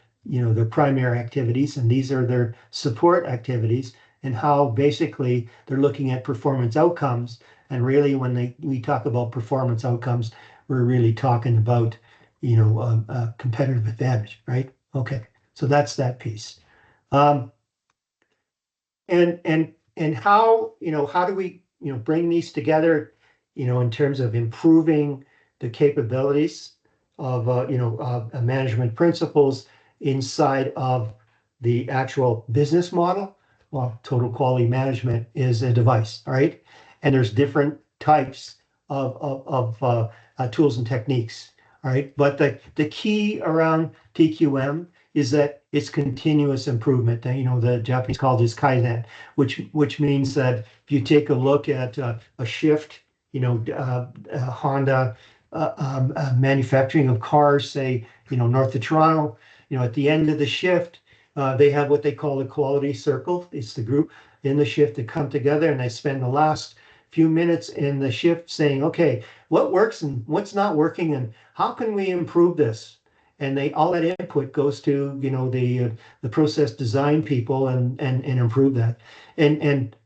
Speaker 1: primary activities, and these are their support activities, and how basically they're looking at performance outcomes. And really, when we talk about performance outcomes, we're really talking about competitive advantage, right? Okay, so that's that piece. Um, and how do we bring these together in terms of improving the capabilities of management principles inside of the actual business model? Well, total quality management is a device, all right? And there's different types of tools and techniques, all right? But the key around TQM is that it's continuous improvement. The Japanese call this Kaizen, which means that if you take a look at a shift, Honda manufacturing of cars, say, north of Toronto, at the end of the shift, they have what they call the quality circle. It's the group in the shift that come together and they spend the last few minutes in the shift saying, okay, what works and what's not working and how can we improve this? And all that input goes to the process design people and improve that. And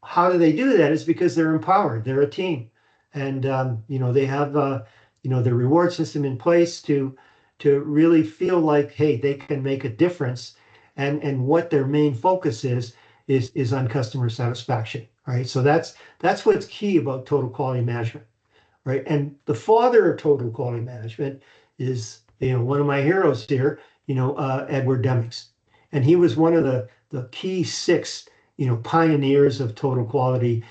Speaker 1: how do they do that? Is because they're empowered. They're a team, and they have the reward system in place to really feel like, hey, they can make a difference, and what their main focus is on customer satisfaction. Right. So that's what's key about total quality management. Right. And the father of total quality management is one of my heroes here, Edward Demings. And he was one of the key six pioneers of total quality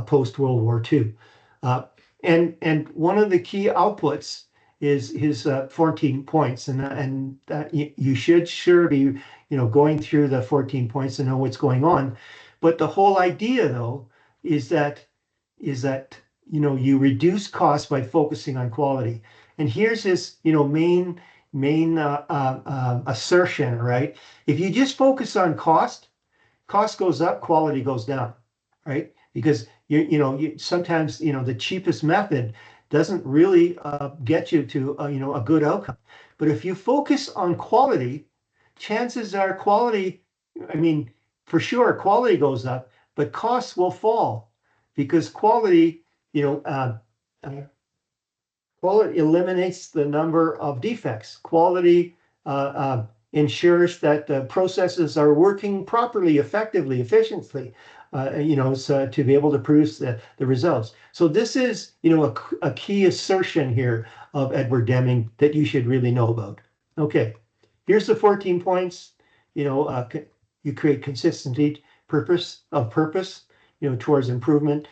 Speaker 1: post World War II. And one of the key outputs is his 14 points, and you should sure be going through the 14 points to know what's going on. But the whole idea, though, is that you reduce costs by focusing on quality. And here's his main assertion, right? If you just focus on cost goes up, quality goes down, right? Because sometimes the cheapest method doesn't really get you to a good outcome. But if you focus on quality, chances are quality, I mean, for sure, quality goes up, but costs will fall because quality quality eliminates the number of defects. Quality ensures that the processes are working properly, effectively, efficiently, so to be able to produce the results. So this is, a key assertion here of Edward Deming that you should really know about. Okay, here's the 14 points. You create consistency, purpose, towards improvement.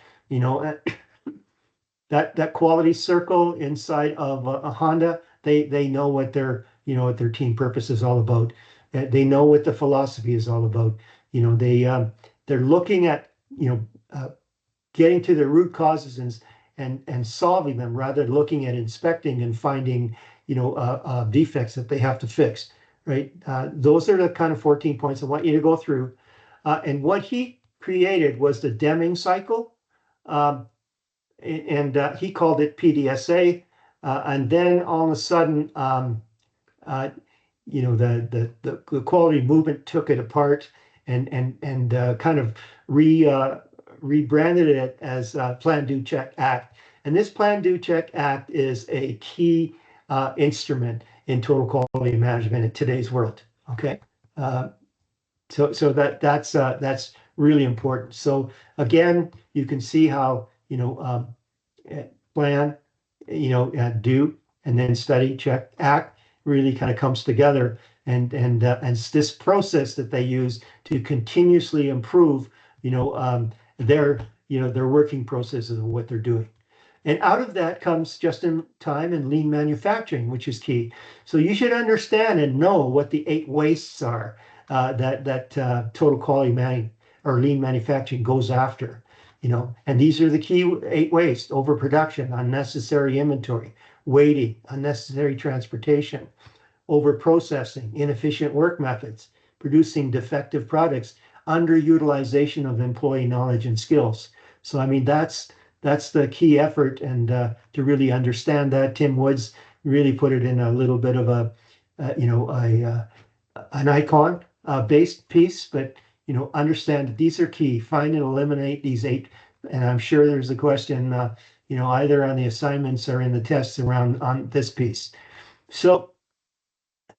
Speaker 1: That quality circle inside of a Honda, they know what their team purpose is all about. They know what the philosophy is all about. They're looking at getting to the root causes and solving them, rather than looking at inspecting and finding defects that they have to fix. Right? Those are the kind of 14 points I want you to go through. And what he created was the Deming cycle. And he called it PDSA, and then all of a sudden, the quality movement took it apart and kind of rebranded it as Plan, Do, Check, Act. And this Plan, Do, Check, Act is a key instrument in total quality management in today's world. Okay, so that's really important. So again, you can see how plan, do, and then study, check, act really kind of comes together, and this process that they use to continuously improve, their working processes of what they're doing. And out of that comes just-in-time and lean manufacturing, which is key. So you should understand and know what the 8 wastes are that total quality or lean manufacturing goes after. And these are the key 8 wastes: overproduction, unnecessary inventory, waiting, unnecessary transportation, overprocessing, inefficient work methods, producing defective products, underutilization of employee knowledge and skills. So, I mean, that's the key effort. And to really understand that, Tim Woods really put it in a little bit of an icon based piece, but understand that these are key. Find and eliminate these 8. And I'm sure there's a question, either on the assignments or in the tests on this piece. So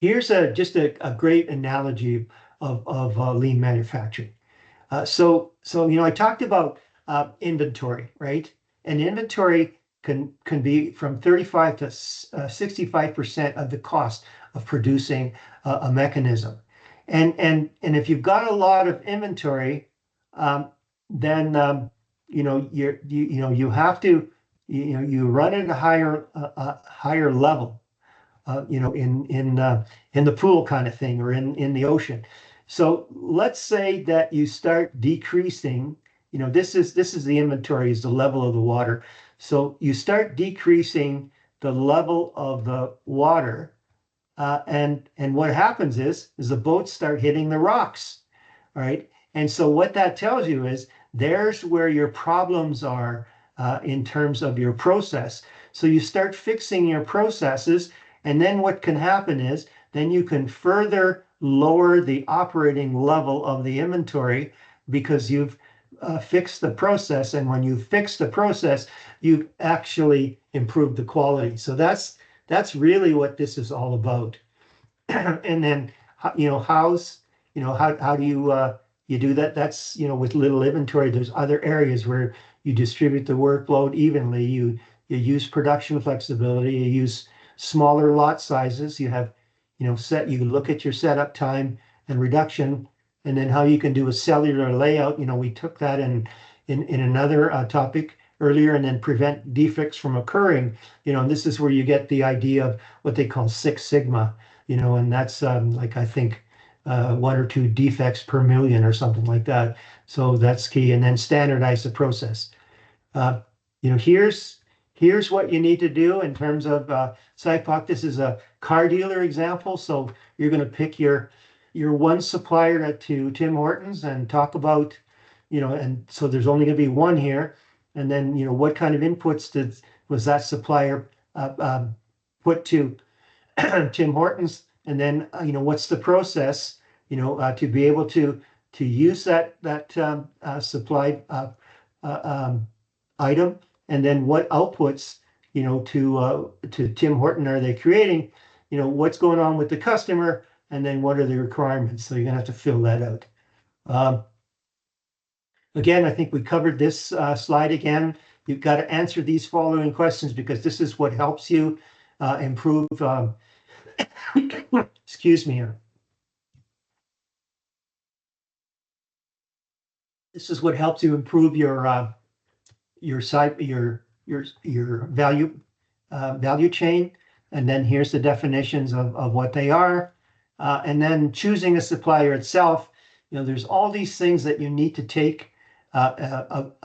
Speaker 1: here's just a great analogy of lean manufacturing. So I talked about inventory, right? And inventory can be from 35 to 65% of the cost of producing a mechanism. And if you've got a lot of inventory, then you have to you run at a higher level, in the pool kind of thing, or in the ocean. So let's say that you start decreasing. This is the inventory, is the level of the water. So you start decreasing the level of the water. And what happens is the boats start hitting the rocks, all right? And so what that tells you is there's where your problems are in terms of your process. So you start fixing your processes, and then what can happen is then you can further lower the operating level of the inventory, because you've fixed the process. And when you fix the process, you actually improve the quality. So that's really what this is all about. And then, how do you do that? That's, with little inventory, there's other areas where you distribute the workload evenly. You use production flexibility, you use smaller lot sizes, you have, you look at your setup time and reduction, and then how you can do a cellular layout. We took that in another topic earlier, and then prevent defects from occurring. And this is where you get the idea of what they call 6 Sigma, and that's I think 1 or 2 defects per million or something like that. So that's key. And then standardize the process. Here's what you need to do in terms of SIPOC. This is a car dealer example. So you're going to pick your one supplier to Tim Hortons and talk about, and so there's only going to be one here. And then, what kind of inputs was that supplier put to Tim Hortons? And then, what's the process, to be able to use that supplied item and then what outputs, to Tim Horton are they creating, what's going on with the customer, and then what are the requirements. So you're gonna have to fill that out. Again, I think we covered this slide again. You've got to answer these following questions because this is what helps you improve, excuse me. This is what helps you improve your site, your value chain. And then here's the definitions of what they are. And then choosing a supplier itself, there's all these things that you need to take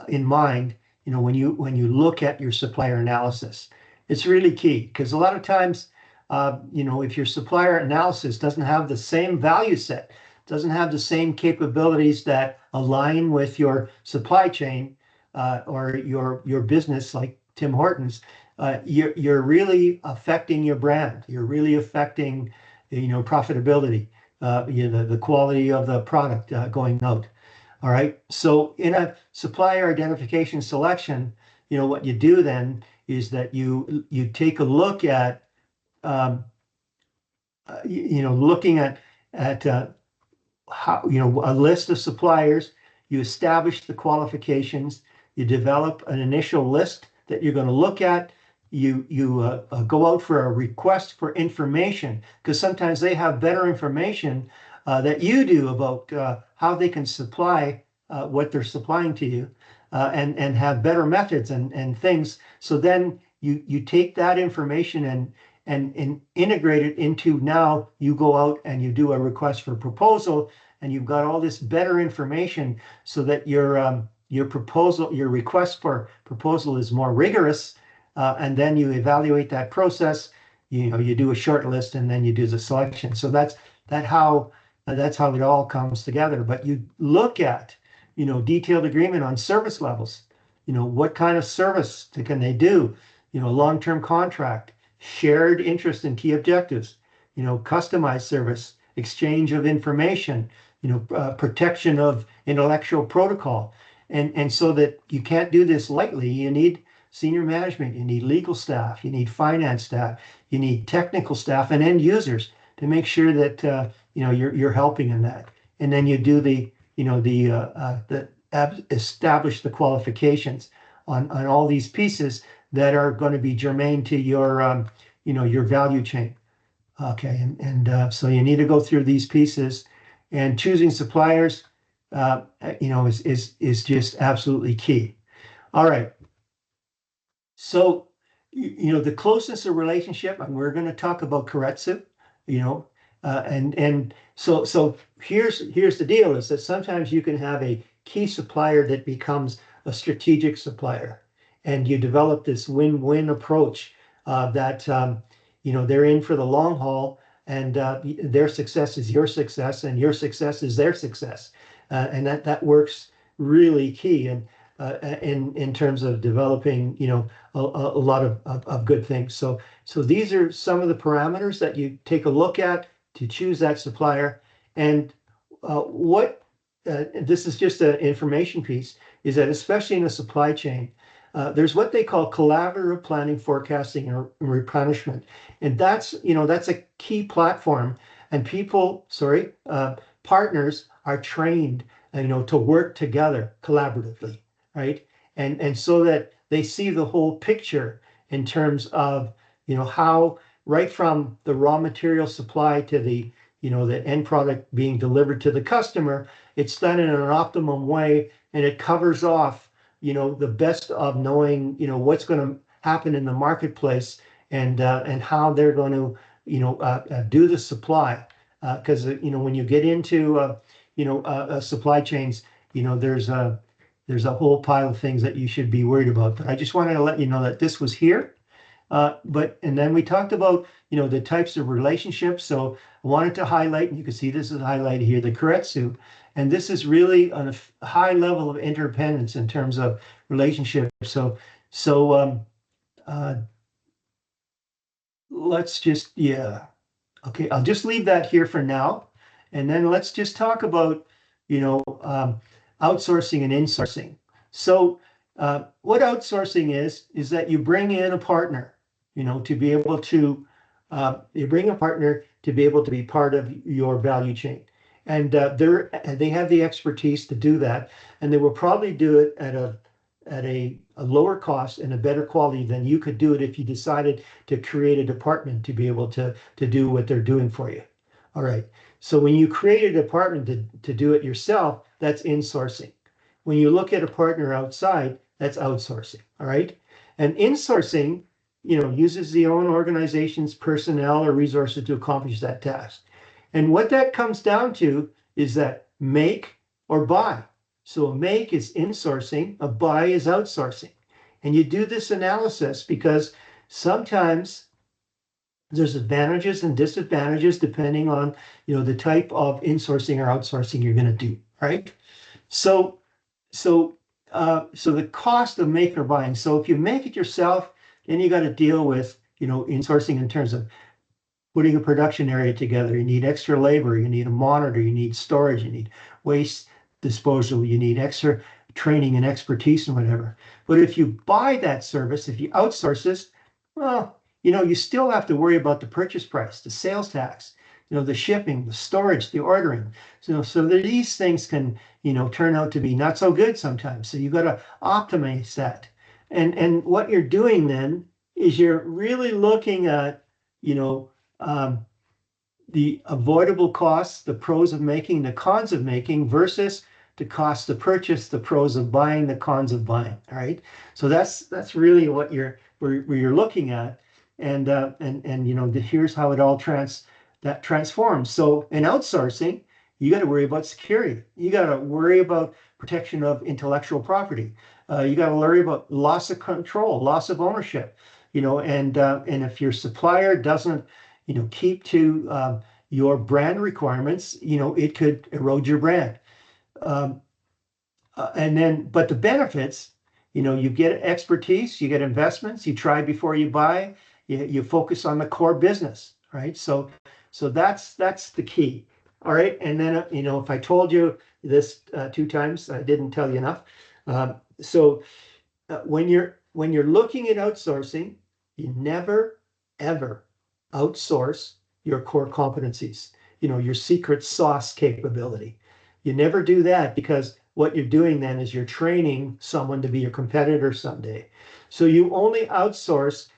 Speaker 1: in mind, when you look at your supplier analysis. It's really key because a lot of times, if your supplier analysis doesn't have the same value set, doesn't have the same capabilities that align with your supply chain or your business, like Tim Hortons, you're really affecting your brand. You're really affecting, profitability, the quality of the product going out. All right. So in a supplier identification selection, what you do then is that you take a look at, looking at how, a list of suppliers. You establish the qualifications. You develop an initial list that you're going to look at. You go out for a request for information because sometimes they have better information that you do about how they can supply what they're supplying to you, and have better methods and things. So then you take that information and integrate it into, now you go out and you do a request for proposal, and you've got all this better information so that your proposal, your request for proposal is more rigorous, and then you evaluate that process. You do a short list and then you do the selection. So that's how it all comes together. But you look at, detailed agreement on service levels. What kind of service can they do? Long-term contract, shared interest in key objectives, customized service, exchange of information, protection of intellectual protocol. And so that you can't do this lightly. You need senior management, you need legal staff, you need finance staff, you need technical staff and end users to make sure that you're helping in that. And then you do establish the qualifications on all these pieces that are going to be germane to your your value chain. Okay, and so you need to go through these pieces, and choosing suppliers is just absolutely key. All right. So, the closeness of relationship, and we're going to talk about Keiretsu, and so here's the deal, is that sometimes you can have a key supplier that becomes a strategic supplier, and you develop this win-win approach that they're in for the long haul, and their success is your success, and your success is their success, and that works really key. And in terms of developing, a lot of good things. So these are some of the parameters that you take a look at to choose that supplier. And this is just an information piece, is that especially in a supply chain, there's what they call collaborative planning, forecasting, and replenishment. And that's a key platform. And partners are trained, to work together collaboratively, right? And so that they see the whole picture in terms of, how right from the raw material supply to the end product being delivered to the customer, it's done in an optimum way, and it covers off, the best of knowing, what's going to happen in the marketplace, and how they're going to, do the supply. Because, when you get into, supply chains, there's a whole pile of things that you should be worried about. But I just wanted to let you know that this was here. And then we talked about, the types of relationships. So I wanted to highlight, and you can see this is highlighted here, the Keiretsu. And this is really on a high level of interdependence in terms of relationships. So let's just, okay, I'll just leave that here for now. And then let's just talk about, outsourcing and insourcing. So, what outsourcing is that you bring in a partner, to be able to, you bring a partner to be able to be part of your value chain. And they have the expertise to do that, and they will probably do it at a lower cost and a better quality than you could do it if you decided to create a department to be able to do what they're doing for you. All right. So when you create a department to do it yourself, that's insourcing. When you look at a partner outside, that's outsourcing. All right. And insourcing, uses the own organization's personnel or resources to accomplish that task. And what that comes down to is that make or buy. So a make is insourcing, a buy is outsourcing. And you do this analysis because sometimes there's advantages and disadvantages depending on, the type of insourcing or outsourcing you're going to do, right? So the cost of make or buying. So if you make it yourself, then you got to deal with, insourcing in terms of putting a production area together. You need extra labor, you need a monitor, you need storage, you need waste disposal, you need extra training and expertise and whatever. But if you buy that service, if you outsource this, well, you still have to worry about the purchase price, the sales tax, the shipping, the storage, the ordering. So that these things can, turn out to be not so good sometimes. So you got to optimize that. And what you're doing then is you're really looking at, the avoidable costs, the pros of making, the cons of making versus the cost of purchase, the pros of buying, the cons of buying. All right. So that's really what where you're looking at. And here's how it all transforms. So in outsourcing, you got to worry about security. You got to worry about protection of intellectual property. You got to worry about loss of control, loss of ownership. And if your supplier doesn't, keep to your brand requirements, it could erode your brand. But the benefits, you get expertise, you get investments, you try before you buy, you focus on the core business, right? So that's the key. All right. And then, if I told you this 2 times, I didn't tell you enough. When you're looking at outsourcing, you never, ever outsource your core competencies, your secret sauce capability. You never do that, because what you're doing then is you're training someone to be your competitor someday. So you only outsource,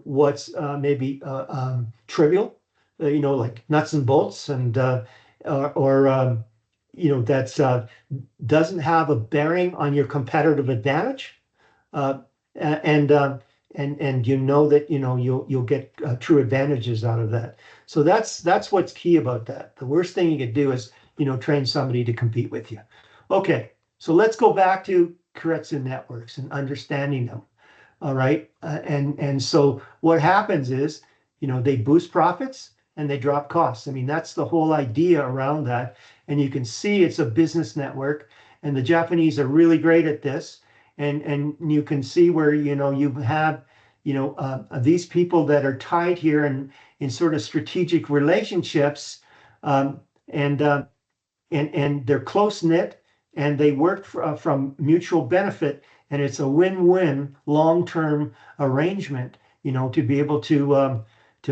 Speaker 1: what's maybe trivial, like nuts and bolts, and that's doesn't have a bearing on your competitive advantage, and that you'll get true advantages out of that. So that's what's key about that. The worst thing you could do is train somebody to compete with you. Okay, so let's go back to Keiretsu networks and understanding them. All right, and so what happens is they boost profits and they drop costs. I mean, that's the whole idea around that. And you can see it's a business network, and the Japanese are really great at this. And you can see where you have these people that are tied here in sort of strategic relationships, and they're close knit, and they work from mutual benefit, and it's a win-win long-term arrangement, to be able to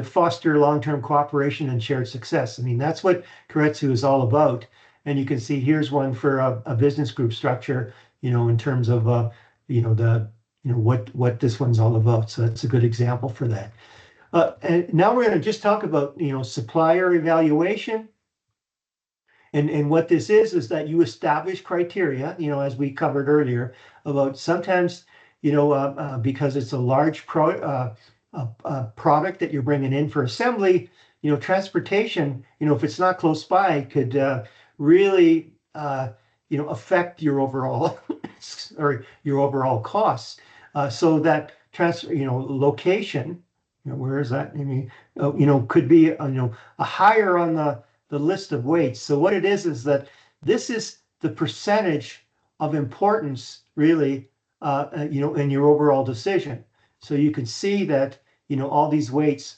Speaker 1: foster long-term cooperation and shared success. I mean, that's what Keiretsu is all about. And you can see here's one for a business group structure, in terms of what this one's all about. So that's a good example for that. And now we're going to just talk about supplier evaluation. And what this is that you establish criteria, as we covered earlier, about sometimes, because it's a large product that you're bringing in for assembly, transportation, if it's not close by, could really, affect your overall or your overall costs. So that location, where is that? I mean, could be, a higher on the list of weights. So what it is that this is the percentage of importance, really, in your overall decision. So you can see that, all these weights,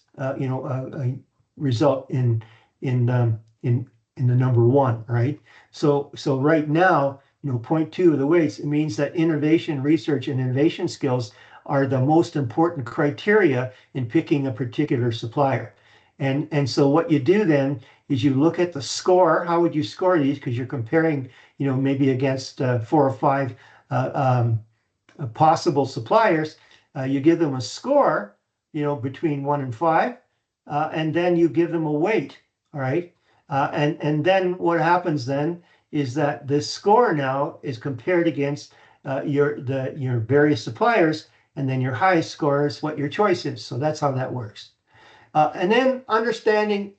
Speaker 1: result in the number 1, right? So right now, 0.2 of the weights, it means that innovation, research, and innovation skills are the most important criteria in picking a particular supplier. And so what you do then is you look at the score. How would you score these? Because you're comparing, maybe against 4 or 5 possible suppliers. You give them a score, between 1 and 5, and then you give them a weight. All right. And then what happens then is that this score now is compared against your various suppliers, and then your highest score is what your choice is. So that's how that works. And then understanding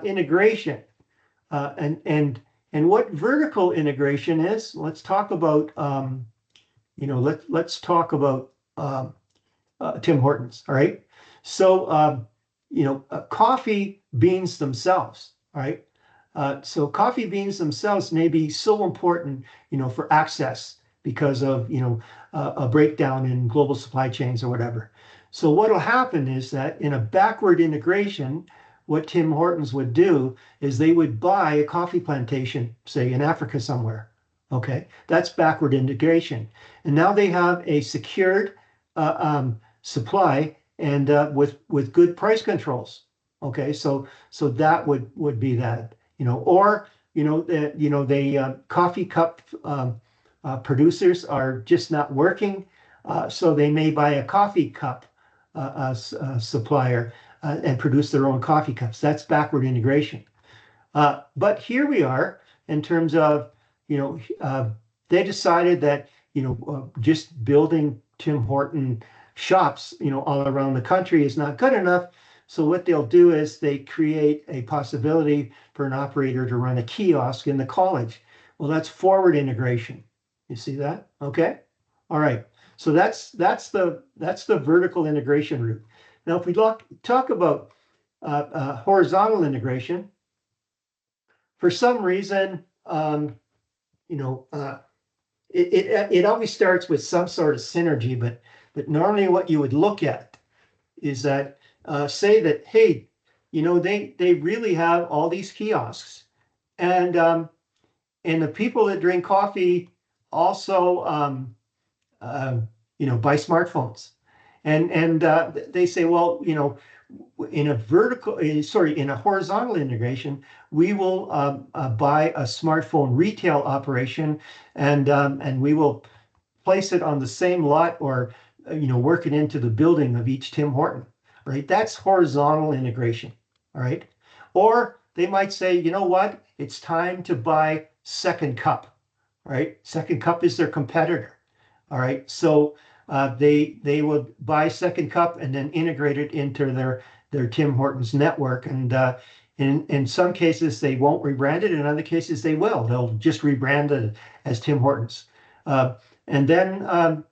Speaker 1: integration and what vertical integration is. Let's talk about let's talk about Tim Hortons. All right. So coffee beans themselves. All right. So coffee beans themselves may be so important, for access because of, a breakdown in global supply chains or whatever. So what will happen is that in a backward integration, what Tim Hortons would do is they would buy a coffee plantation, say in Africa somewhere. Okay, that's backward integration. And now they have a secured supply and with good price controls. Okay, so that would be that. Coffee cup producers are just not working, so they may buy a coffee cup supplier and produce their own coffee cups. That's backward integration. But here we are in terms of, they decided that, just building Tim Horton shops, all around the country is not good enough. So what they'll do is they create a possibility for an operator to run a kiosk in the college. Well, that's forward integration. You see that? Okay. All right. So that's the vertical integration route. Now, if we talk about horizontal integration, for some reason, it always starts with some sort of synergy, but normally what you would look at is that say that, hey, they really have all these kiosks, and the people that drink coffee also buy smartphones, and they say, well, in a horizontal integration, we will buy a smartphone retail operation, and we will place it on the same lot, or work it into the building of each Tim Horton. Right? That's horizontal integration. All right. Or they might say, you know what? It's time to buy Second Cup. Right? Second Cup is their competitor. All right. So they would buy Second Cup and then integrate it into their Tim Hortons network. And in some cases they won't rebrand it. In other cases they will. They'll just rebrand it as Tim Hortons. And then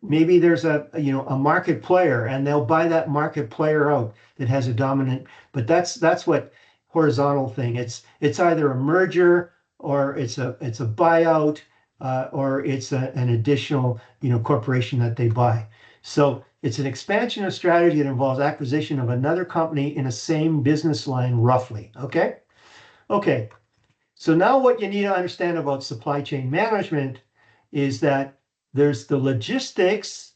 Speaker 1: maybe there's a market player, and they'll buy that market player out that has a dominant. But that's what horizontal thing. It's either a merger, or it's a buyout, or it's an additional corporation that they buy. So it's an expansion of strategy that involves acquisition of another company in a same business line, roughly. Okay. Okay. So now what you need to understand about supply chain management is that there's the logistics,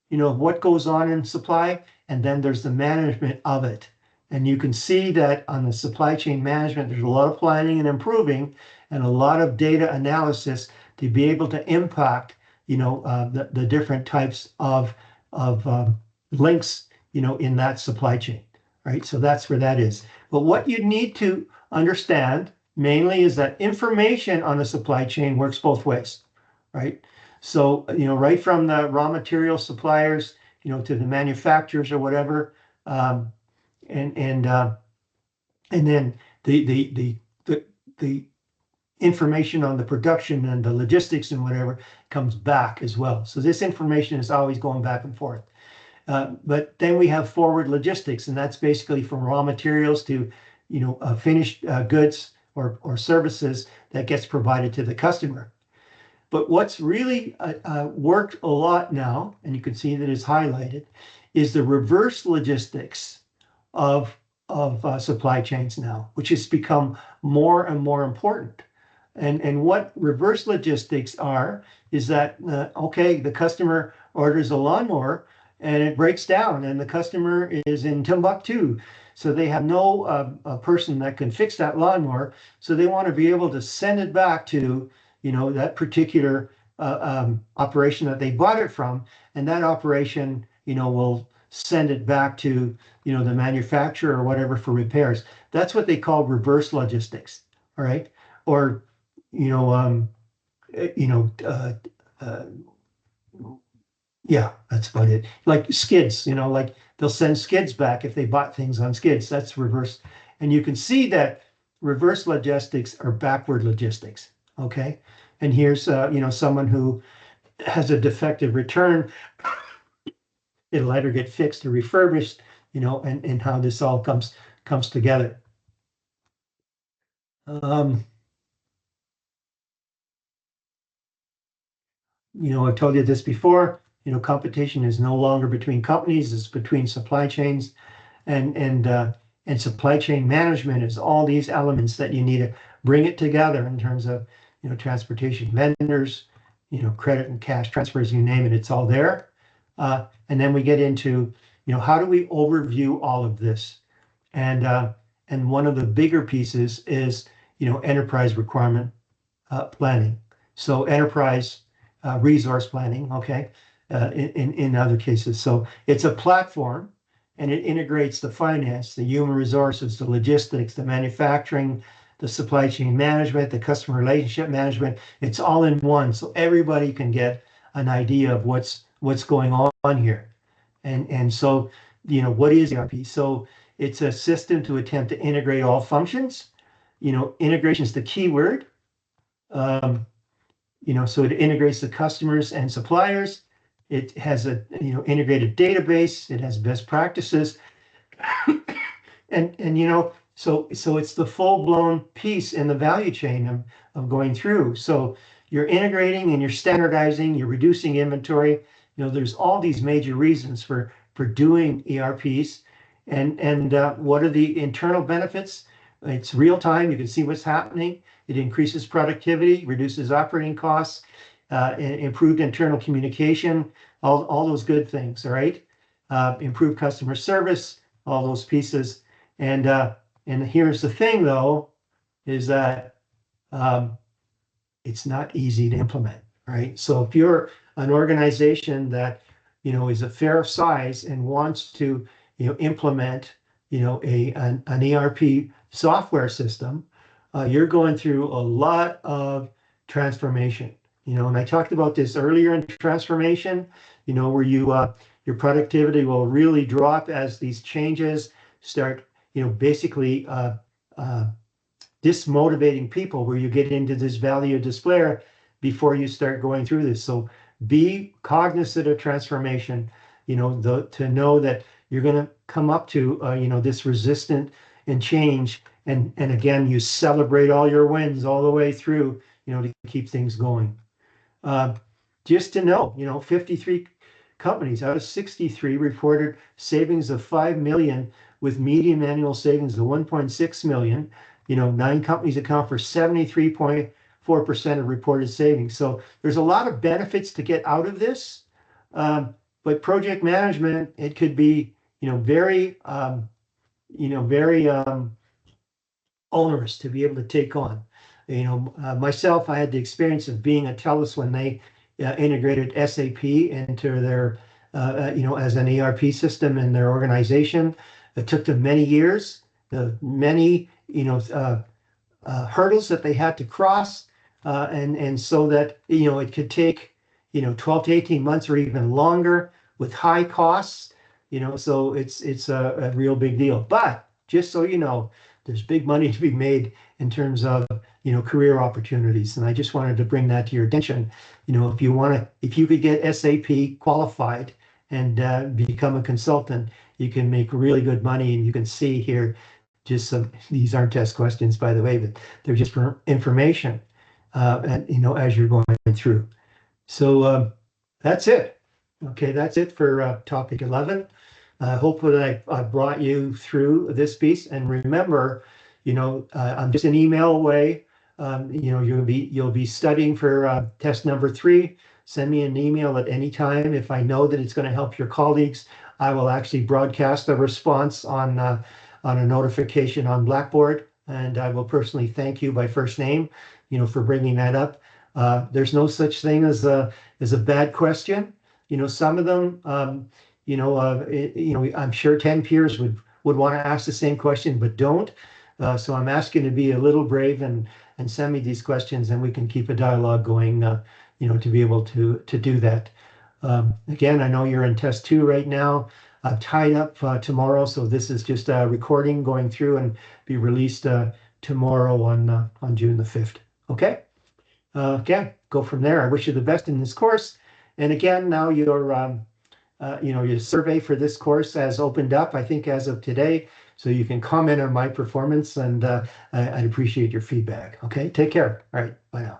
Speaker 1: what goes on in supply, and then there's the management of it. And you can see that on the supply chain management, there's a lot of planning and improving, and a lot of data analysis to be able to impact, the different types of links, in that supply chain, right? So that's where that is. But what you need to understand mainly is that information on a supply chain works both ways, right? So, right from the raw material suppliers, to the manufacturers or whatever, and then the information on the production and the logistics and whatever comes back as well. So this information is always going back and forth. But then we have forward logistics, and that's basically from raw materials to, finished goods or services that gets provided to the customer. But what's really worked a lot now, and you can see that it's highlighted, is the reverse logistics of supply chains now, which has become more and more important. And what reverse logistics are is that, okay, the customer orders a lawnmower and it breaks down and the customer is in Timbuktu. So they have no a person that can fix that lawnmower. So they want to be able to send it back to, that particular operation that they bought it from. And that operation, will send it back to, the manufacturer or whatever for repairs. That's what they call reverse logistics. All right. Or, you know, um, you know, yeah, that's about it. Like skids, like they'll send skids back if they bought things on skids. That's reverse. And you can see that reverse logistics are backward logistics. Okay. And here's, someone who has a defective return. It'll either get fixed or refurbished, and how this all comes together. I've told you this before, competition is no longer between companies, it's between supply chains, and supply chain management is all these elements that you need to bring it together in terms of, transportation vendors, credit and cash transfers, you name it, it's all there. And then we get into, how do we overview all of this? And one of the bigger pieces is, enterprise requirement planning. So enterprise resource planning, okay, in other cases. So it's a platform and it integrates the finance, the human resources, the logistics, the manufacturing, the supply chain management, the customer relationship management. It's all in one. So everybody can get an idea of what's going on here. And so, what is ERP? So it's a system to attempt to integrate all functions. Integration is the key word. So it integrates the customers and suppliers. It has a integrated database. It has best practices, and so it's the full-blown piece in the value chain of going through. So you're integrating and you're standardizing. You're reducing inventory. There's all these major reasons for doing ERPs, and what are the internal benefits? It's real time. You can see what's happening. It increases productivity, reduces operating costs, improved internal communication, all those good things, all right? Improved customer service, all those pieces. And here's the thing, though, is that it's not easy to implement, right? So if you're an organization that, is a fair size and wants to, implement, an ERP software system, you're going through a lot of transformation, and I talked about this earlier in transformation, where your productivity will really drop as these changes start, basically dismotivating people, where you get into this valley of despair before you start going through this. So be cognizant of transformation, to know that you're going to come up to, this resistant and change. And again, you celebrate all your wins all the way through, to keep things going. Just to know, 53 companies out of 63 reported savings of 5 million, with median annual savings of 1.6 million. 9 companies account for 73.4% of reported savings. So there's a lot of benefits to get out of this. But project management, it could be, very, very onerous to be able to take on. Myself, I had the experience of being at TELUS when they integrated SAP into their, as an ERP system in their organization. It took them many years, many, hurdles that they had to cross, and so that, it could take, 12 to 18 months or even longer with high costs, so it's a real big deal. But just so you know, there's big money to be made in terms of, career opportunities. And I just wanted to bring that to your attention. If you could get SAP qualified and become a consultant, you can make really good money. And you can see here, these aren't test questions, by the way, but they're just for information, and, as you're going through. So that's it. Okay, that's it for topic 11. Hopefully I brought you through this piece. And remember, I'm just an email away you'll be studying for test number 3. Send me an email at any time. If I know that it's going to help your colleagues, I will actually broadcast the response on a notification on Blackboard, and I will personally thank you by first name, for bringing that up. There's no such thing as a bad question. Some of them, I'm sure 10 peers would want to ask the same question, but don't. So I'm asking to be a little brave and send me these questions, and we can keep a dialogue going, to be able to do that. Again, I know you're in test 2 right now. I'm tied up tomorrow, so this is just a recording going through and be released tomorrow on June the 5th. Okay? Okay, go from there. I wish you the best in this course. And again, now your survey for this course has opened up, I think, as of today. So you can comment on my performance, and I'd appreciate your feedback. Okay, take care. All right, bye now.